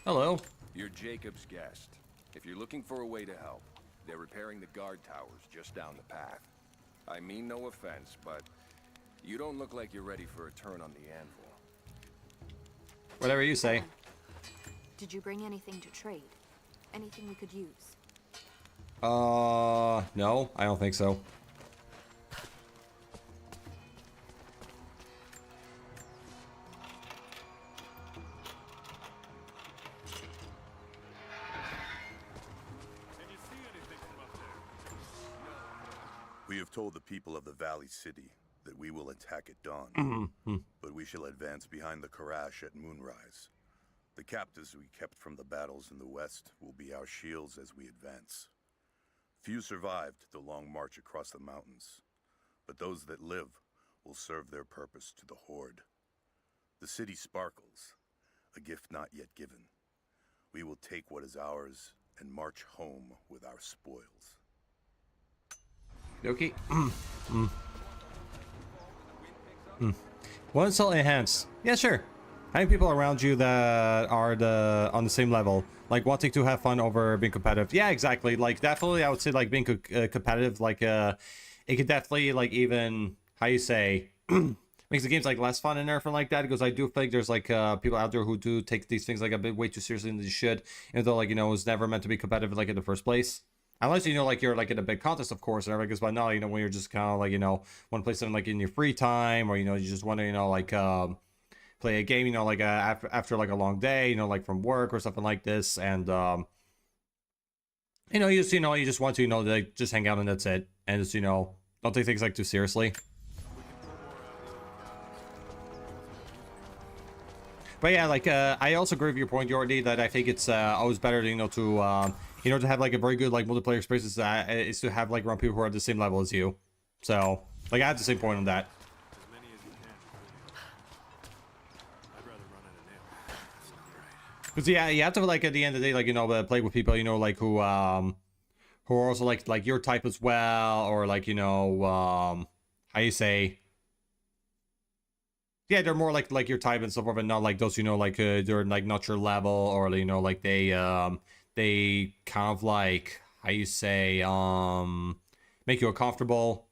Hello. You're Jacob's guest. If you're looking for a way to help, they're repairing the guard towers just down the path. I mean no offense, but you don't look like you're ready for a turn on the anvil. Whatever you say. Did you bring anything to trade? Anything we could use? No, I don't think so. Can you see anything from up there? We have told the people of the Valley City that we will attack at dawn, but we shall advance behind the Karash at moonrise. The captives we kept from the battles in the west will be our shields as we advance. Few survived the long march across the mountains, but those that live will serve their purpose to the Horde. The city sparkles, a gift not yet given. We will take what is ours and march home with our spoils. Okay. One assault enhance. Yeah, sure. Having people around you that are on the same level, like wanting to have fun over being competitive. Yeah, exactly. Like definitely, I would say like being competitive. Like it could definitely like even how you say makes the games like less fun and everything like that. Because I do think there's like people out there who do take these things like a bit way too seriously than they should, even though like it was never meant to be competitive like in the first place. Unless like you're like in a big contest, of course, and everything. Because by now, when you're just kind of like want to play something like in your free time, or you just want to like play a game, like after like a long day, like from work or something like this, and you just want to like just hang out and that's it, and just don't take things like too seriously. But yeah, like I also agree with your point, Jordy, that I think it's always better to have like a very good like multiplayer experience is to have like around people who are at the same level as you. So like I have the same point on that. As many as you can. I'd rather run at a nail. That's not right. Because yeah, you have to like at the end of the day like play with people like who are also like your type as well, or like how you say. Yeah, they're more like your type and so forth, and not like those like they're like not your level, or like they kind of like how you say make you uncomfortable,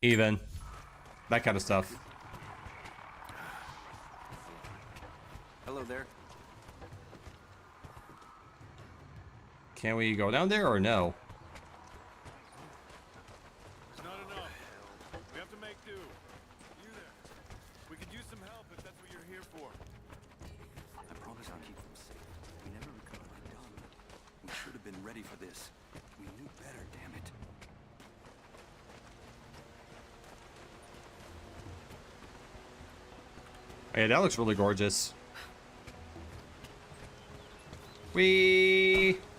even that kind of stuff. Hello there. Can we go down there or no? It's not enough. We have to make do. You there. We could use some help if that's what you're here for. I promise I'll keep them safe. We never recovered the gun. We should have been ready for this. We knew better, damn it. Yeah, that looks really gorgeous.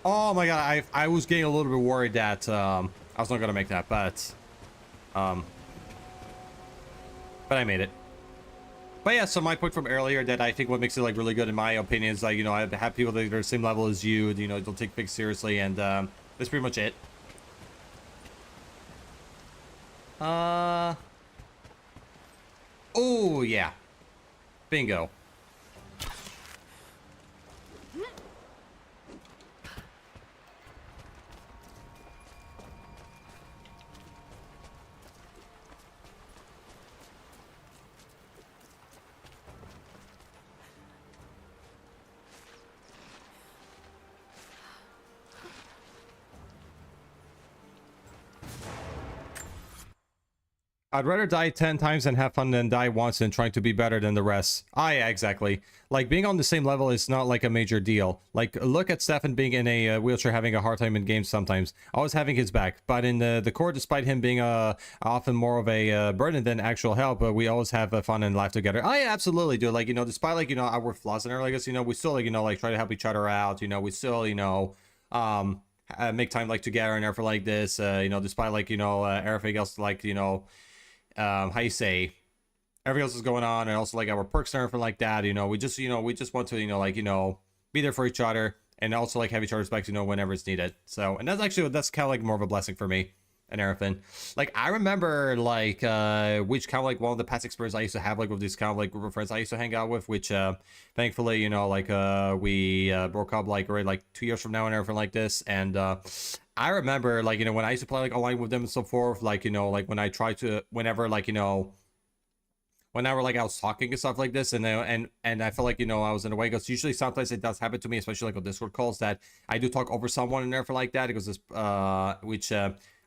Oh my god, I was getting a little bit worried that I was not gonna make that, but I made it. But yeah, so my point from earlier that I think what makes it like really good in my opinion is like I have people that are the same level as you, don't take things seriously, and that's pretty much it. Oh yeah, bingo. I'd rather die 10 times and have fun than die once and trying to be better than the rest. Ah, yeah, exactly. Like, being on the same level is not like a major deal. Like, look at Stefan being in a wheelchair having a hard time in games sometimes. Always having his back. But in the core, despite him being often more of a burden than actual help, we always have fun and laugh together. Oh, yeah, absolutely, dude. Like, you know, despite, like, you know, our flaws and everything, like, you know, we still, like, you know, like, try to help each other out. You know, we still, you know, make time, like, together and everything like this. You know, despite, like, you know, everything else, like, you know, how you say, everything else is going on, and also like our perks and everything like that. You know, we just want to, you know, like, you know, be there for each other, and also like have each other's backs, you know, whenever it's needed. So, and that's kind of like more of a blessing for me and everything. Like, I remember like which kind of like one of the past experiences I used to have, like, with this kind of like group of friends I used to hang out with, which thankfully, you know, like we broke up like already like 2 years from now and everything like this. And I remember, like, you know, when I used to play like online with them and so forth, like, you know, like when I tried to, whenever, like, you know, whenever like I was talking and stuff like this, and I felt like, you know, I was in a way, because usually sometimes it does happen to me, especially like on Discord calls, that I do talk over someone and everything like that, because this which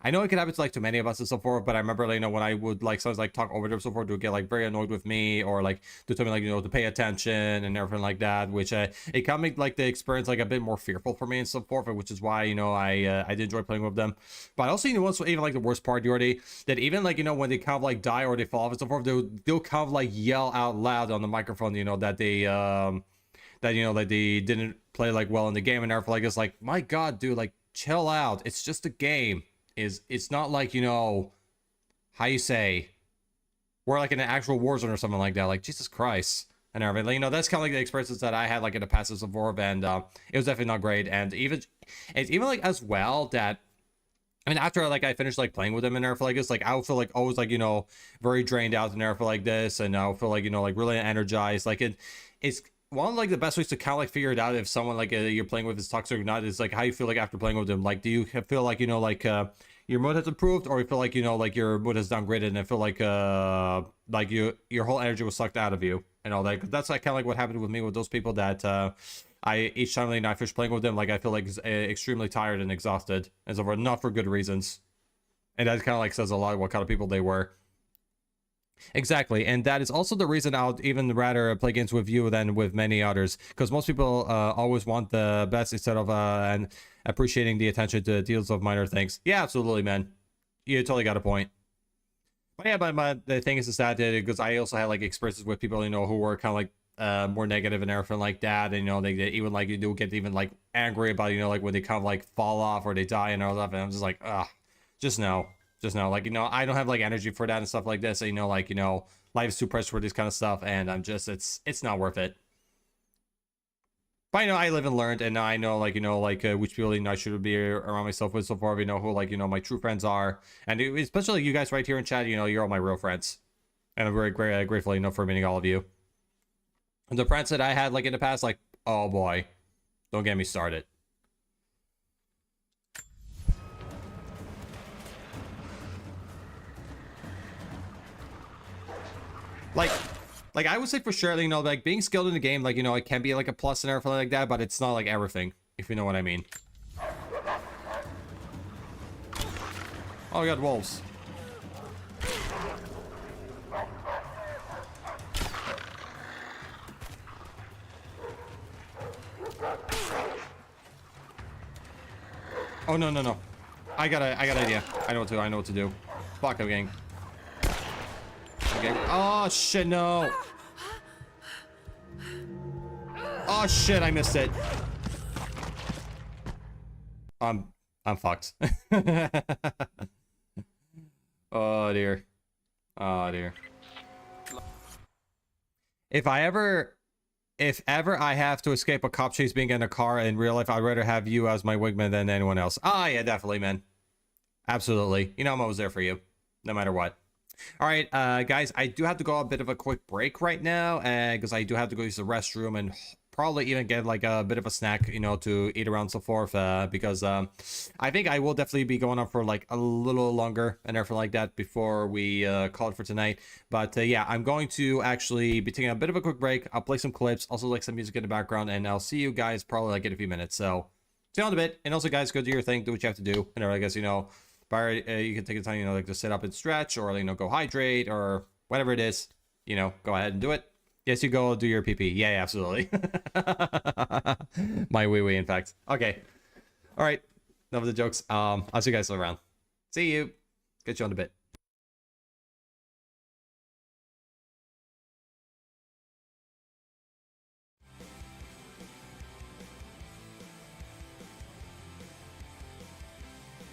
I know it can happen to like to many of us and so forth, but I remember, like, you know, when I would like sometimes like talk over them and so forth, to get like very annoyed with me, or like to tell me, like, you know, to pay attention and everything like that, which it kind of make like the experience like a bit more fearful for me and so forth, which is why, you know, I did enjoy playing with them. But also, you know, what's even like the worst part, Jordy, that even like, you know, when they kind of like die or they fall off and so forth, they'll kind of like yell out loud on the microphone, you know, that they that, you know, like they didn't play like well in the game and everything like this. Like, my God, dude, like, chill out. It's just a game. It's not like, you know, how you say, we're like in an actual war zone or something like that. Like, Jesus Christ. And everything, like, you know, that's kind of like the experiences that I had like in the past of Vorb, and it was definitely not great. And it's even like as well that, I mean, after like I finished like playing with them and everything like this, like I would feel like always like, you know, very drained out and everything like this, and I would feel like, you know, like really energized. Like it's one of like the best ways to kind of like figure it out if someone like you're playing with is toxic or not, is like how you feel like after playing with them. Like, do you feel like, you know, like your mood has improved, or you feel like, you know, like your mood has downgraded, and I feel like your whole energy was sucked out of you and all that? 'Cause that's like kind of like what happened with me with those people that I each time like, I finish playing with them, like I feel like extremely tired and exhausted and so forth, not for good reasons. And that kind of like says a lot what kind of people they were. Exactly, and that is also the reason I'll even rather play games with you than with many others, because most people always want the best instead of and appreciating the attention to deals of minor things. Yeah, absolutely, man. You totally got a point. But yeah, but the thing is that because I also had like experiences with people, you know, who were kind of like more negative and everything like that, and, you know, they even like, you do get even like angry about, you know, like when they kind of like fall off or they die and all that, and I'm just like, just no. Just know, like, you know, I don't have like energy for that and stuff like this. So, you know, like, you know, life is too precious for this kind of stuff, and I'm just, it's not worth it. But, you know, I live and learned, and I know, like, you know, like which people, you know, I should be around myself with so far, you know, who, like, you know, my true friends are, and especially you guys right here in chat, you know, you're all my real friends, and I'm very grateful, you know, for meeting all of you. And the friends that I had like in the past, like, oh boy, don't get me started. Like I would say for sure, you know, like being skilled in the game, like, you know, it can be like a plus and everything like that, but it's not like everything, if you know what I mean. Oh, we got wolves. Oh, no. I got an idea. I know what to do. Fuck, I'm getting... Okay. Oh shit, no. Oh shit, I missed it. I'm fucked. Oh dear. Oh dear. If ever I have to escape a cop chase being in a car in real life, I'd rather have you as my wingman than anyone else. Ah, yeah, definitely, man. Absolutely. You know, I'm always there for you, no matter what. All right, guys, I do have to go a bit of a quick break right now, because I do have to go use the restroom and probably even get like a bit of a snack, you know, to eat around so forth, because I think I will definitely be going on for like a little longer and everything like that before we call it for tonight. But yeah, I'm going to actually be taking a bit of a quick break. I'll play some clips, also like some music in the background, and I'll see you guys probably like in a few minutes. So see you in a bit. And also, guys, go do your thing, do what you have to do, and I guess, you know, But you can take the time, you know, like to sit up and stretch, or, you know, go hydrate, or whatever it is, you know, go ahead and do it. Yes, you go do your pee-pee. Yeah, absolutely. My wee-wee, in fact. Okay. All right. Enough of the jokes. I'll see you guys around. See you. Get you on the bit.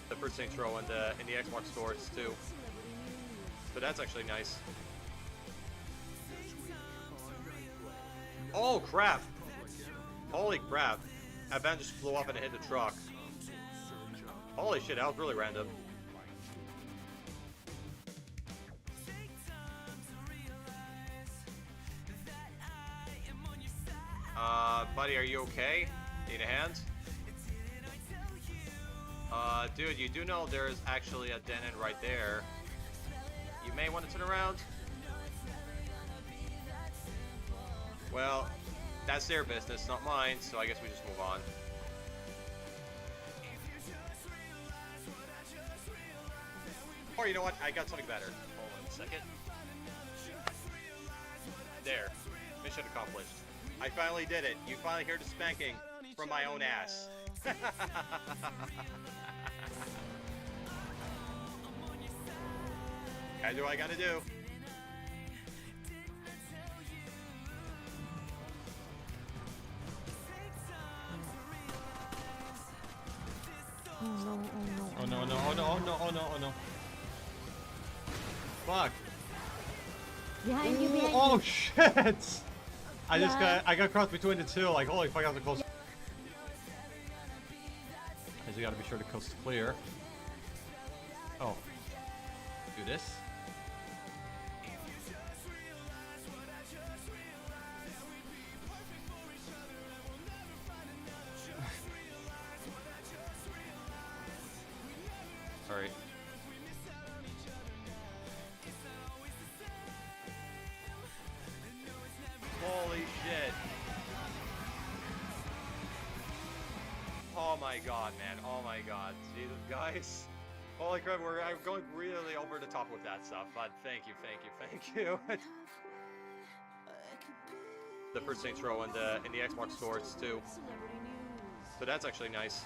The first Saints Row in the Xbox stores too. But that's actually nice. Oh crap! Holy crap! That van just flew up and it hit the truck. Holy shit, that was really random. Buddy, are you okay? Need a hand? Dude, you do know there's actually a den in right there. You may want to turn around. Well, that's their business, not mine, so I guess we just move on. Or you know what? I got something better. Hold on a second. There. Mission accomplished. I finally did it. You finally heard the spanking from my own ass. Gotta do what I gotta do. Oh no, oh no. Oh no, no, oh no, oh no, oh no, oh no. Fuck. Behind you, behind Oh you. shit! I got crossed between the two, like holy fuck, that was a close. Guess we gotta be sure the coast is clear. Oh. Do this. Sorry. Holy shit. Oh my god, man. Oh my god. Jesus, guys. Holy crap, I'm going really over the top with that stuff, but thank you, thank you, thank you. The first Saints Row in the Xbox stores too. So that's actually nice.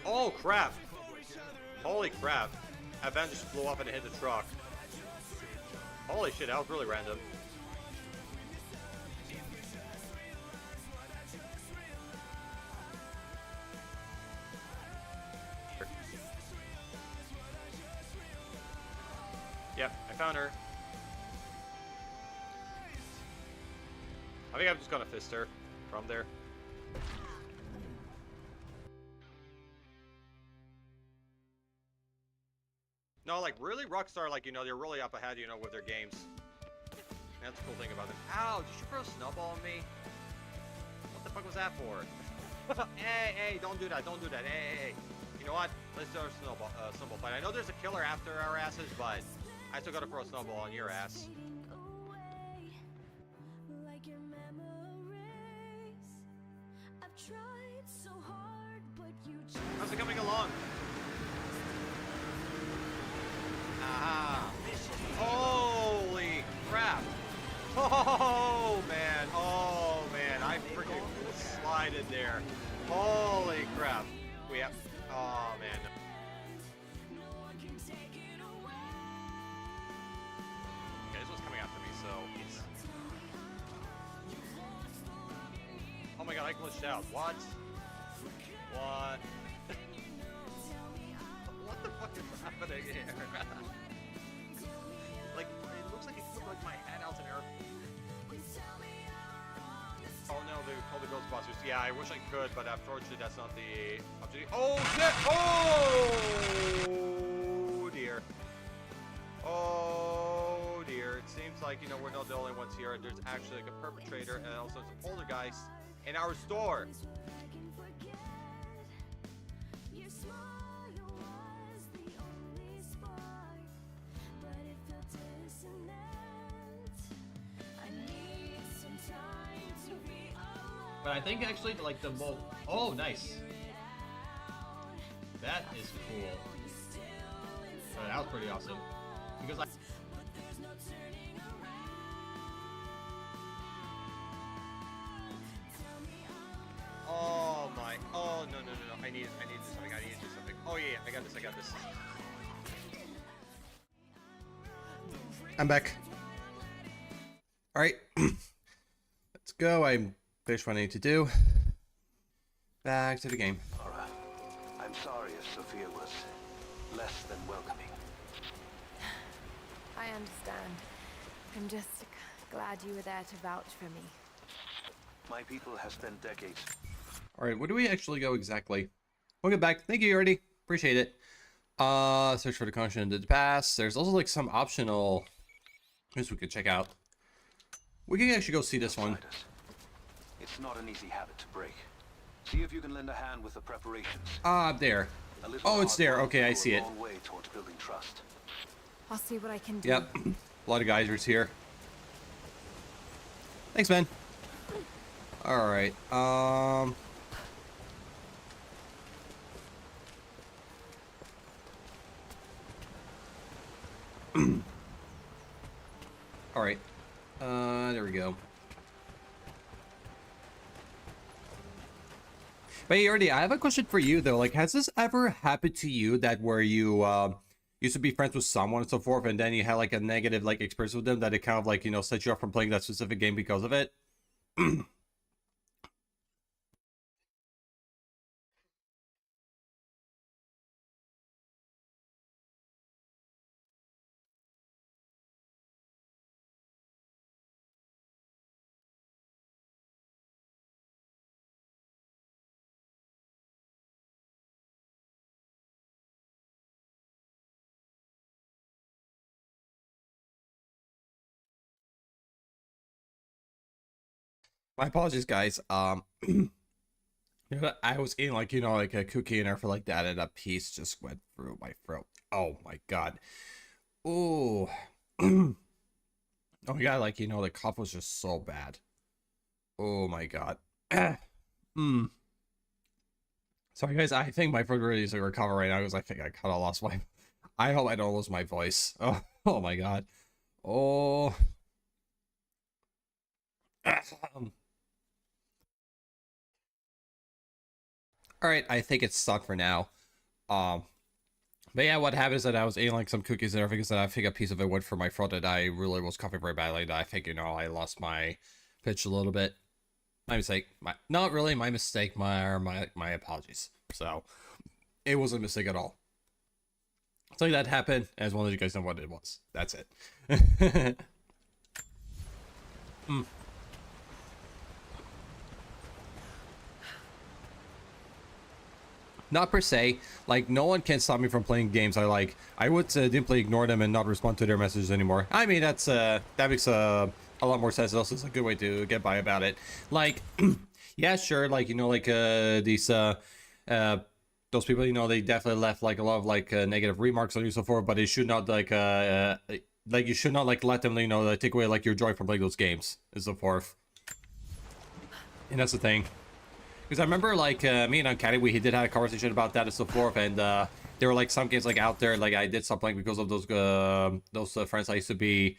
Oh crap! Holy crap! That van just flew up and it hit the truck. Holy shit, that was really random. Yep, I found her. I think I'm just gonna fist her from there. No, like, really? Rockstar, like, you know, they're really up ahead, you know, with their games. That's the cool thing about them. Ow, did you throw a snowball on me? What the fuck was that for? Hey, hey, don't do that, don't do that. Hey, hey, hey. You know what? Let's do a snowball fight. I know there's a killer after our asses, but I still gotta throw a snowball on your ass. How's it coming along? Aha! Holy crap! Oh man! Oh man! I freaking slided there. Holy crap! We have. Oh man! Okay, this one's coming after me, so. Oh my god! I glitched out. What? What? What the fuck is happening here? Like, it looks like it took like my head out in air. Oh no, they called the Ghostbusters. Yeah, I wish I could, but unfortunately that's not the objective. Oh shit! Oh dear. Oh dear. It seems like, you know, we're not the only ones here. There's actually like a perpetrator and also some poltergeist in our store. But I think actually like the most. Oh, nice. that is cool. That was pretty awesome. Because oh my, oh no. I need something. I need to do something. Oh yeah, I got this. I'm back. All right, let's go. I'm finished what I need to do. Back to the game. Laura, I'm sorry if Sophia was less than welcoming. I understand. I'm just glad you were there to vouch for me. My people have spent decades. All right, where do we actually go exactly? Welcome back. Thank you, Yordi. Appreciate it. Search for the content of the past. There's also like some optional things we could check out. We can actually go see this one. It's not an easy habit to break. See if you can lend a hand with the preparations. There. Oh, it's there. Okay, I see it. A long way towards building trust. I'll see what I can do. Yep. A lot of geysers here. Thanks, man. All right. All right. There we go. But Yordi, I have a question for you though. Like, has this ever happened to you that where you used to be friends with someone and so forth, and then you had like a negative like experience with them that it kind of like, you know, set you off from playing that specific game because of it? My apologies, guys. You know, I was eating like, you know, like a cookie and everything like that, and a piece just went through my throat. Oh my god. Oh. Oh my god, like, you know, the cough was just so bad. Oh my god. Sorry guys, I think my throat really is to recover right now because I think I kind of lost my... I hope I don't lose my voice. Oh my god. Oh. Alright, I think it's stuck for now. But yeah, what happened is that I was eating like some cookies and everything, so I think a piece of it went for my throat and I really was coughing very badly. And I think, you know, I lost my pitch a little bit. My mistake. Not really my mistake, my apologies. So, it wasn't a mistake at all. Something that happened, and I just wanted you guys to know what it was. That's it. Not per se, like no one can stop me from playing games I like. I would simply ignore them and not respond to their messages anymore. I mean, that's that makes a lot more sense. Also, it's a good way to get by about it. Like, yeah, sure, like, you know, like these those people, you know, they definitely left like a lot of like negative remarks on you and so forth, but it should not like you should not like let them, you know, take away like your joy from playing those games and so forth. And that's the thing. Because I remember, like, me and Uncanny, we did have a conversation about that and so forth, and there were, like, some games, like, out there, like, I did stop playing because of those friends I used to be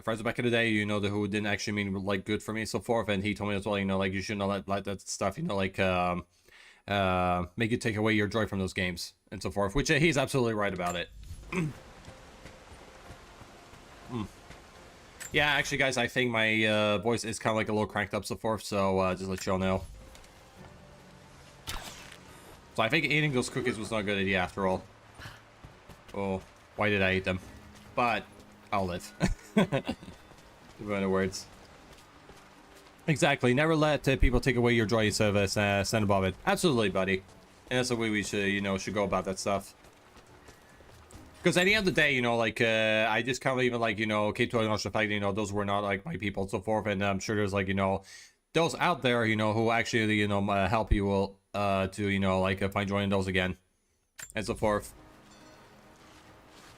friends with back in the day, you know, who didn't actually mean, like, good for me and so forth, and he told me as well, you know, like, you shouldn't let that stuff, you know, like, make you take away your joy from those games and so forth, which he's absolutely right about it. Yeah, actually, guys, I think my voice is kind of, like, a little cranked up so forth, so just let y'all know. So I think eating those cookies was not a good idea after all. Oh, why did I eat them? But I'll live. In other words. Exactly. Never let people take away your joy instead of stand above it. Absolutely, buddy. And that's the way we should, you know, should go about that stuff. Because at the end of the day, you know, like, I just kind of even, like, you know, keep to acknowledge the fact that, you know, those were not, like, my people and so forth. And I'm sure there's, like, you know, those out there, you know, who actually, you know, help you will, to, you know, like, find joy in those again. And so forth.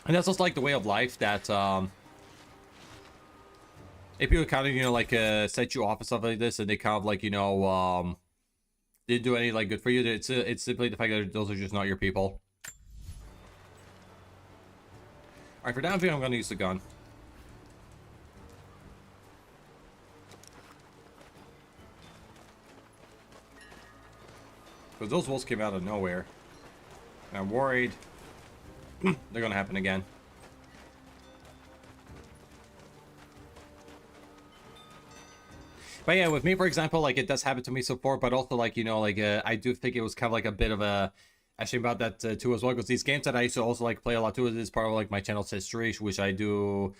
And that's just, like, the way of life that, if people kind of, you know, like, set you off and stuff like this, and they kind of, like, you know, didn't do any, like, good for you, it's simply the fact that those are just not your people. Alright, for down view, I'm gonna use the gun. Because those wolves came out of nowhere. And I'm worried they're gonna happen again. But yeah, with me, for example, like, it does happen to me so far, but also, like, you know, like, I do think it was kind of like a bit of a shame about that too as well, because these games that I used to also like play a lot too is part of like my channel's history, which I do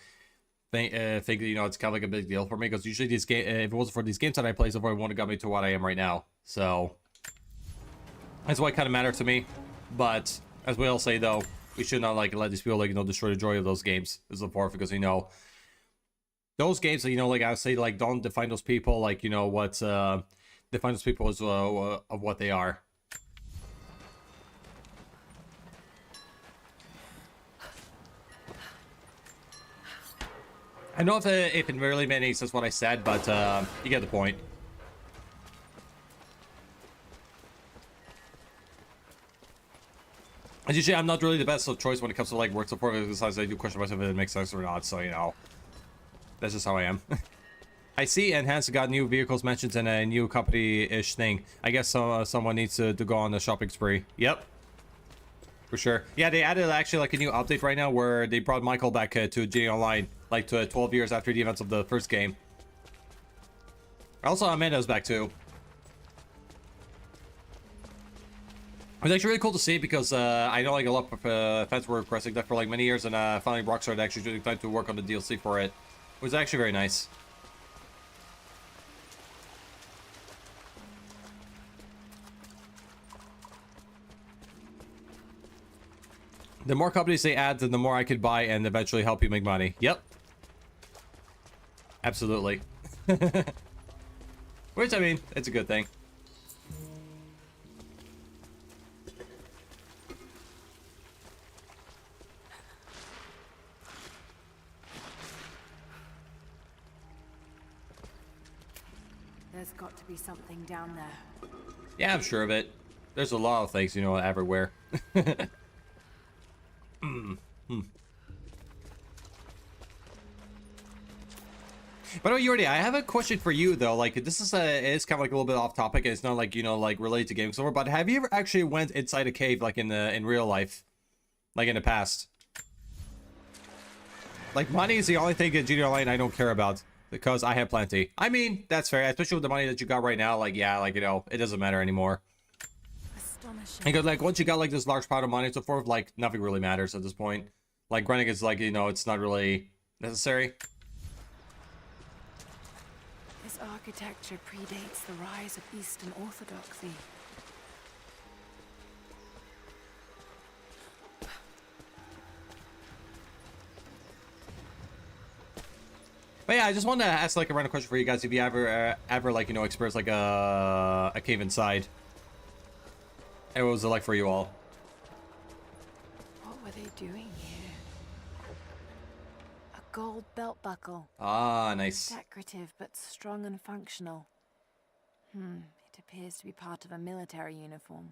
think you know, it's kind of like a big deal for me, because usually these games, if it wasn't for these games that I play so far, it wouldn't have got me to what I am right now. So that's why it kind of matters to me. But as we all say, though, we should not like let these people, like, you know, destroy the joy of those games so far, because, you know, those games, you know, like I say, like, don't define those people, like, you know, what define those people as of what they are. I don't know if it really made any sense what I said, but you get the point. As usually, I'm not really the best of choice when it comes to like word support, besides I do question myself if it makes sense or not, so, you know, that's just how I am. I see Enhanced got new vehicles mentioned in a new company-ish thing. I guess someone needs to go on a shopping spree. Yep. For sure. Yeah, they added actually like a new update right now where they brought Michael back to GTA Online, like to 12 years after the events of the first game. Also, Amanda's back too. It was actually really cool to see, because I know like a lot of fans were requesting that for like many years, and finally Rockstar actually took time to work on the DLC for it. It was actually very nice. The more companies they add, then the more I could buy and eventually help you make money. Yep. Absolutely. Which, I mean, it's a good thing. There's got to be something down there. Yeah, I'm sure of it. There's a lot of things, you know, everywhere. By the way, Yordi, I have a question for you though. Like, this is it's kind of like a little bit off topic. It's not like, you know, like related to games over. But have you ever actually went inside a cave, like in real life, like in the past? Like, money is the only thing in GTA Online I don't care about, because I have plenty. I mean, that's fair, especially with the money that you got right now. Like, yeah, like, you know, it doesn't matter anymore. Astonishing. Because like once you got like this large pot of money and so forth, like nothing really matters at this point. Like, granting it's like, you know, it's not really necessary. This architecture predates the rise of Eastern Orthodoxy. But yeah, I just wanted to ask like a random question for you guys. If you ever like, you know, experienced like a cave inside, and what was it like for you all? What were they doing here? A gold belt buckle. Ah, nice. Decorative but strong and functional. It appears to be part of a military uniform.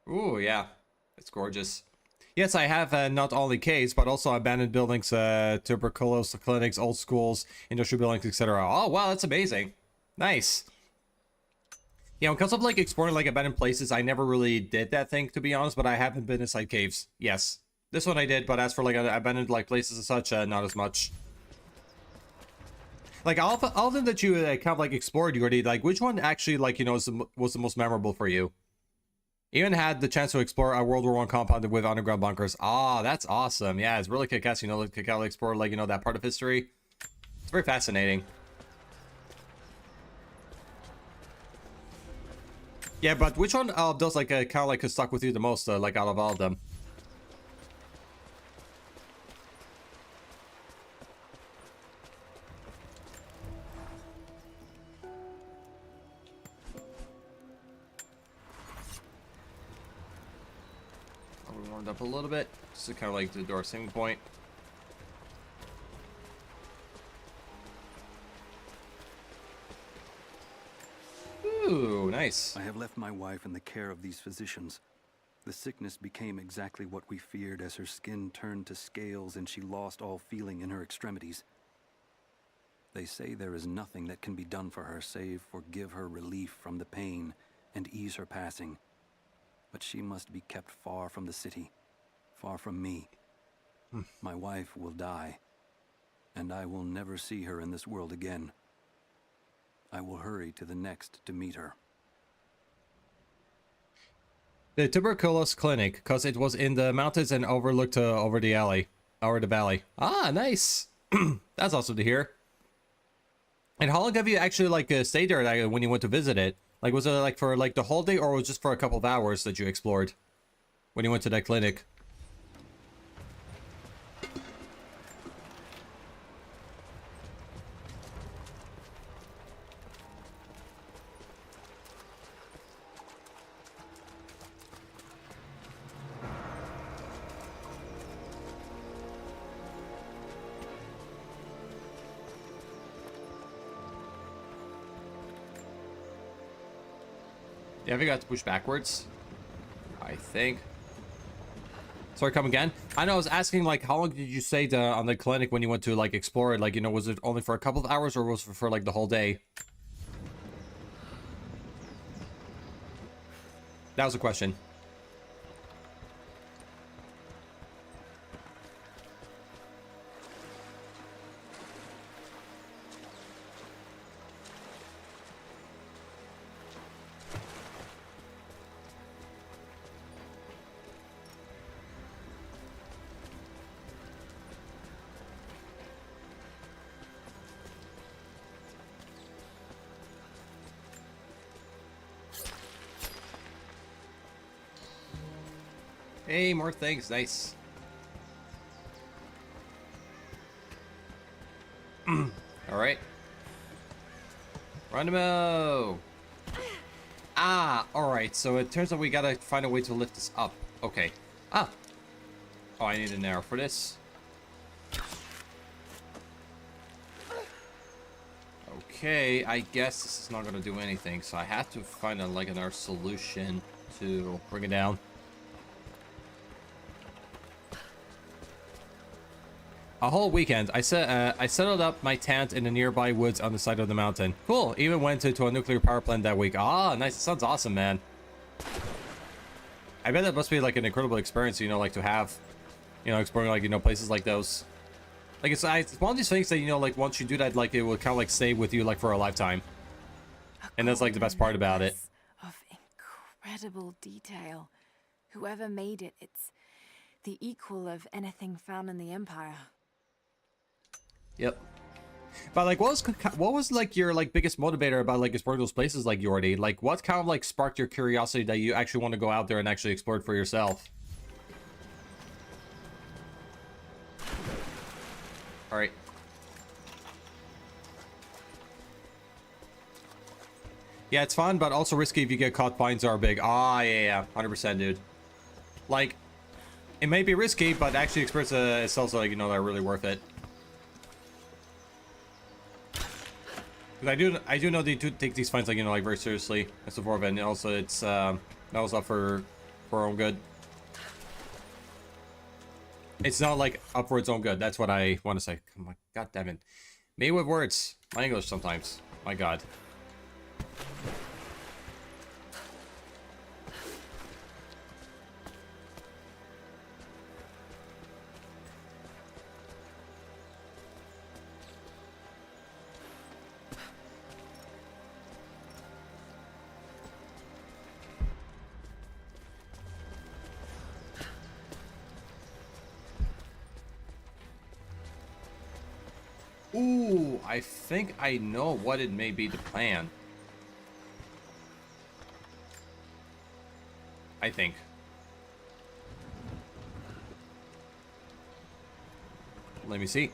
Ooh, yeah, it's gorgeous. Yes, I have not only caves, but also abandoned buildings, tuberculosis clinics, old schools, industrial buildings, etc. Oh, wow, that's amazing. Nice. Yeah, when it comes up like exploring like abandoned places, I never really did that thing, to be honest, but I haven't been inside caves. Yes. This one I did, but as for like abandoned like places and such, not as much. Like all of them that you kind of like explored, you already, like, which one actually, like, you know, was the most memorable for you? Even had the chance to explore a World War I compound with underground bunkers. Ah, that's awesome. Yeah, it's really kick-ass, you know, to kind of explore, like, you know, that part of history. It's very fascinating. Yeah, but which one of those, like, kind of, like, stuck with you the most, like, out of all of them? Warmed up a little bit, just to kind of like the door saving point. Ooh, nice. I have left my wife in the care of these physicians. The sickness became exactly what we feared as her skin turned to scales and she lost all feeling in her extremities. They say there is nothing that can be done for her save for give her relief from the pain and ease her passing. But she must be kept far from the city, far from me. My wife will die, and I will never see her in this world again. I will hurry to the next to meet her. The tuberculosis clinic, because it was in the mountains and overlooked over the alley, over the valley. Ah, nice. That's awesome to hear. And how long have you actually like stayed there like, when you went to visit it? Like, was it like for like the whole day, or was it just for a couple of hours that you explored when you went to that clinic? Yeah, we got to push backwards, I think. Sorry, come again? I know, I was asking, like, how long did you stay on the clinic when you went to, like, explore it? Like, you know, was it only for a couple of hours, or was it for like, the whole day? That was a question. Hey, more things. Nice. All right. Randomo. Ah, all right. So it turns out we gotta find a way to lift this up. Okay. Ah. Oh, I need an arrow for this. Okay, I guess this is not gonna do anything. So I have to find a, like another solution to bring it down. A whole weekend, I settled up my tent in the nearby woods on the side of the mountain. Cool. Even went to a nuclear power plant that week. Ah, nice. Sounds awesome, man. I bet that must be like an incredible experience, you know, like to have, you know, exploring like, you know, places like those. Like it's one of these things that, you know, like once you do that, like it will kind of like stay with you like for a lifetime. And that's like the best part about it. Of incredible detail. Whoever made it, it's the equal of anything found in the Empire. Yep. But like, what was like your like biggest motivator about like exploring those places like Yordi? Like, what kind of like sparked your curiosity that you actually want to go out there and actually explore it for yourself? All right. Yeah, it's fun, but also risky if you get caught. Fines are big. Ah, yeah, 100%, dude. Like, it may be risky, but actually, experience it's also like, you know, they're really worth it. I do know they do take these fines like, you know, like very seriously and so forth, and also it's that was up for our own good. It's not like up for its own good. That's what I want to say. Oh my god damn it. Me with words. My English sometimes. My god. Ooh, I think I know what it may be the plan. I think. Let me see.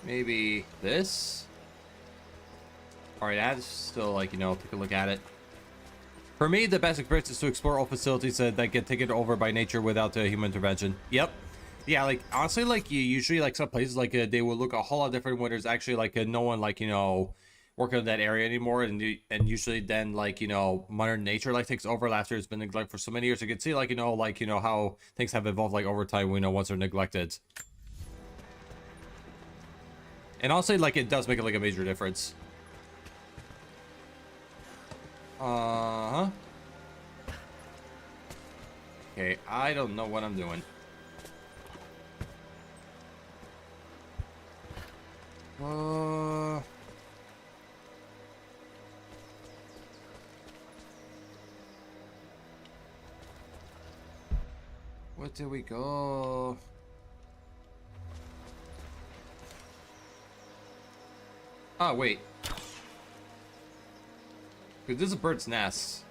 Maybe this? Alright, that's still like, you know, take a look at it. For me, the best experience is to explore all facilities that get taken over by nature without human intervention. Yep. Yeah, like, honestly, like, you usually, like, some places, like, they will look a whole lot different when there's actually, like, no one, like, you know, working on that area anymore, and usually then, like, you know, Mother Nature like takes over after it's been neglected for so many years. You can see, like, you know, how things have evolved like over time, you know, once they're neglected. And honestly, like, it does make like a major difference. Uh-huh. Okay, I don't know what I'm doing. Where did we go? Oh, wait. Dude, this is a bird's nest.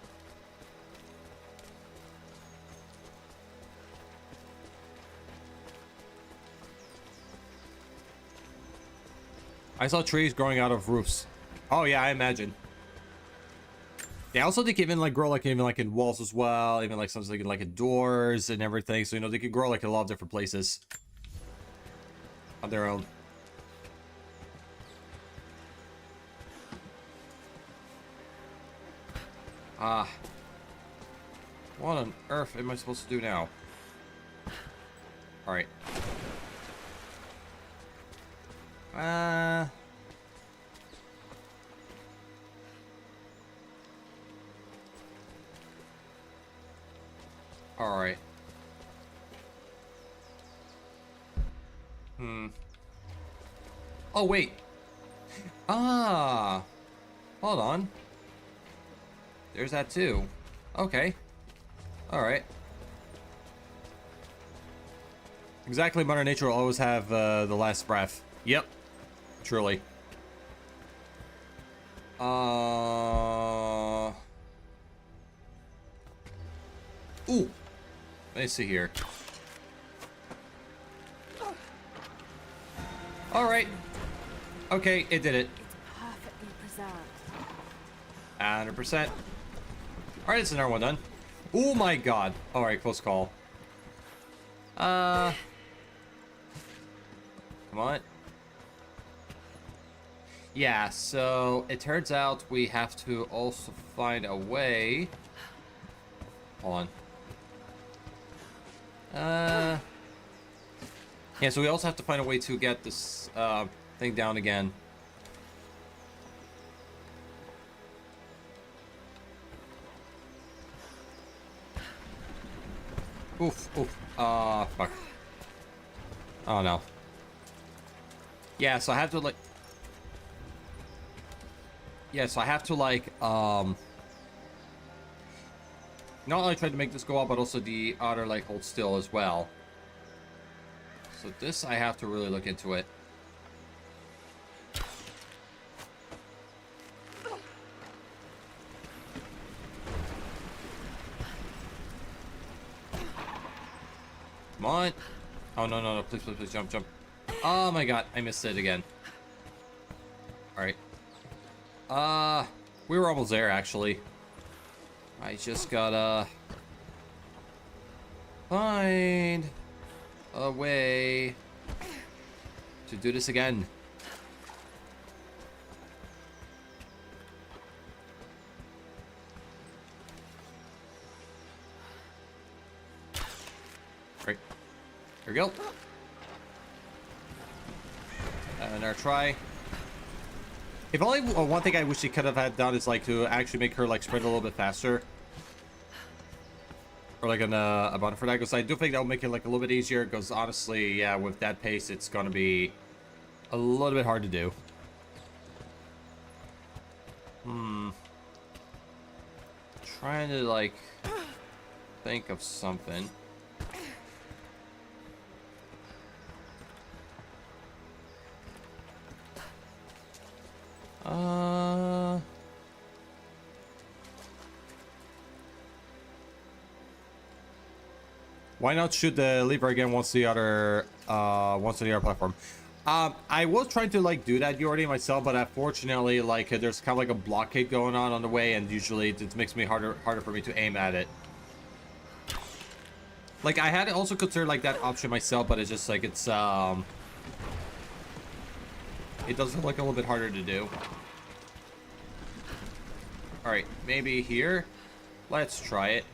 I saw trees growing out of roofs. Oh yeah, I imagine. Yeah, also they can even like grow like even like in walls as well, even like something like in doors and everything. So you know they can grow like in a lot of different places on their own. Ah, what on earth am I supposed to do now? All right. All right. Oh, wait. Ah. Hold on. There's that too. Okay. All right. Exactly, Mother Nature will always have the last breath. Yep. Truly. Ooh. Let me see here. All right. Okay, it did it. It's perfectly 100%. preserved. All right, it's another one done. Oh my god. All right, close call. Come on. Yeah, so it turns out we have to also find a way. Hold on. Yeah, so we also have to find a way to get this thing down again. Oof, oof. Fuck. Oh no. Yeah, so I have to like. Yeah, so I have to like not only try to make this go up, but also the other like hold still as well. So this I have to really look into it. Come on. Oh no no no, please please please jump jump. Oh my god, I missed it again. Alright. We were almost there actually. I just gotta find a way to do this again. Right. Here we go. Another try. If only one thing I wish he could have had done is like to actually make her like sprint a little bit faster. Or like a button for that, because I do think that will make it like a little bit easier, because honestly, yeah, with that pace, it's going to be a little bit hard to do. Trying to like think of something. Why not shoot the lever again once the other platform? I was trying to like do that already myself, but unfortunately, like there's kind of like a blockade going on the way, and usually it makes me harder for me to aim at it. Like I had also considered like that option myself, but it's just like it does look like a little bit harder to do. Alright, maybe here. Let's try it.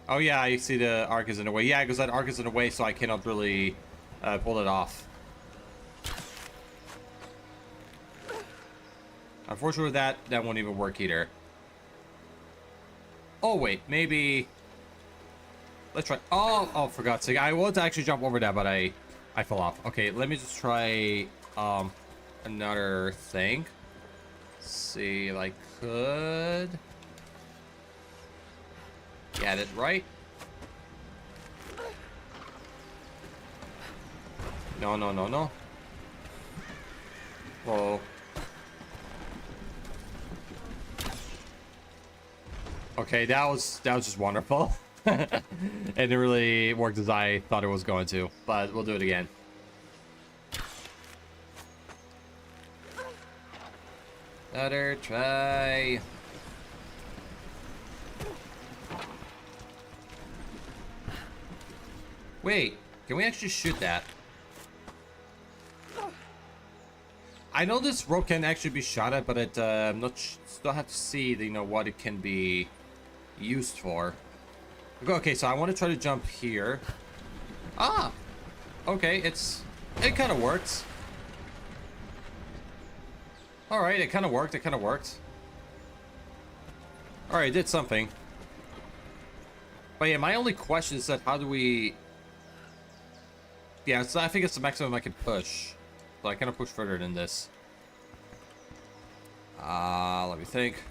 Oh yeah, I see the arc is in the way. Yeah, because that arc is in the way, so I cannot really pull it off. Unfortunately, that won't even work either. Oh wait, maybe. Let's try. Oh, for God's sake! I wanted to actually jump over that, but I fell off. Okay, let me just try another thing. Let's see if I could get it right. No, no, no, no. Whoa. Okay, that was just wonderful. It didn't really work as I thought it was going to, but we'll do it again. Another try. Wait, can we actually shoot that? I know this rope can actually be shot at, but it still have to see, you know, what it can be used for. Okay, so I want to try to jump here. Ah, okay, it kind of works. All right, it kind of worked. It kind of worked. All right, it did something. But yeah, my only question is that how do we? Yeah, so I think it's the maximum I can push. So I cannot push further than this. Let me think.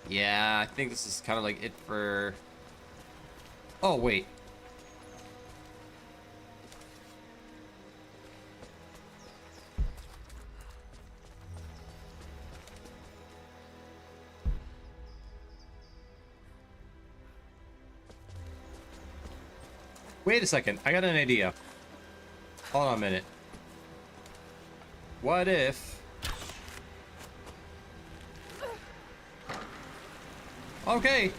Yeah, I think this is kind of like it for... Oh, wait. Wait a second. I got an idea. Hold on a minute. What if... Okay.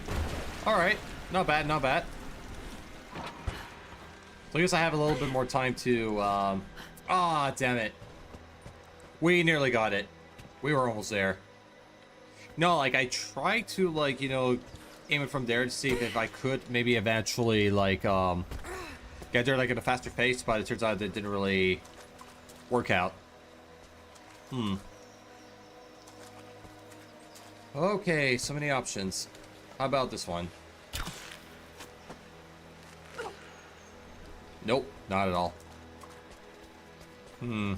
Alright. Not bad, not bad. So I guess I have a little bit more time to... Ah, damn it. We nearly got it. We were almost there. No, like, I tried to, like, you know, aim it from there to see if I could maybe eventually, like, get there, like, at a faster pace, but it turns out that it didn't really work out. Okay, so many options. How about this one? Nope, not at all. Ooh,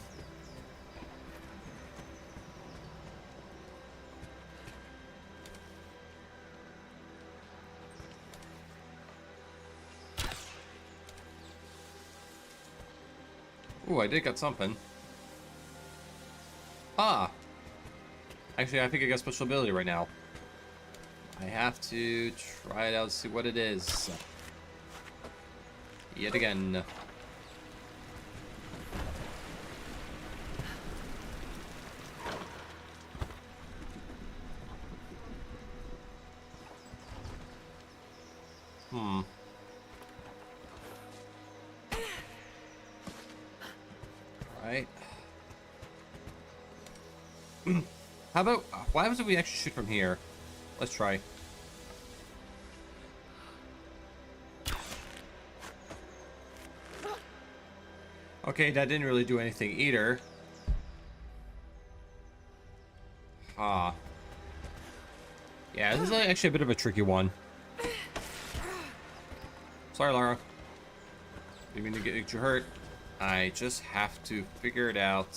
I did get something. Ah! Actually, I think I got special ability right now. I have to try it out, see what it is. Yet again. Alright. How about, what happens if we actually shoot from here? Let's try. Okay, that didn't really do anything either. Ah. Yeah, this is actually a bit of a tricky one. Sorry, Lara. Didn't mean to get you hurt. I just have to figure it out.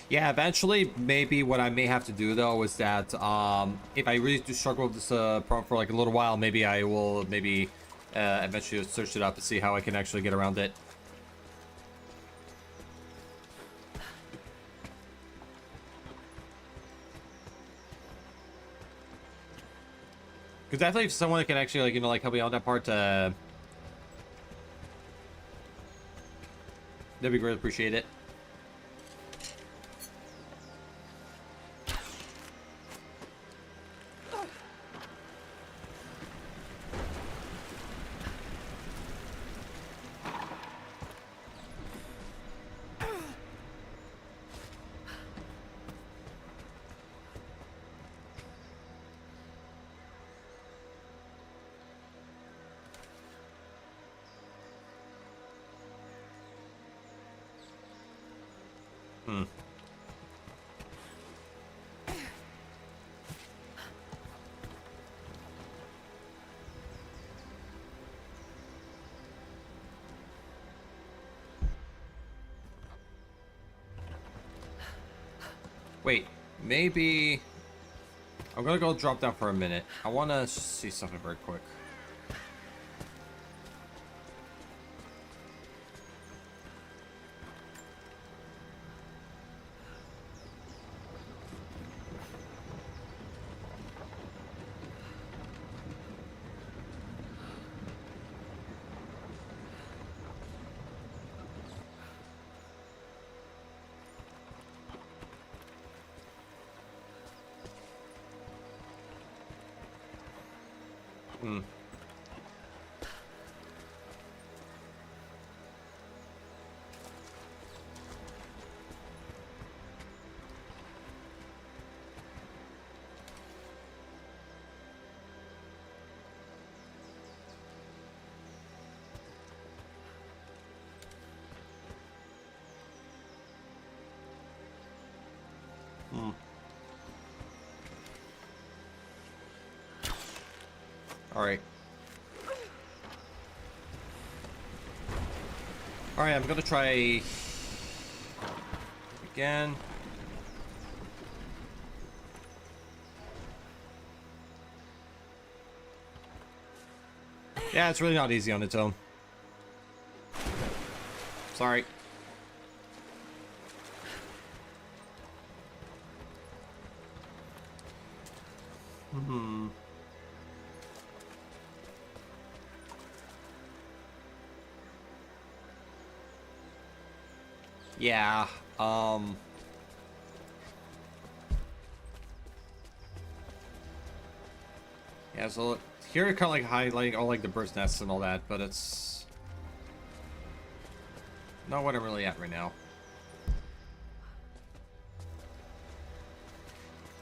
Yeah, eventually, maybe what I may have to do, though, is that, if I really do struggle with this, problem for, like, a little while, maybe I will, eventually search it up and see how I can actually get around it. Because definitely if someone can actually, like, you know, like, help me out on that part, that'd be greatly appreciated. Wait, maybe... I'm gonna go drop down for a minute. I wanna see something very quick. Alright. Alright, I'm gonna try... again. Yeah, it's really not easy on its own. Sorry. Yeah, yeah, so here it kind of like highlighting all like the bird's nests and all that, but it's not what I'm really at right now.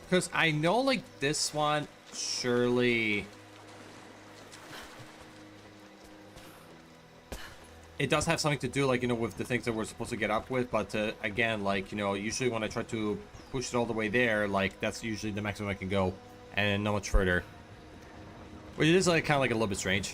Because I know like this one, surely... it does have something to do, like, you know, with the things that we're supposed to get up with, but again, like, you know, usually when I try to push it all the way there, like, that's usually the maximum I can go, and not much further. Which is, like, kind of like a little bit strange.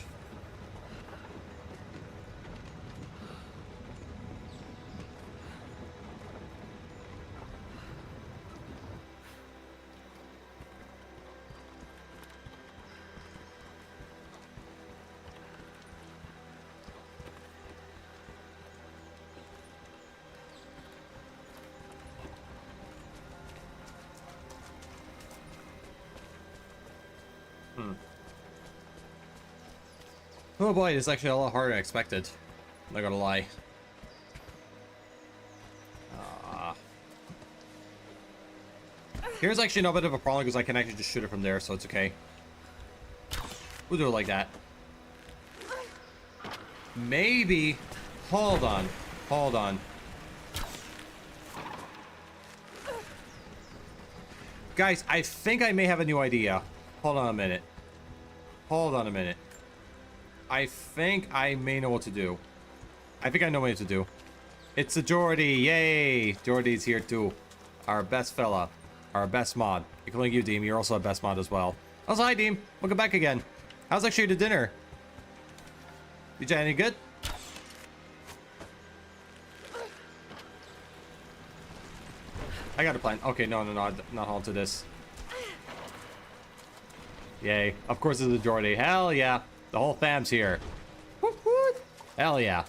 Oh boy, it's actually a lot harder than I expected. Not gonna lie. Here's actually no bit of a problem because I can actually just shoot it from there, so it's okay. We'll do it like that. Maybe... hold on. Hold on. Guys, I think I may have a new idea. Hold on a minute. Hold on a minute. I think I may know what to do. I think I know what to do. It's a Jordy. Yay! Jordy's here too. Our best fella. Our best mod. Including you, Deem. You're also a best mod as well. Also, hi, Deem. Welcome back again. How's actually the dinner? Did you any good? I got a plan. Okay, no, not onto this. Yay. Of course it's a Jordy. Hell yeah. The whole fam's here. Woot woot. Hell yeah.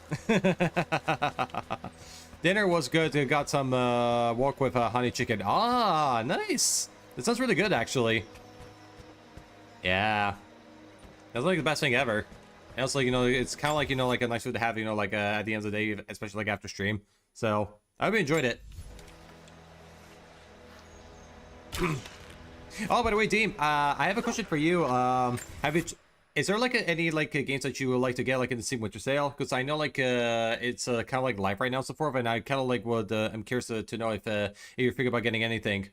Dinner was good. We got some walk with honey chicken. Ah, nice. That sounds really good, actually. Yeah. That's like the best thing ever. And also, you know, it's kind of like, you know, like a nice food to have, you know, like at the end of the day, especially like after stream. So, I really enjoyed it. Oh, by the way, Deem, I have a question for you. Is there like any like games that you would like to get like in the Steam Winter Sale? Because I know like it's kind of like live right now and so forth, and I kind of like would I'm curious to know if you're thinking about getting anything.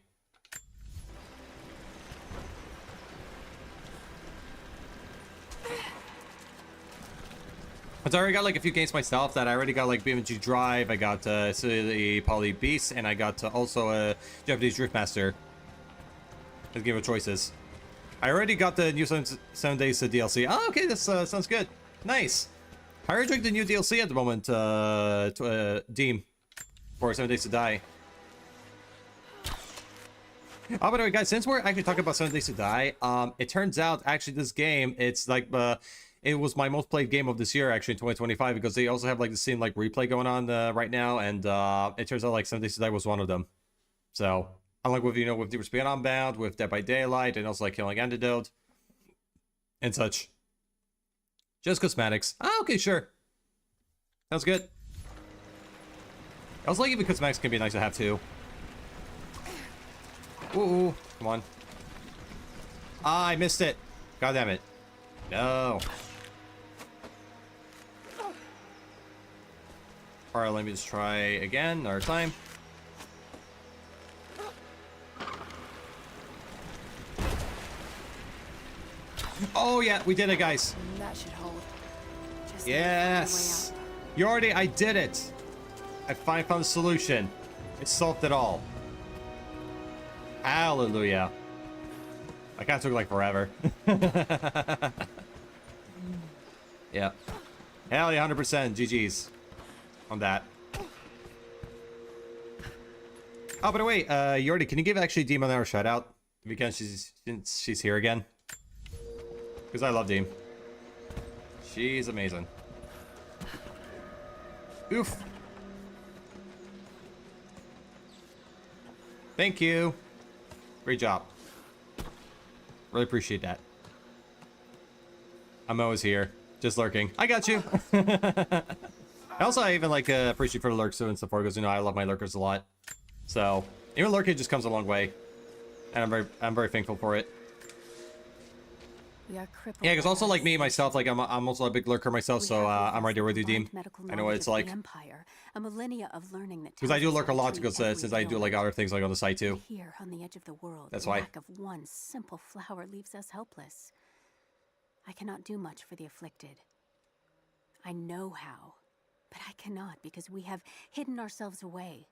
But I already got like a few games myself that I already got like BeamNG Drive, I got the Poly Beast, and I got also a Japanese Driftmaster. As game of choices. I already got the new 7 Days DLC. Oh, okay, this sounds good. Nice. I already drink the new DLC at the moment, Deem, for 7 Days to Die. Oh, by the way, guys, since we're actually talking about 7 Days to Die, it turns out actually this game, it's like it was my most played game of this year actually in 2025 because they also have like the same like replay going on right now, and it turns out like 7 Days to Die was one of them. So unlike with with Deep Space Unbound, with Dead by Daylight, and also like Killing Antidote and such. Just cosmetics. Oh, okay, sure. Sounds good. I was like, even cosmetics can be nice to have too. Ooh, come on. Ah, I missed it. God damn it. No. Alright, let me just try again, another time. Oh yeah, we did it, guys. That should hold. Just Yes. You already, I did it. I finally found a solution. It solved it all. Hallelujah. I kind of took like forever. Yeah. Hell yeah, 100%. GG's on that. Oh, by the way, Yordi, can you give actually Deem another shout out? If you can, since she's here again. Because I love Deem. She's amazing. Oof. Thank you. Great job. Really appreciate that. I'm always here. Just lurking. I got you. I even like appreciate for the lurks too and stuff because I love my lurkers a lot. So even lurking just comes a long way. And I'm very thankful for it. We are crippled. Yeah, because also like me myself, like I'm also a big lurker myself, so I'm right there with you, Deem. I know what it's like. A millennia of learning that because I do lurk a lot because since I do like other things like on the side too. Here on the edge of the world, that's the why. lack of one simple flower leaves us helpless. I cannot do much for the afflicted. I know how, but I cannot because we have hidden ourselves away.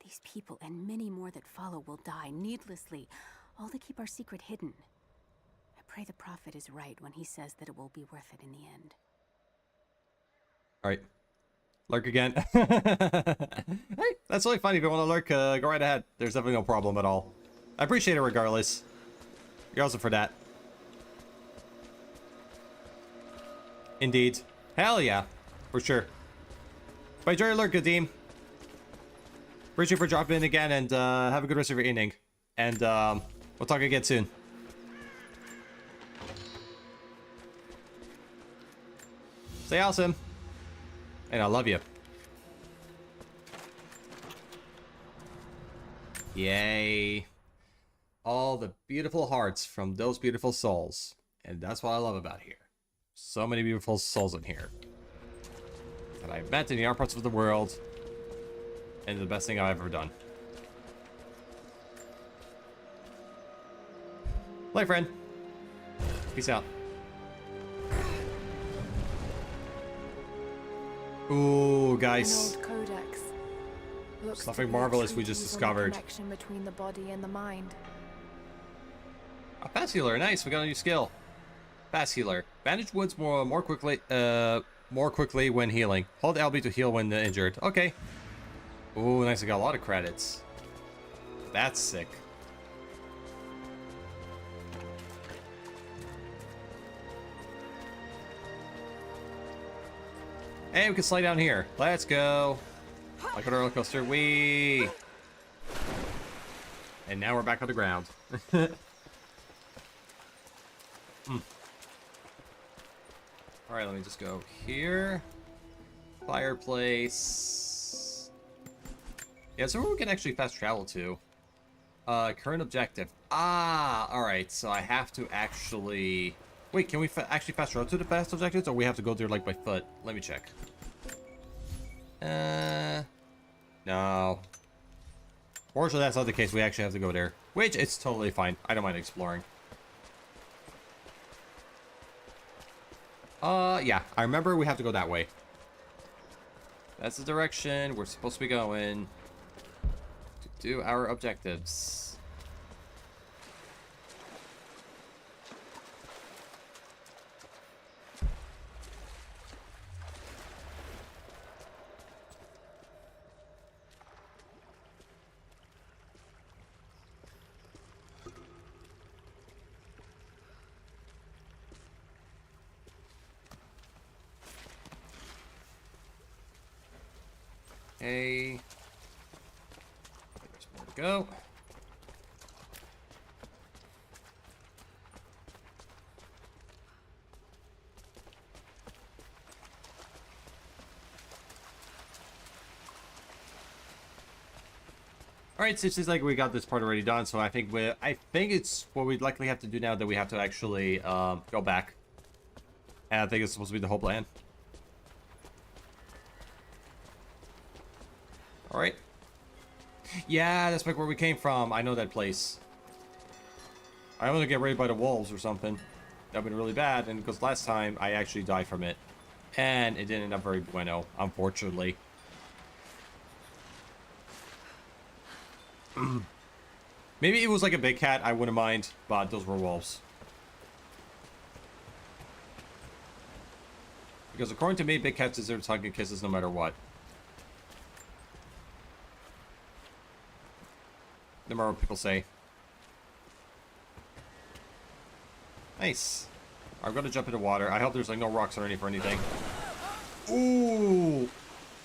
These people and many more that follow will die needlessly, all to keep our secret hidden. I pray the prophet is right when he says that it will be worth it in the end. All right. Lurk again. Hey, that's really funny. If you want to lurk, go right ahead. There's definitely no problem at all. I appreciate it regardless. You're awesome for that. Indeed. Hell yeah. For sure. But enjoy your lurk, good team. Appreciate you for dropping in again, and have a good rest of your evening. And we'll talk again soon. Stay awesome. And I love you. Yay. All the beautiful hearts from those beautiful souls. And that's what I love about here. So many beautiful souls in here. That I've met in the other parts of the world. And the best thing I've ever done. Bye, friend. Peace out. Ooh, guys. An old codex. Looks Something marvelous we just discovered. Connection between the body and the mind. A fast healer, nice. We got a new skill. Fast healer. Bandage wounds more quickly when healing. Hold LB to heal when injured. Okay. Ooh, nice. I got a lot of credits. That's sick. Hey, we can slide down here. Let's go. Like a roller coaster. Whee! And now we're back on the ground. Alright, let me just go here. Fireplace. Yeah, so where we can actually fast travel to. Current objective. Ah, alright, so I have to actually... Wait, can we actually fast travel to the fast objectives, or we have to go there like by foot? Let me check. No. Fortunately, that's not the case. We actually have to go there. Which, it's totally fine. I don't mind exploring. Yeah, I remember we have to go that way. That's the direction we're supposed to be going to do our objectives. Hey, there's more to go. All right, so it seems like we got this part already done. So I think it's what we'd likely have to do now that we have to actually go back. And I think it's supposed to be the whole plan. All right. Yeah, that's like where we came from. I know that place. I want to get raided by the wolves or something. That would be really bad. And because last time I actually died from it, and it didn't end up very bueno, unfortunately. Maybe it was like a big cat. I wouldn't mind, but those were wolves. Because according to me, big cats deserve hugs and kisses no matter what. No matter what people say. Nice. I'm gonna jump into water. I hope there's like no rocks or anything. Ooh.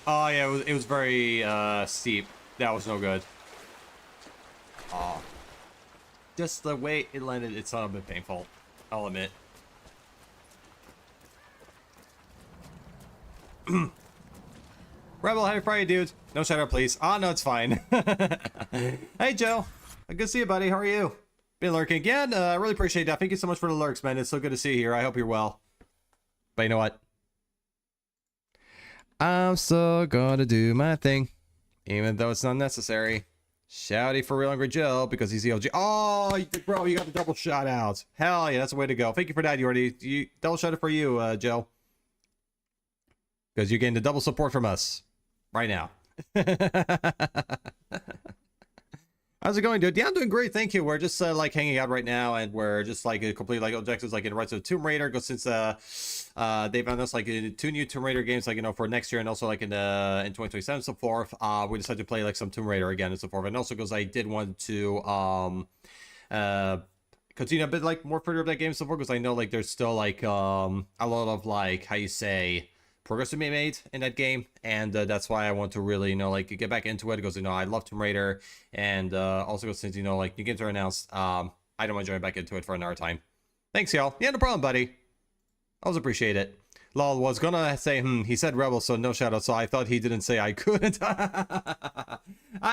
Oh yeah, it was very steep. That was no good. Oh. Just the way it landed, it's a bit painful. I'll admit. Rebel, happy Friday, dude. No shout out, please. Ah, no, it's fine. Hey, Joe. Good to see you, buddy. How are you? Been lurking again. I really appreciate that. Thank you so much for the lurks, man. It's so good to see you here. I hope you're well. But you know what? I'm still gonna do my thing, even though it's not necessary. Shouty for Real Hungry Joe because he's the OG. Oh, bro, you got the double shout out. Hell yeah, that's the way to go. Thank you for that. You double shout out for you, Joe. Because you're getting the double support from us right now. How's it going, dude? Yeah, I'm doing great, thank you. We're just like hanging out right now, and we're just like complete like objectives like in Rise of the Tomb Raider. Because since they've announced like 2 new Tomb Raider games, like for next year, and also like in 2027 and so forth. We decided to play like some Tomb Raider again and so forth. And also because I did want to continue a bit like more further of that game and so forth. Because I know like there's still like a lot of like how you say progress to be made in that game, and that's why I want to really like get back into it, because I love Tomb Raider, and also since like new games are announced, I don't want to join back into it for another time. Thanks, y'all. Yeah, no problem, buddy. Always appreciate it. Lol was gonna say he said Rebel, so no shout out, so I thought he didn't say I couldn't. I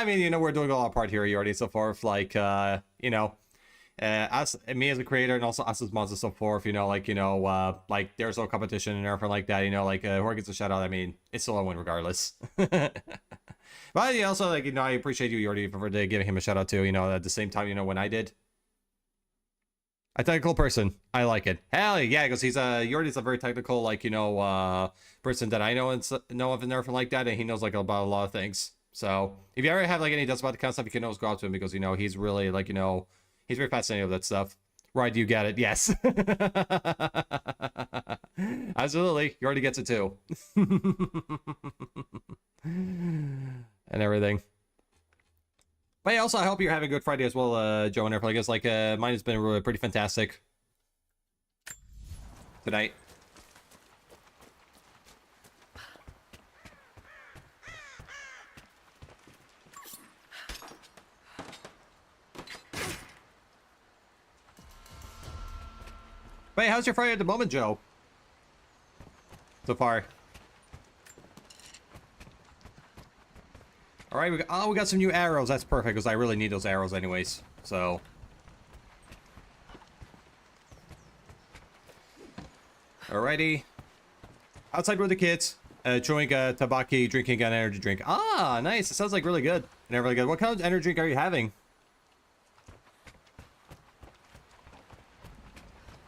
mean, we're doing a lot of part here already so forth, like us, me as a creator, and also us as mods and so forth, like there's no competition and everything like that, like whoever gets a shout out, I mean, it's still a win regardless. But yeah, also like I appreciate you already for giving him a shout out too, at the same time, when I did. A technical person, I like it. Hell yeah, because he's Yordi's a very technical person that I know of and everything like that, and he knows like about a lot of things. So if you ever have like any doubts about the kind of stuff, you can always go out to him, because he's really he's very fascinated with that stuff. Right, you get it. Yes. Absolutely. You already gets it too. And everything. But yeah, also, I hope you're having a good Friday as well, Joe and everything. I guess, mine has been really pretty fantastic tonight. Wait, how's your Friday at the moment, Joe? So far. All right, we got some new arrows. That's perfect, because I really need those arrows anyways. So. Alrighty. Outside with the kids. Chewing tabaki, drinking an energy drink. Ah, nice. It sounds like really good. And really good. What kind of energy drink are you having?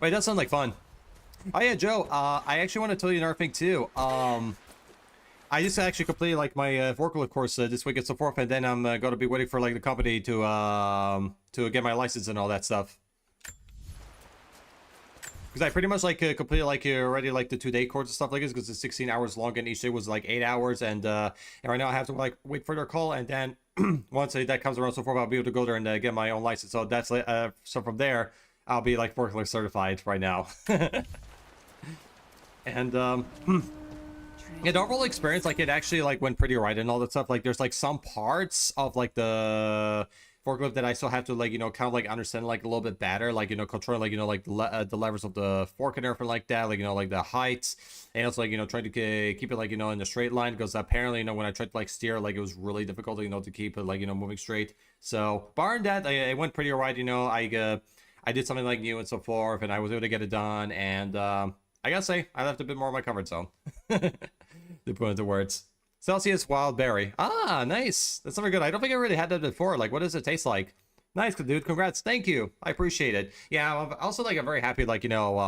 Wait, that sounds like fun. Oh yeah, Joe. I actually want to tell you another thing too. I just actually completed like my forklift course this week and so forth, and then I'm going to be waiting for like the company to get my license and all that stuff. Because I pretty much like completed like already like the 2-day course and stuff like this, because it's 16 hours long and each day was like 8 hours, and right now I have to like wait for their call, and then once that comes around so forth, I'll be able to go there and get my own license. So that's so from there I'll be like forklift certified right now. And yeah, the overall experience, like it actually like went pretty right and all that stuff. Like there's like some parts of like the forklift that I still have to like, you know, kind of like understand like a little bit better, like, you know, controlling like, you know, like the levers of the fork and everything like that, like, you know, like the heights, and also like, you know, trying to keep it like, you know, in a straight line, because apparently, you know, when I tried to like steer, like it was really difficult, you know, to keep it like, you know, moving straight. So barring that, it went pretty alright, you know. I did something like new and so forth, and I was able to get it done, and I gotta say I left a bit more of my comfort zone. To put into words. Celsius Wild Berry. Ah, nice. That's something good. I don't think I really had that before. Like, what does it taste like? Nice, dude. Congrats. Thank you. I appreciate it. Yeah, I'm also like I'm very happy. Like, you know,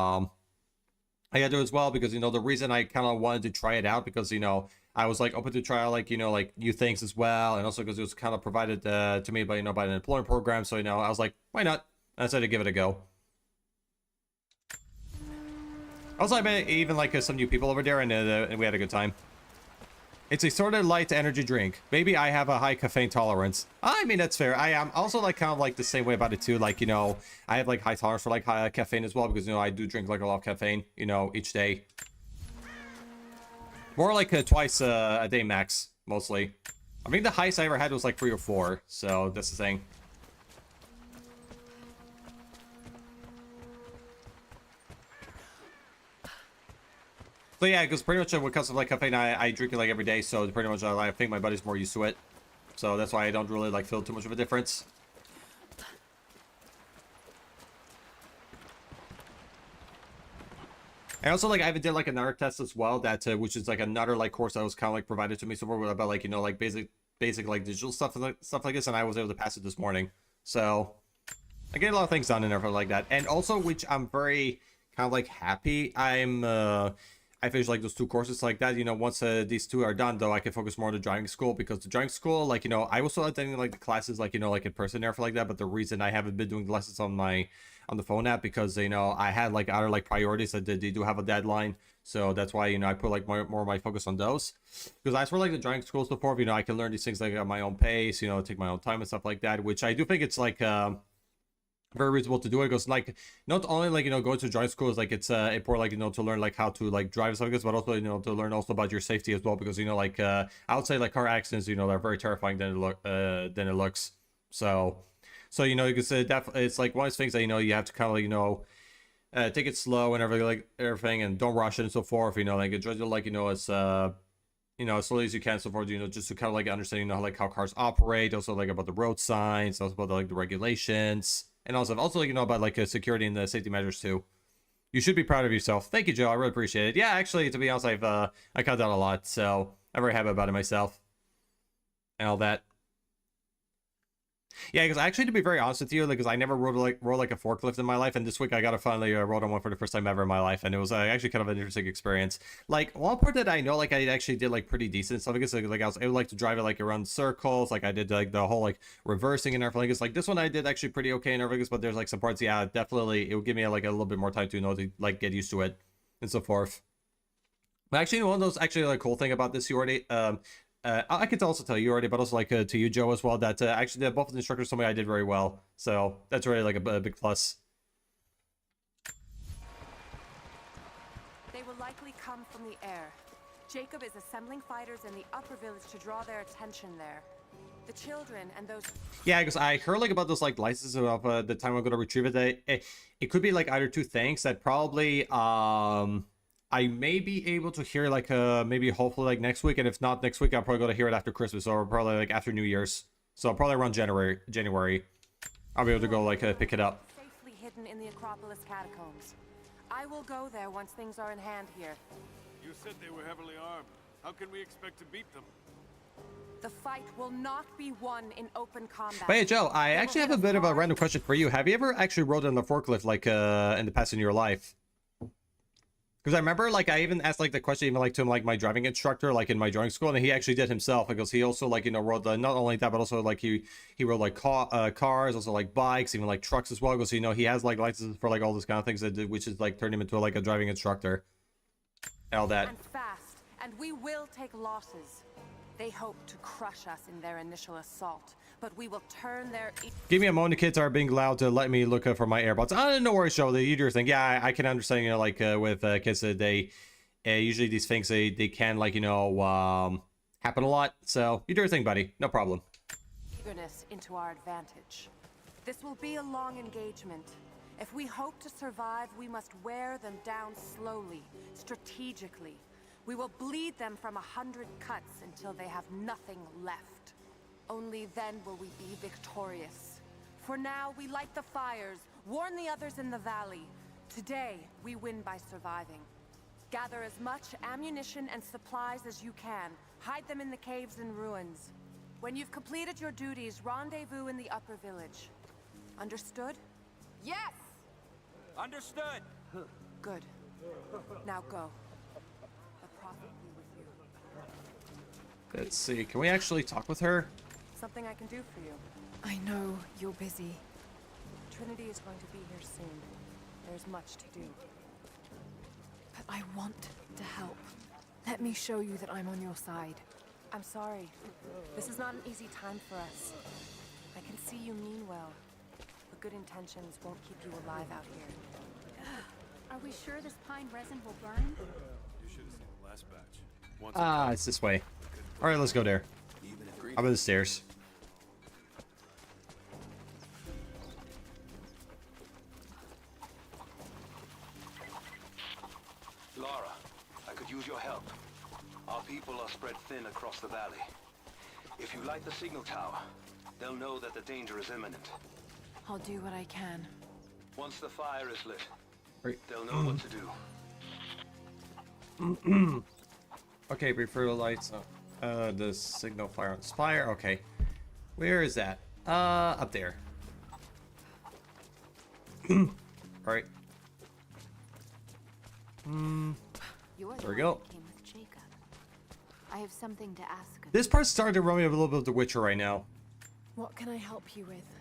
I got to do as well, because, you know, the reason I kind of wanted to try it out, because, you know, I was like open to try like, you know, like new things as well, and also because it was kind of provided to me by, you know, by an employment program. So, you know, I was like, why not? I decided to give it a go. Also, I met even like some new people over there, and we had a good time. It's a sort of light energy drink. Maybe I have a high caffeine tolerance. I mean, that's fair. I am also like kind of like the same way about it too. Like, you know, I have like high tolerance for like high caffeine as well, because, you know, I do drink like a lot of caffeine, you know, each day. More like twice a day max, mostly. I think the highest I ever had was like 3 or 4. So that's the thing. So yeah, because pretty much when it comes to like caffeine, I drink it like every day, so pretty much I think my body's more used to it. So that's why I don't really like feel too much of a difference. And also like I even did like another test as well, that which is like another like course that was kind of like provided to me so far about like, you know, like basic like digital stuff like this, and I was able to pass it this morning. So I get a lot of things done and everything like that. And also, which I'm very kind of like happy, I finished like those 2 courses like that. You know, once these 2 are done, though, I can focus more on the driving school, because the driving school, like, you know, I was still attending like the classes, like, you know, like in person there for like that. But the reason I haven't been doing the lessons on the phone app, because, you know, I had like other like priorities that they do have a deadline. So that's why, you know, I put like more of my focus on those, because I swear like the driving schools before, you know, I can learn these things like at my own pace, you know, take my own time and stuff like that, which I do think it's like very reasonable to do it, because like not only like, you know, going to driving school is like it's important, like, you know, to learn like how to like drive and stuff like this, but also, you know, to learn also about your safety as well, because, you know, like I would say like car accidents, you know, they're very terrifying than it looks. So you know, because it's like one of those things that, you know, you have to kind of like, you know, take it slow and everything, and don't rush it and so forth, you know, like enjoy it, like, you know, as you know, as slowly as you can, so forth, you know, just to kind of like understand, you know, like how cars operate, also like about the road signs, also about like the regulations. And also like, you know, about like security and the safety measures too. You should be proud of yourself. Thank you, Joe. I really appreciate it. Yeah, actually, to be honest, I cut down a lot, so I'm very happy about it myself. And all that. Yeah, because actually, to be very honest with you, because I never rode like a forklift in my life, and this week I got to finally rode on one for the first time ever in my life, and it was actually kind of an interesting experience. Like one part that I know, like I actually did like pretty decent stuff, because like I was able like to drive it like around circles, like I did like the whole like reversing and everything. Like this one I did actually pretty okay and everything, but there's like some parts, yeah, definitely it would give me like a little bit more time to, you know, to like get used to it and so forth. But actually, one of those actually like cool thing about this, you already I could also tell you already, but also like to you, Joe, as well, that actually both of the instructors told me I did very well. So that's really like a big plus. They will likely come from the air. Jacob is assembling fighters in the upper village to draw their attention there. The children and those... Yeah, because I heard like about those like licenses of the time I'm going to retrieve it. It could be like either 2 things that probably I may be able to hear like maybe hopefully like next week, and if not next week, I'll probably go to hear it after Christmas, or probably like after New Year's. So probably around January I'll be able to go like pick it up. Safely hidden in the Acropolis catacombs. I will go there once things are in hand here. You said they were heavily armed. How can we expect to beat them? The fight will not be won in open combat. But hey, Joe, I actually have a bit of a random question for you. Have you ever actually rode on a forklift like in the past in your life? Because I remember, like, I even asked, like, the question even, like, to him, like, my driving instructor, like, in my driving school, and he actually did himself, because he also, like, you know, rode the, not only that, but also, like, he rode, like, cars, also, like, bikes, even, like, trucks as well, because, you know, he has, like, licenses for, like, all this kind of things, which is, like, turned him into, like, a driving instructor. All that. And fast, and we will take losses. They hope to crush us in their initial assault, but we will turn their... Give me a moment. The kids are being allowed to let me look for my AirPods. I don't know where show the eater thing. Yeah, I can understand, you know, like with kids, they usually these things they can, like, you know, happen a lot. So you do your thing, buddy. No problem. Eagerness into our advantage. This will be a long engagement. If we hope to survive, we must wear them down slowly, strategically. We will bleed them from 100 cuts until they have nothing left. Only then will we be victorious. For now, we light the fires, warn the others in the valley. Today, we win by surviving. Gather as much ammunition and supplies as you can. Hide them in the caves and ruins. When you've completed your duties, rendezvous in the upper village. Understood? Yes! Understood! Good. Now go. The prophet be with you. Let's see. Can we actually talk with her? Something I can do for you. I know you're busy. Trinity is going to be here soon. There's much to do. But I want to help. Let me show you that I'm on your side. I'm sorry. This is not an easy time for us. I can see you mean well, but good intentions won't keep you alive out here. Are we sure this pine resin will burn? You should have seen the last batch. Ah, it's this way. All right, let's go there. Up the stairs. Lara, I could use your help. Our people are spread thin across the valley. If you light the signal tower, they'll know that the danger is imminent. I'll do what I can. Once the fire is lit, Right. they'll know what to do. Okay, prefer the lights. The signal fire on fire. Okay, where is that? Up there. All right. There we go. Came with Jacob. I have something to ask of This part's starting to remind me of a little bit of The Witcher right now. What can I help you with?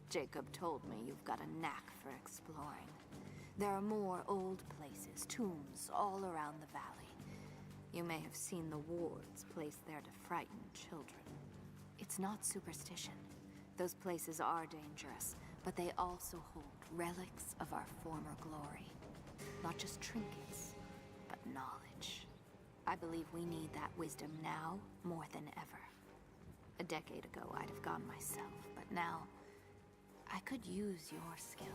Jacob told me you've got a knack for exploring. There are more old places, tombs, all around the valley. You may have seen the wards placed there to frighten children. It's not superstition. Those places are dangerous, but they also hold relics of our former glory. Not just trinkets, but knowledge. I believe we need that wisdom now more than ever. A decade ago, I'd have gone myself, but now I could use your skills.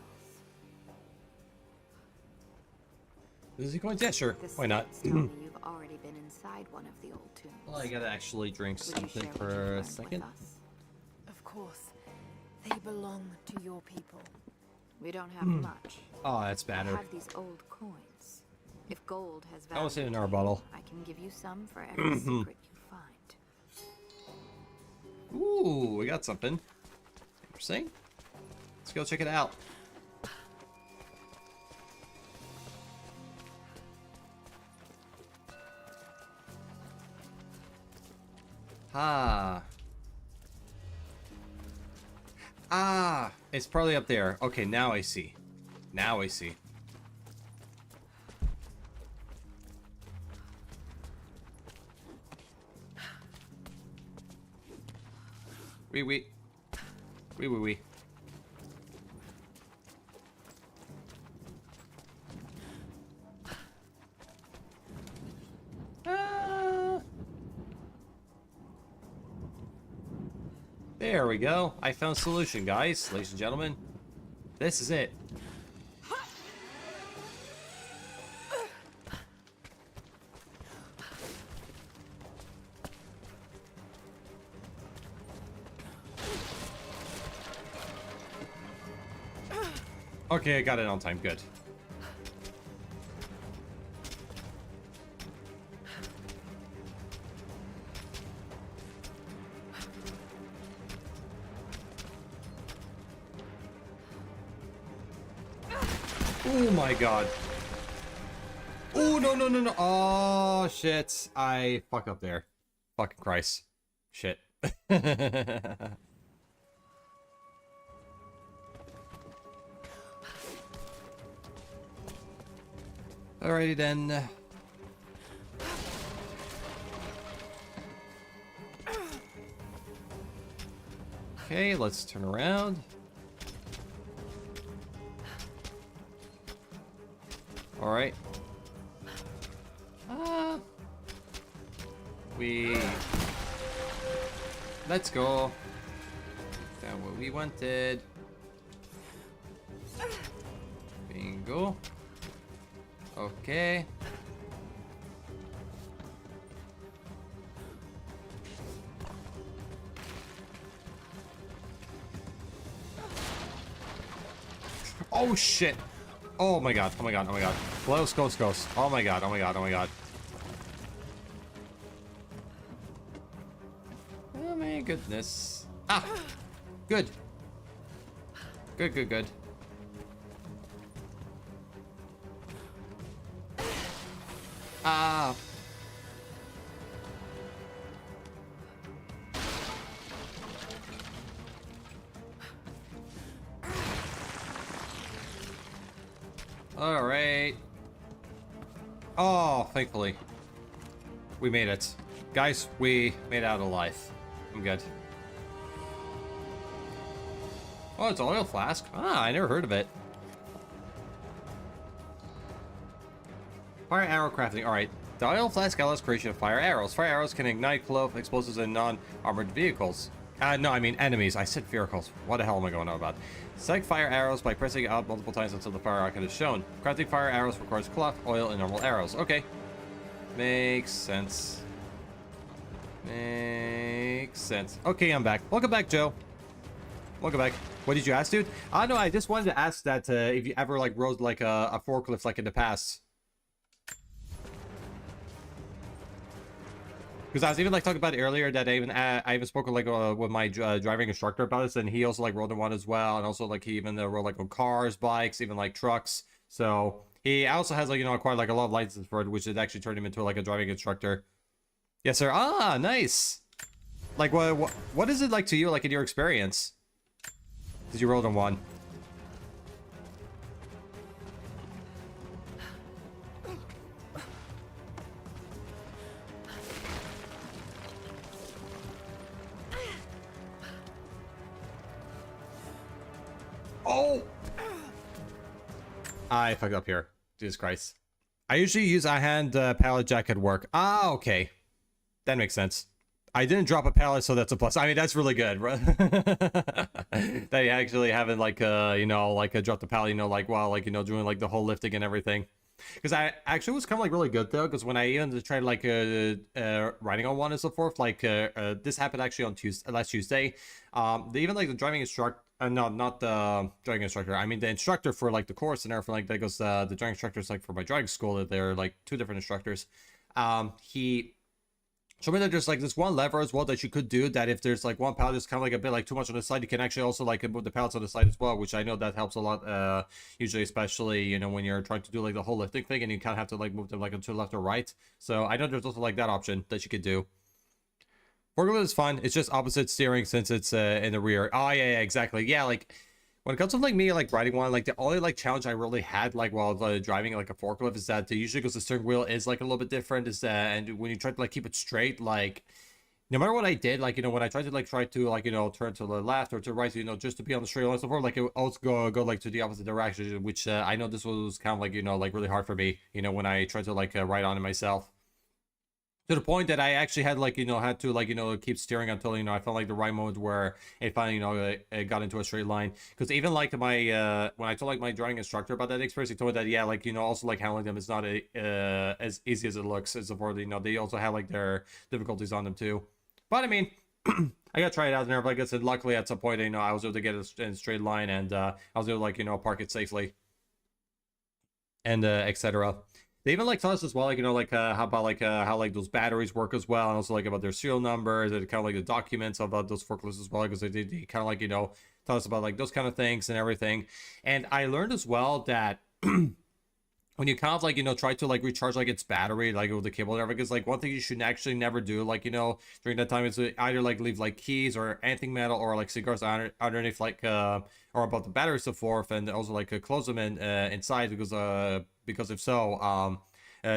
Is he going to? Yeah, sure. The Why not? scouts tell me you've already been inside one of the old tombs. Well, I gotta actually drink Would you something share what for you've a learned second. with us? Of course. They belong to your people. We don't have much. Oh, that's I better. have these old coins. If gold has I want to value, in our bottle. I can give you some for every secret you find. Ooh, we got something. Interesting. Let's go check it out. Ah. Ah, it's probably up there. Okay, now I see. Now I see. Oui. There we go. I found a solution, guys, ladies and gentlemen. This is it. Okay, I got it on time. Good. Oh my god. Oh, no, no, no, no. Oh, shit. I fucked up there. Fucking Christ. Shit. Alrighty then. Okay, let's turn around. Alright. Let's go. Found what we wanted. Bingo. Okay. Oh shit. Oh my god. Oh my god. Oh my god. Close, close, close. Oh my god. Oh my god. Oh my god. Oh my goodness. Ah. Good. Good, good, good. Ah. All right. Oh, thankfully. We made it. Guys, we made it out alive. I'm good. Oh, it's an oil flask. Ah, I never heard of it. Fire arrow crafting. Alright. The oil flask allows creation of fire arrows. Fire arrows can ignite clove explosives in non-armored vehicles. No, I mean enemies. I said vehicles. What the hell am I going on about? Select fire arrows by pressing up multiple times until the fire icon is shown. Crafting fire arrows requires cloth, oil, and normal arrows. Okay. Makes sense. Makes sense. Okay, I'm back. Welcome back, Joe. Welcome back. What did you ask, dude? No, I just wanted to ask that if you ever like rode like a forklift like in the past. Because I was even like talking about it earlier that I even spoke like with my driving instructor about this, and he also like rode on one as well, and also like he even rode like on cars, bikes, even like trucks. So he also has like acquired like a lot of licenses for it, which has actually turned him into like a driving instructor. Yes, sir. Ah, nice. Like what is it like to you, like in your experience? Did you roll on one? Oh! I fucked up here. Jesus Christ. I usually use a hand pallet jack at work. Ah, okay. That makes sense. I didn't drop a pallet, so that's a plus. I mean, that's really good. That you actually haven't, like, dropped the pallet, like, while, like, doing, like, the whole lifting and everything. Because I actually was kind of, like, really good, though, because when I even tried, like, riding on one and so forth, like, this happened actually on last Tuesday. Even, like, the driving instructor, no, not the driving instructor, I mean, the instructor for, like, the course and everything, like, that goes, the driving instructors, like, for my driving school, they're, like, two different instructors. He showed me that there's like this one lever as well that you could do, that if there's like one pallet is kind of like a bit like too much on the side, you can actually also like move the pallets on the side as well, which I know that helps a lot, usually, especially when you're trying to do like the whole lifting thing and you kind of have to like move them like to left or right. So I know there's also like that option that you could do. Forklift is fun. It's just opposite steering since it's in the rear. Oh yeah, exactly. Yeah, like when it comes to like me like riding one, like the only like challenge I really had like while driving like a forklift is that usually because the steering wheel is like a little bit different, is that, and when you try to like keep it straight, like no matter what I did, like when I tried to like turn to the left or to the right, just to be on the straight line and so forth, like it would also go like to the opposite direction, which I know this was kind of like like really hard for me, when I tried to like ride on it myself. To the point that I actually had like had to like keep steering until I felt like the right moment where it finally it got into a straight line. Because even like my when I told like my driving instructor about that experience, he told me that yeah, like also like handling them is not as easy as it looks. As for they also have like their difficulties on them too. But I mean, I gotta try it out there. But like I said, luckily at some point I was able to get it in a straight line, and I was able to like park it safely, and etc. They even like tell us as well, like how about like how like those batteries work as well, and also like about their serial numbers, and kind of like the documents about those forklifts as well, because they kind of like tell us about like those kind of things and everything. And I learned as well that when you kind of like, you know, try to like recharge like its battery, like with the cable and everything, because like one thing you should actually never do, like, you know, during that time is to either like leave like keys or anything metal or like cigars underneath like or about the battery so forth, and also like close them in inside, because if so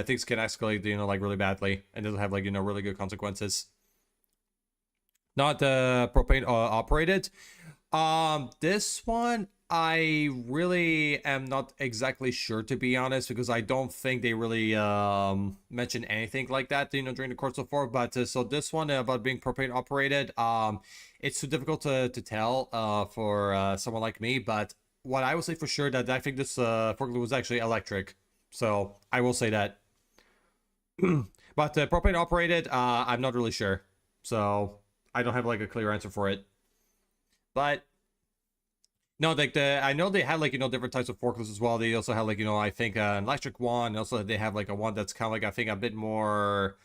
things can escalate, you know, like really badly, and it'll have like, you know, really good consequences. Not propane operated. This one I really am not exactly sure, to be honest, because I don't think they really mention anything like that, you know, during the course so far. But so this one about being propane operated, it's too difficult to tell for someone like me. But what I will say for sure that I think this forklift was actually electric, so I will say that. But propane operated, I'm not really sure, so I don't have like a clear answer for it. But no, like I know they had like, you know, different types of forklifts as well. They also had like, you know, I think an electric one. And also they have like a one that's kind of like, I think a bit more,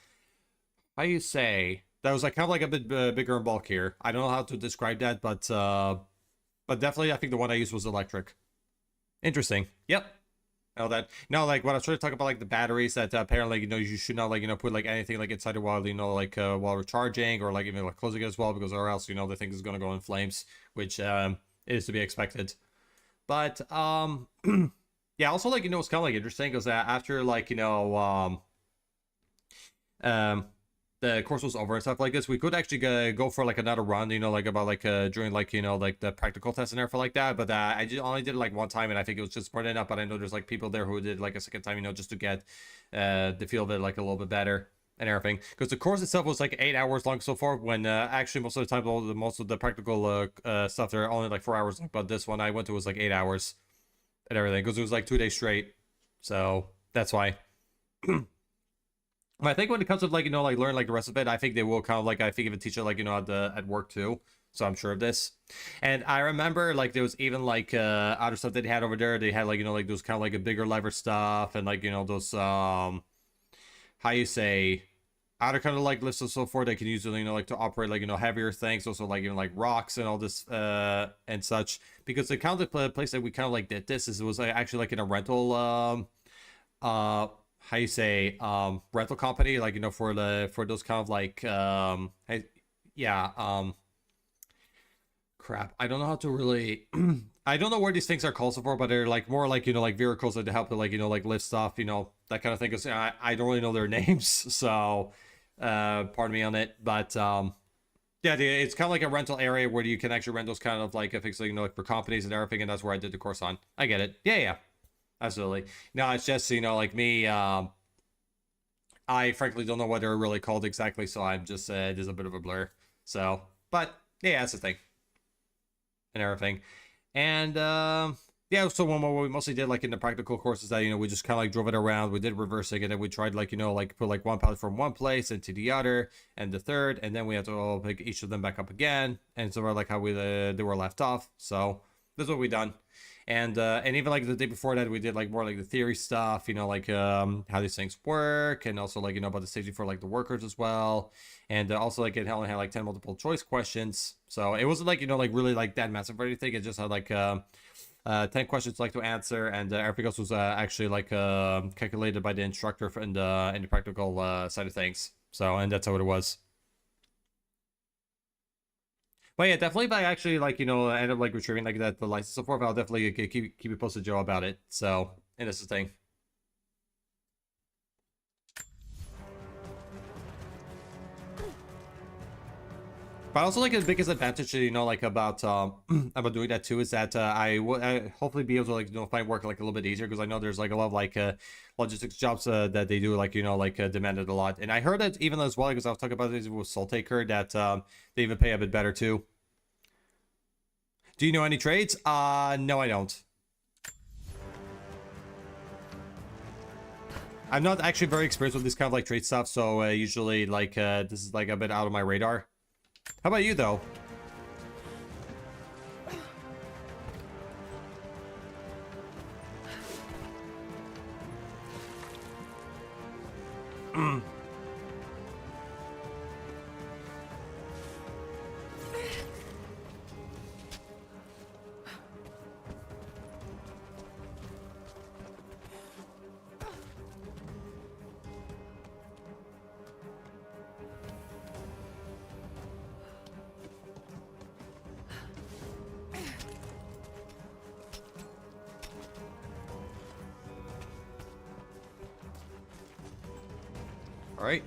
how you say, that was like kind of like a bit bigger and bulkier. I don't know how to describe that, but definitely I think the one I used was electric. Interesting. Yep. All that. No, like what I was trying to talk about, like the batteries that apparently, you know, you should not like, you know, put like anything like inside it while, you know, like while recharging, or like even like closing it as well, because or else, you know, the thing is going to go in flames, which is to be expected. But yeah, also like, you know, it's kind of like interesting because after like, you know, the course was over and stuff like this, we could actually go for like another run, you know, like about like during like, you know, like the practical test and everything like that. But I just only did it like one time, and I think it was just spread enough. But I know there's like people there who did like a second time, you know, just to get the feel of it like a little bit better and everything, because the course itself was like 8 hours long so far, when actually most of the time most of the practical stuff they're only like 4 hours long. But this one I went to was like 8 hours and everything, because it was like 2 days straight, so that's why. I think when it comes to like, you know, like learn like the rest of it, I think they will kind of like, I think even teach it like, you know, at work too, so I'm sure of this. And I remember like there was even like other stuff that they had over there. They had like, you know, like those kind of like a bigger lever stuff, and like, you know, those how you say, other kind of like lifts and so forth they can use, you know, like to operate like, you know, heavier things, also like even like rocks and all this and such. Because the kind of place that we kind of like did this is, it was actually like in a rental how you say, rental company, like, you know, for those kind of like crap, I don't know how to really I don't know where these things are called for, but they're like more like, you know, like vehicles that help to like, you know, like lift stuff, you know, that kind of thing. Because I don't really know their names, so pardon me on it. But yeah, it's kind of like a rental area where you can actually rent those kind of like things, like, you know, like for companies and everything, and that's where I did the course on. I get it. Yeah, absolutely. No, it's just, you know, like me, I frankly don't know what they're really called exactly, so I'm just it is a bit of a blur. So, but yeah, that's the thing and everything. And yeah, so what we mostly did like in the practical courses, that, you know, we just kind of like drove it around. We did reversing, and then we tried like, you know, like put like one pallet from one place into the other and the third, and then we had to all pick each of them back up again, and so we're like how they were left off. So that's what we done. And even like the day before that, we did like more like the theory stuff, you know, like how these things work, and also like, you know, about the safety for like the workers as well. And also like it only had like 10 multiple choice questions, so it wasn't like, you know, like really like that massive or anything. It just had like 10 questions like to answer, and everything else was actually like calculated by the instructor in the practical side of things. So, and that's how it was. But yeah, definitely if I actually like, you know, end up like retrieving like that the license so forth, I'll definitely keep you posted, Joe, about it. So, and that's the thing. But also like the biggest advantage, you know, like about doing that too, is that I will hopefully be able to like, you know, find work like a little bit easier, because I know there's like a lot of like logistics jobs that they do, like, you know, like demanded a lot. And I heard that even as well, because I was talking about this with Soul Taker, that they even pay a bit better too. Do you know any trades? No, I don't. I'm not actually very experienced with this kind of like trade stuff, so usually like this is like a bit out of my radar. How about you though? All right.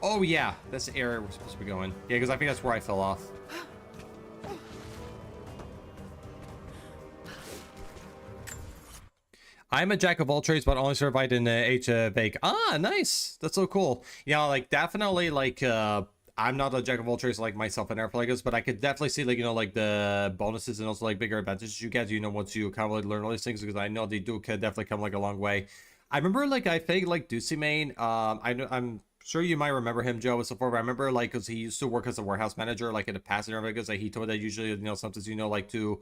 Oh yeah, that's the area we're supposed to be going. Yeah, because I think that's where I fell off. I'm a jack of all trades, but only certified in HVAC. Ah, nice. That's so cool. Yeah, like definitely like I'm not a jack of all trades like myself and Airflagos, but I could definitely see like, you know, like the bonuses and also like bigger advantages you get, you know, once you kind of like learn all these things, because I know they do could definitely come like a long way. I remember like I think like Ducimane, I'm sure you might remember him, Joe, and so forth. I remember like because he used to work as a warehouse manager like in the past in Airflagos, like he told that usually, you know, sometimes, you know, like to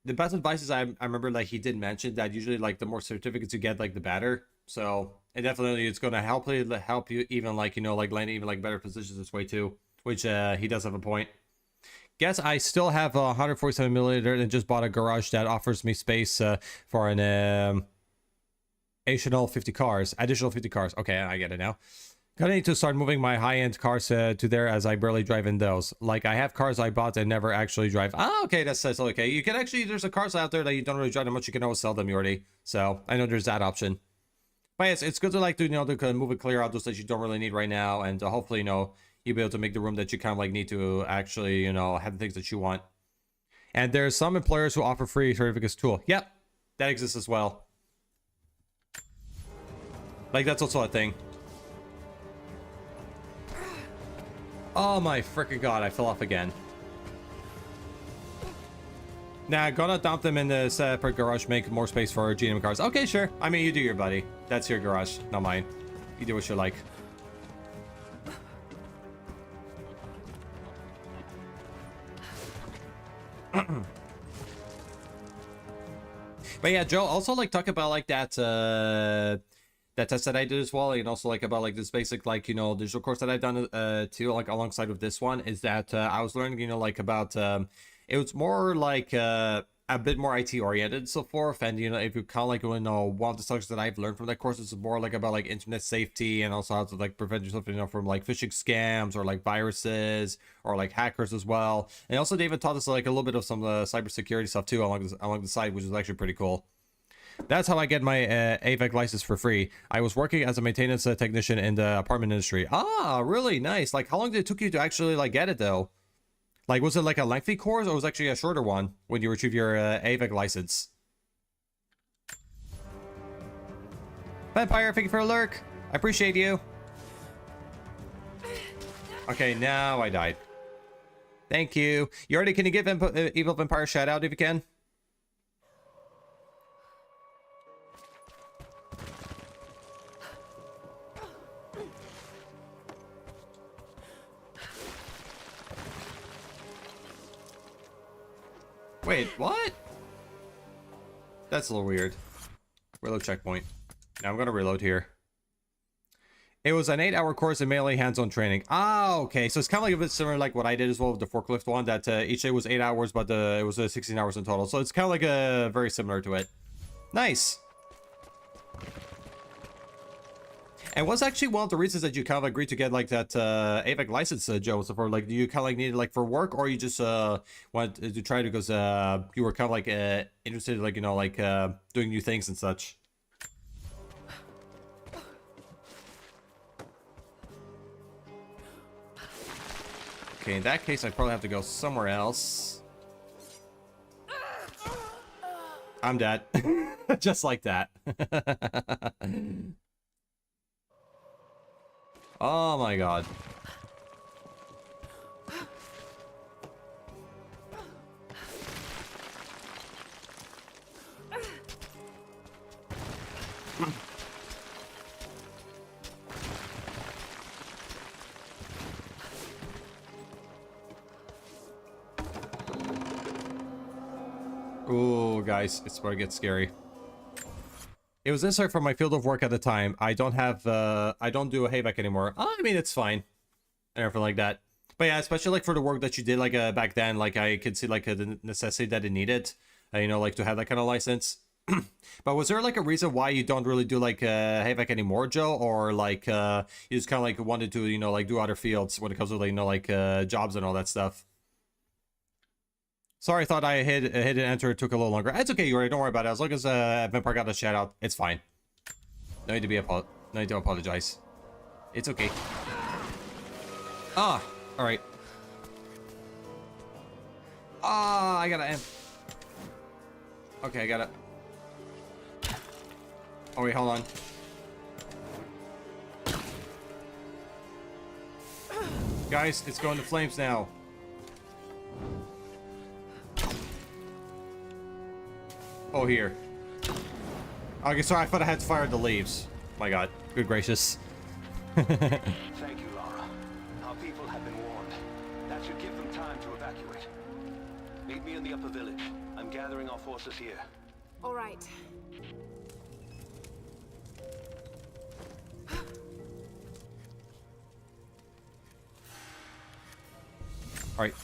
the best advice is I remember like he did mention that usually like the more certificates you get, like the better. So and definitely it's going to help you even like, you know, like land even like better positions this way too, which he does have a point. Guess I still have 147 milliliter and just bought a garage that offers me space for an additional 50 cars. Okay, I get it now. Gonna need to start moving my high-end cars to there, as I barely drive in those. Like, I have cars I bought and never actually drive. Ah, okay, that's okay. You can actually, there's a cars out there that you don't really drive that much. You can always sell them already. So, I know there's that option. But yes, it's good to like, to, you know, to move and clear out those that you don't really need right now. And hopefully, you know, you'll be able to make the room that you kind of like need to actually, you know, have the things that you want. And there's some employers who offer free certificates tool. Yep, that exists as well. Like, that's also a thing. Oh my freaking god, I fell off again. Nah, gonna dump them in the separate garage, make more space for GM cars. Okay, sure. I mean, you do your buddy. That's your garage, not mine. You do what you like. But yeah, Joe, also like talk about like that that test that I did as well, and also like about like this basic like, you know, digital course that I've done too, like alongside with this one, is that I was learning, you know, like about it was more like a bit more IT oriented and so forth. And you know, if you kind of like, you know, one of the subjects that I've learned from that course is more like about like internet safety and also how to like prevent yourself, you know, from like phishing scams or like viruses or like hackers as well. And also David taught us like a little bit of some cybersecurity stuff too along the side, which is actually pretty cool. That's how I get my AVEC license for free. I was working as a maintenance technician in the apartment industry. Ah, really nice. Like, how long did it took you to actually like get it though? Like, was it like a lengthy course or was it actually a shorter one when you retrieve your AVEC license? Vampire, thank you for a lurk. I appreciate you. Okay, now I died. Thank you. You already, can you give Evil Vampire a shout out if you can? Wait, what? That's a little weird. Reload checkpoint. Now I'm gonna reload here. It was an 8-hour course in melee hands-on training. Ah, okay. So it's kind of like a bit similar like what I did as well with the forklift one, that each day was 8 hours, but it was 16 hours in total. So it's kind of like very similar to it. Nice. And what's actually one of the reasons that you kind of agreed to get like that AVEC license, Joe? So for like, do you kind of like need it like for work, or you just wanted to try it because you were kind of like interested, like, you know, like doing new things and such? Okay, in that case, I probably have to go somewhere else. I'm dead. Just like that. Oh my god. Ooh, guys, it's where it gets scary. It was necessary for my field of work at the time. I don't have, I don't do a HVAC anymore. I mean, it's fine. And everything like that. But yeah, especially like for the work that you did like back then, like I could see like the necessity that it needed, you know, like to have that kind of license. But was there like a reason why you don't really do like HVAC anymore, Joe? Or like you just kind of like wanted to, you know, like do other fields when it comes to like, you know, like jobs and all that stuff? Sorry, I thought I hit and enter. It took a little longer. It's okay, Yuri. Don't worry about it. As long as Vampire got a shout out, it's fine. No need to be No, I don't apologize. It's okay. Ah, all right. Ah, I gotta. Okay, I gotta. Oh wait, hold on. Guys, it's going to flames now. Oh, here. Okay, sorry, I thought I had to fire the leaves. My god. Good gracious. Thank you, Lara. Our people have been warned. That should give them time to evacuate. Meet me in the upper village. I'm gathering our forces here. All right. Alright.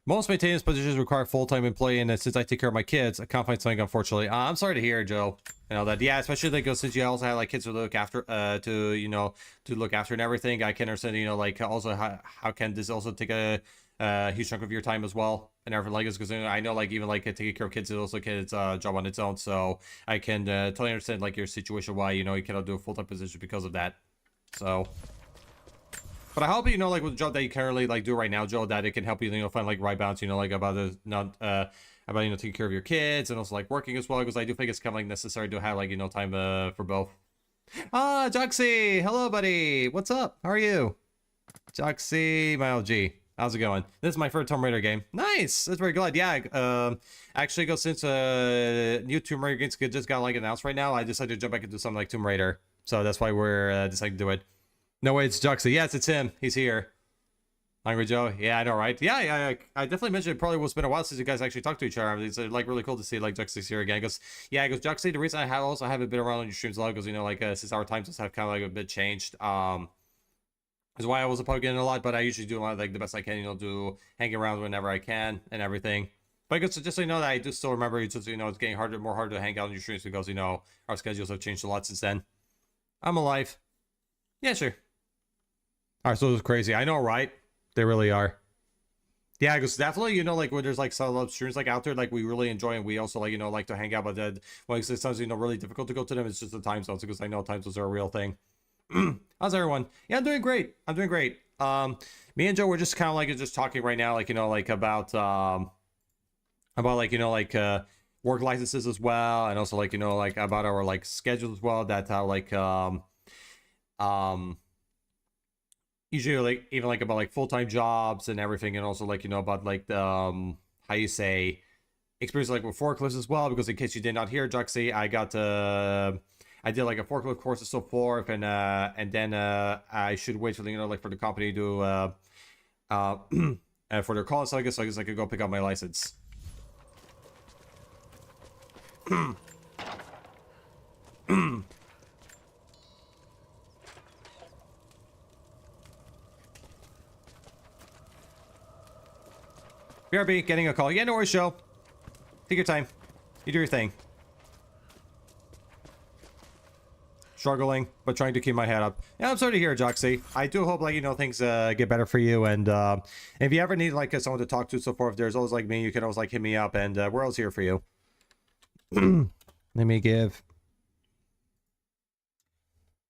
Most maintenance positions require full-time employee, and since I take care of my kids, I can't find something, unfortunately. I'm sorry to hear, Joe. You know that, yeah, especially like since you also have like kids to look after, to look after and everything. I can understand, you know, like also how can this also take a huge chunk of your time as well and everything like this, because I know like even like taking care of kids is also a kid's job on its own. So I can totally understand like your situation, why you cannot do a full-time position because of that. So. But I hope, like, with the job that you currently, like, do right now, Joe, that it can help you, find, like, right balance, like, about taking care of your kids and also, like, working as well, because I do think it's kind of, like, necessary to have, like, time for both. Ah, Joxy! Hello, buddy! What's up? How are you? Joxy, my LG. How's it going? This is my first Tomb Raider game. Nice! That's very glad. Yeah, actually, since new Tomb Raider games just got, like, announced right now, I decided to jump back into something like Tomb Raider. So that's why we're deciding to do it. No way, it's Juxie. Yes, it's him. He's here. Hungry Joe? Yeah, I know, right? Yeah, I definitely mentioned it probably was been a while since you guys actually talked to each other. It's like really cool to see like Juxie's here again. Because Juxie, the reason I also haven't been around on your streams a lot, because since our times have kind of like a bit changed. Is why I wasn't probably getting a lot, but I usually do a lot, like the best I can, do hanging around whenever I can and everything. But just so you know that I do still remember, it's just, it's getting more harder to hang out on your streams because our schedules have changed a lot since then. I'm alive. Yeah, sure. Alright, so it was crazy. I know, right? They really are. Yeah, because definitely, like, when there's, like, some streams, like, out there, like, we really enjoy, and we also, like, like to hang out, but then, like, sometimes, really difficult to go to them. It's just the time zones, because I know time zones are a real thing. How's everyone? Yeah, I'm doing great. I'm doing great. Me and Joe, we're just kind of, like, just talking right now, like, like, about, like, work licenses as well, and also, like, like, about our, like, schedules as well, that how, like, usually, like, even, like, about, like, full-time jobs and everything, and also, like, about, like, how you say, experience, like, with forklifts as well, because in case you did not hear, Juxie, I did, like, a forklift course and so forth, and then, I should wait for, like, for the company to, for their call, so I guess I could go pick up my license. BRB, getting a call. Yeah, no worries, show. Take your time. You do your thing. Struggling, but trying to keep my head up. Yeah, I'm sorry to hear, Joxie. I do hope, like, things get better for you. And if you ever need, like, someone to talk to, so forth, there's always, like, me. You can always, like, hit me up, and we're always here for you. Let me give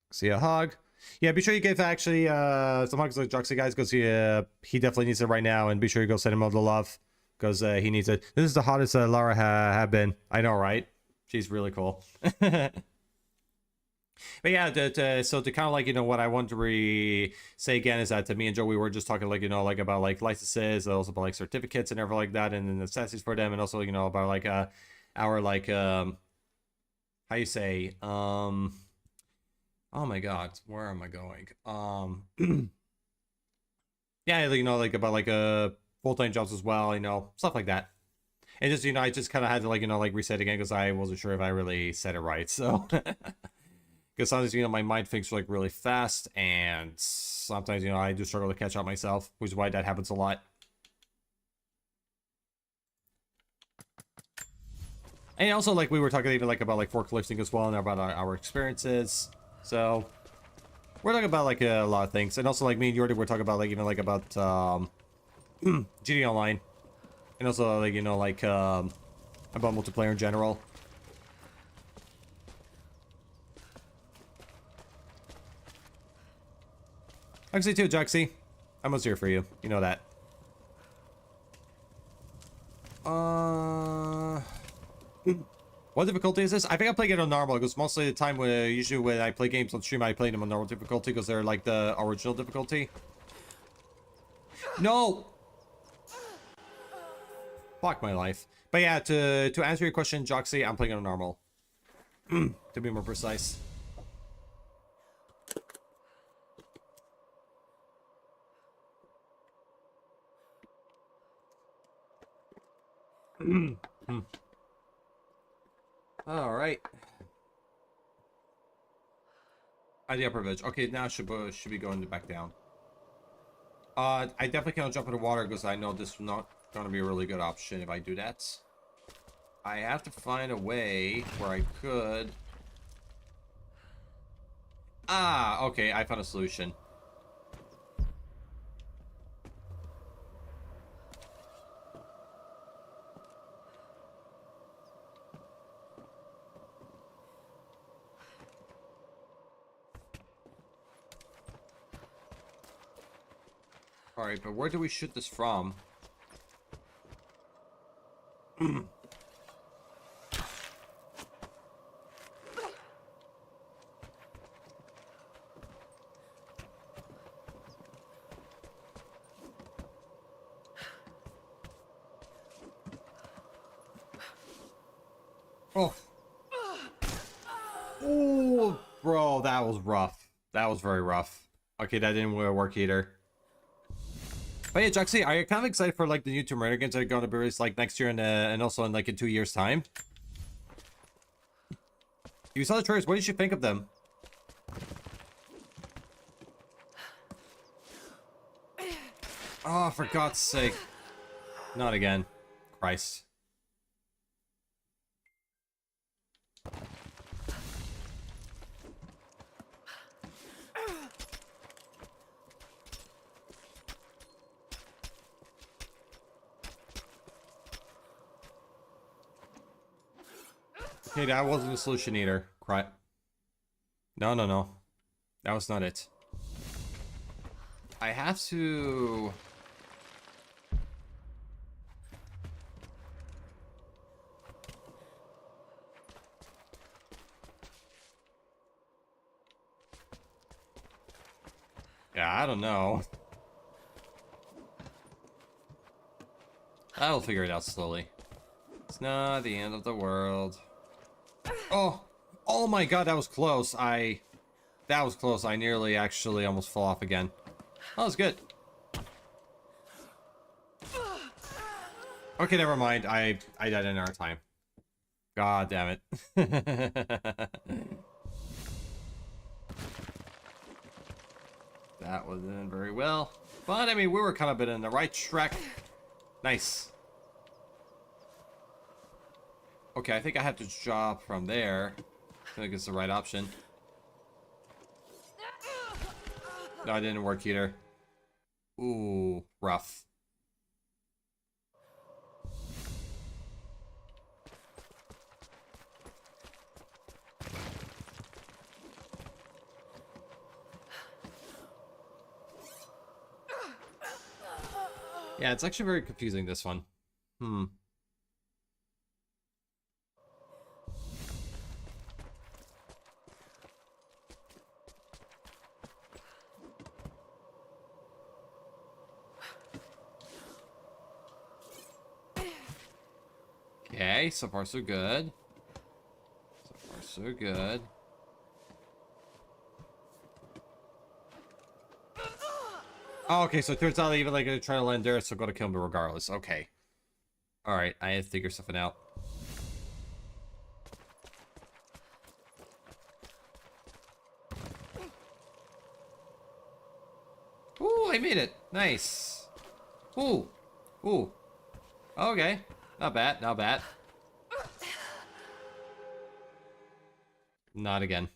see a hug. Yeah, be sure you give actually some hugs to Juxie, guys, because he definitely needs it right now, and be sure you go send him all the love, because he needs it. This is the hottest Lara have been. I know, right? She's really cool. But yeah, so to kind of like, what I want to say again is that me and Joe, we were just talking, like, like, about, like, licenses, also about, like, certificates and everything like that, and the necessities for them, and also, about, like, our, like, how you say, oh my god, where am I going? Yeah, like, about, like, full-time jobs as well, stuff like that. And just, I just kind of had to, like, like, reset again, because I wasn't sure if I really said it right, so. Because sometimes, my mind thinks, like, really fast, and sometimes, I do struggle to catch up myself, which is why that happens a lot. And also, like, we were talking even, like, about, like, forklifting as well, and about our experiences. So, we're talking about, like, a lot of things. And also, like, me and Jordy were talking about, like, even, like, about, GD Online. And also, like, like, about multiplayer in general. Juxie too, Juxie. I'm almost here for you. You know that. What difficulty is this? I think I play it on normal because most of the time, usually when I play games on stream, I play them on normal difficulty because they're like the original difficulty. No! Fuck my life. But yeah, to answer your question, Juxie, I'm playing it on normal. To be more precise. All right. At the upper village. Okay, now should be going back down. I definitely cannot jump in the water because I know this is not going to be a really good option if I do that. I have to find a way where I could... Ah, okay, I found a solution. Alright, but where do we shoot this from? Oh. Oh, bro, that was rough. That was very rough. Okay, that didn't work either. But yeah, Juxie, are you kind of excited for like the new Tomb Raider games that are going to be released like next year and also in like in 2 years' time? You saw the trailers. What did you think of them? Oh, for God's sake! Not again, Christ. Okay, that wasn't a solution either. Cry. No, no, no. That was not it. I have to... Yeah, I don't know. I'll figure it out slowly. It's not the end of the world. Oh! Oh my god, that was close. That was close. I nearly actually almost fell off again. That was good. Okay, never mind. I died in our time. God damn it. That wasn't very well. But, I mean, we were kind of been in the right track. Nice. Okay, I think I have to drop from there. I think it's the right option. No, it didn't work either. Ooh, rough. Yeah, it's actually very confusing, this one. Okay, so far so good. So far so good. Oh, okay, so it turns out even like gonna try to land there, so gotta kill me regardless. Okay. Alright, I have to figure something out. Ooh, I made it. Nice. Ooh. Ooh. Okay. Not bad, not bad. Not again.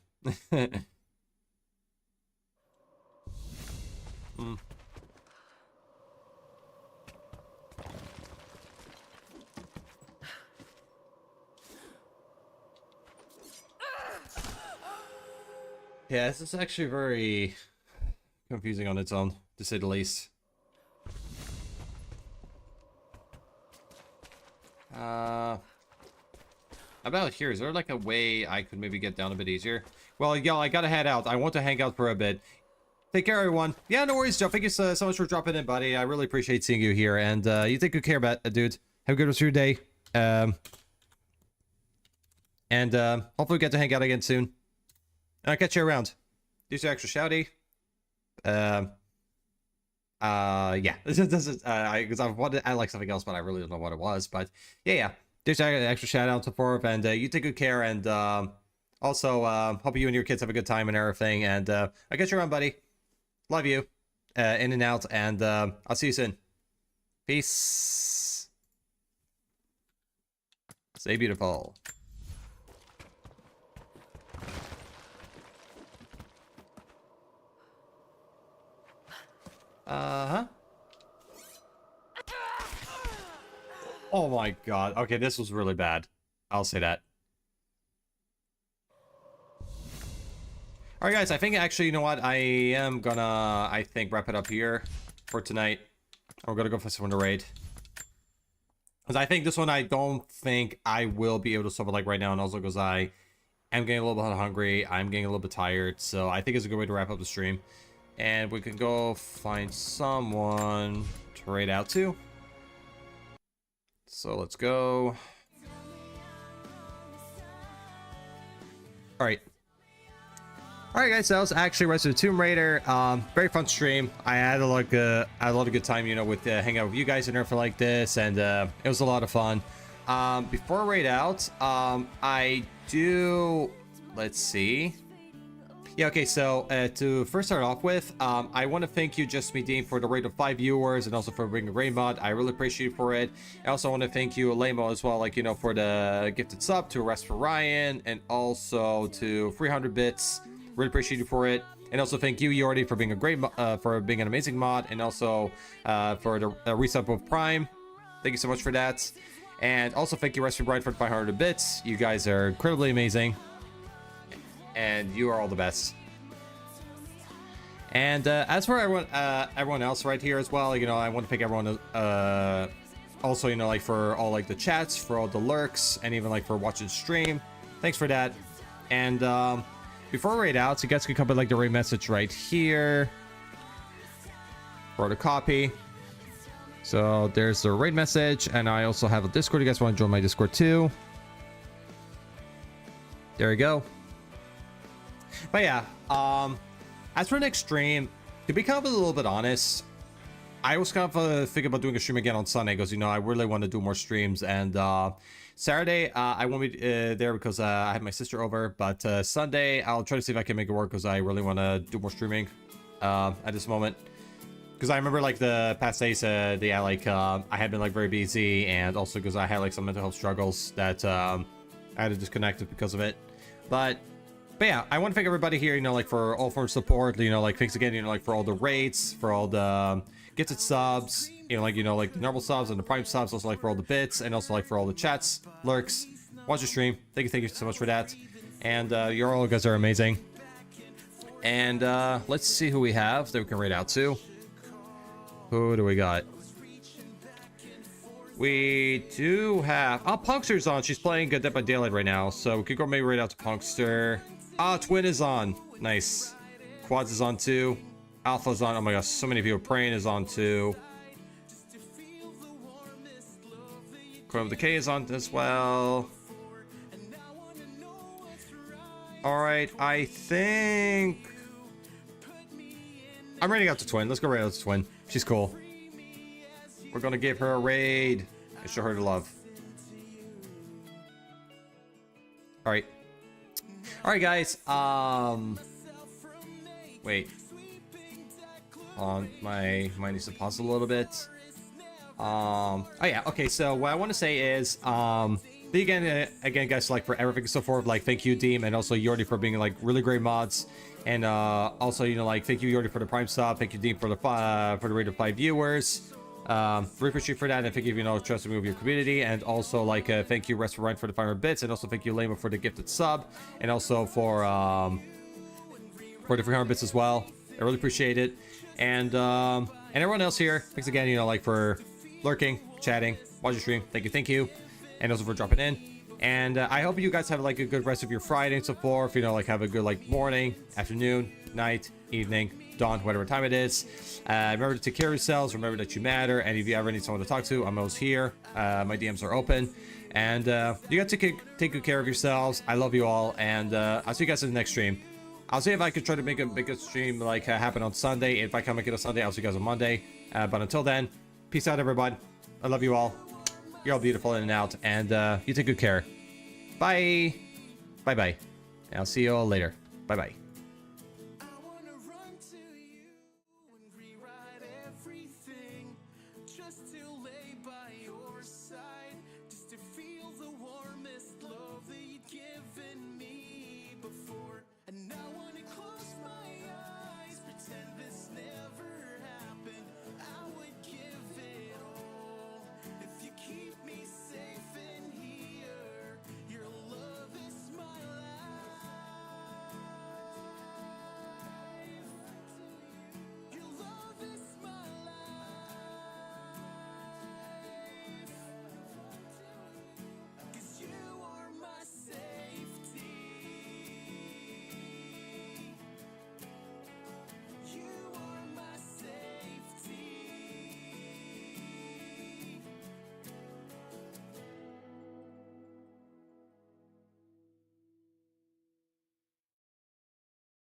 Yeah, this is actually very confusing on its own, to say the least. About here, is there like a way I could maybe get down a bit easier? Well, y'all, I gotta head out. I want to hang out for a bit. Take care, everyone. Yeah, no worries, Joe. Thank you so much for dropping in, buddy. I really appreciate seeing you here. And you take good care, dude. Have a good rest of your day. And hopefully we get to hang out again soon. And I'll catch you around. Do some extra shouty. Yeah. This is because I wanted to add like something else, but I really don't know what it was. But yeah. There's an extra shout out to forth, and you take good care, and also hope you and your kids have a good time and everything. And I'll catch you around, buddy. Love you. In and out, and I'll see you soon. Peace. Stay beautiful. Oh my god. Okay, this was really bad. I'll say that. Alright guys, I think actually, you know what? I am gonna, I think, wrap it up here for tonight. We're gonna go for someone to raid. Because I think this one, I don't think I will be able to solve it like right now. And also because I am getting a little bit hungry. I'm getting a little bit tired. So I think it's a good way to wrap up the stream. And we can go find someone to raid out to. So let's go. Alright. Alright guys, so that was actually Rise of the Tomb Raider. Very fun stream. I had a lot of good time, you know, with hanging out with you guys and everything like this, and it was a lot of fun. Before I raid out, I do, let's see. Yeah, okay, so to first start off with, I want to thank you, Just Me Dean, for the raid of 5 viewers and also for bringing a raid mod. I really appreciate you for it. I also want to thank you, Lamo, as well, like, you know, for the gifted sub, to Rest for Ryan, and also to 300 bits. Really appreciate you for it. And also thank you, Yordi, for being a great, for being an amazing mod, and also for the resub of Prime. Thank you so much for that. And also thank you, Rest for Ryan, for 500 bits. You guys are incredibly amazing. And you are all the best. And as for everyone else right here as well, you know, I want to thank everyone also, you know, like for all like the chats, for all the lurks, and even like for watching stream. Thanks for that. And before I raid out, so you guys can come with like the raid message right here for the copy. So there's the raid message, and I also have a Discord. You guys want to join my Discord too? There you go. But yeah, as for next stream, to be kind of a little bit honest, I was kind of thinking about doing a stream again on Sunday because, you know, I really want to do more streams. And Saturday, I won't be there because I have my sister over. But Sunday, I'll try to see if I can make it work because I really want to do more streaming at this moment. Because I remember, like, the past days, I had been, like, very busy. And also because I had, like, some mental health struggles that I had to disconnect because of it. But yeah, I want to thank everybody here, you know, like for all forms of support, you know, like thanks again, you know, like for all the rates, for all the gifted subs, you know, like the normal subs and the prime subs, also like for all the bits, and also like for all the chats, lurks, watch the stream. Thank you so much for that. And you all guys are amazing. And let's see who we have that we can raid out to. Who do we got? We do have... Oh, Punkster's on. She's playing Dead by Daylight right now. So we could go maybe right out to Punkster. Ah, Twin is on. Nice. Quads is on too. Alpha's on. Oh my gosh, so many people. Praying is on too. Coil of Decay is on as well. Alright, I think... I'm raiding out to Twin. Let's go raid out to Twin. She's cool. We're gonna give her a raid and show her the love. Alright. Alright guys, wait. My mind needs to pause a little bit. Oh yeah, okay, so what I want to say is, again guys, like for everything so forth, like thank you Deem, and also Yordi for being like really great mods. And also, you know, like thank you Yordi for the prime sub, thank you Deem for the rate of 5 viewers. Really appreciate you for that, and thank you, you know, trusting me with your community. And also, like, thank you Rest for Ryan for the 500 bits, and also thank you Lama for the gifted sub, and also for the 300 bits as well. I really appreciate it. And everyone else here, thanks again, you know, like for lurking, chatting, watching stream. Thank you. And also for dropping in. And I hope you guys have like a good rest of your Friday and so forth. You know, like have a good like morning, afternoon, night, evening, dawn, whatever time it is. Remember to take care of yourselves. Remember that you matter. And if you ever need someone to talk to, I'm always here. My DMs are open. And you got to take good care of yourselves. I love you all. And I'll see you guys in the next stream. I'll see if I could try to make a stream like happen on Sunday. If I can't make it on Sunday, I'll see you guys on Monday. But until then, peace out, everybody. I love you all. You're all beautiful in and out. And you take good care. Bye. Bye-bye. I'll see you all later. Bye-bye.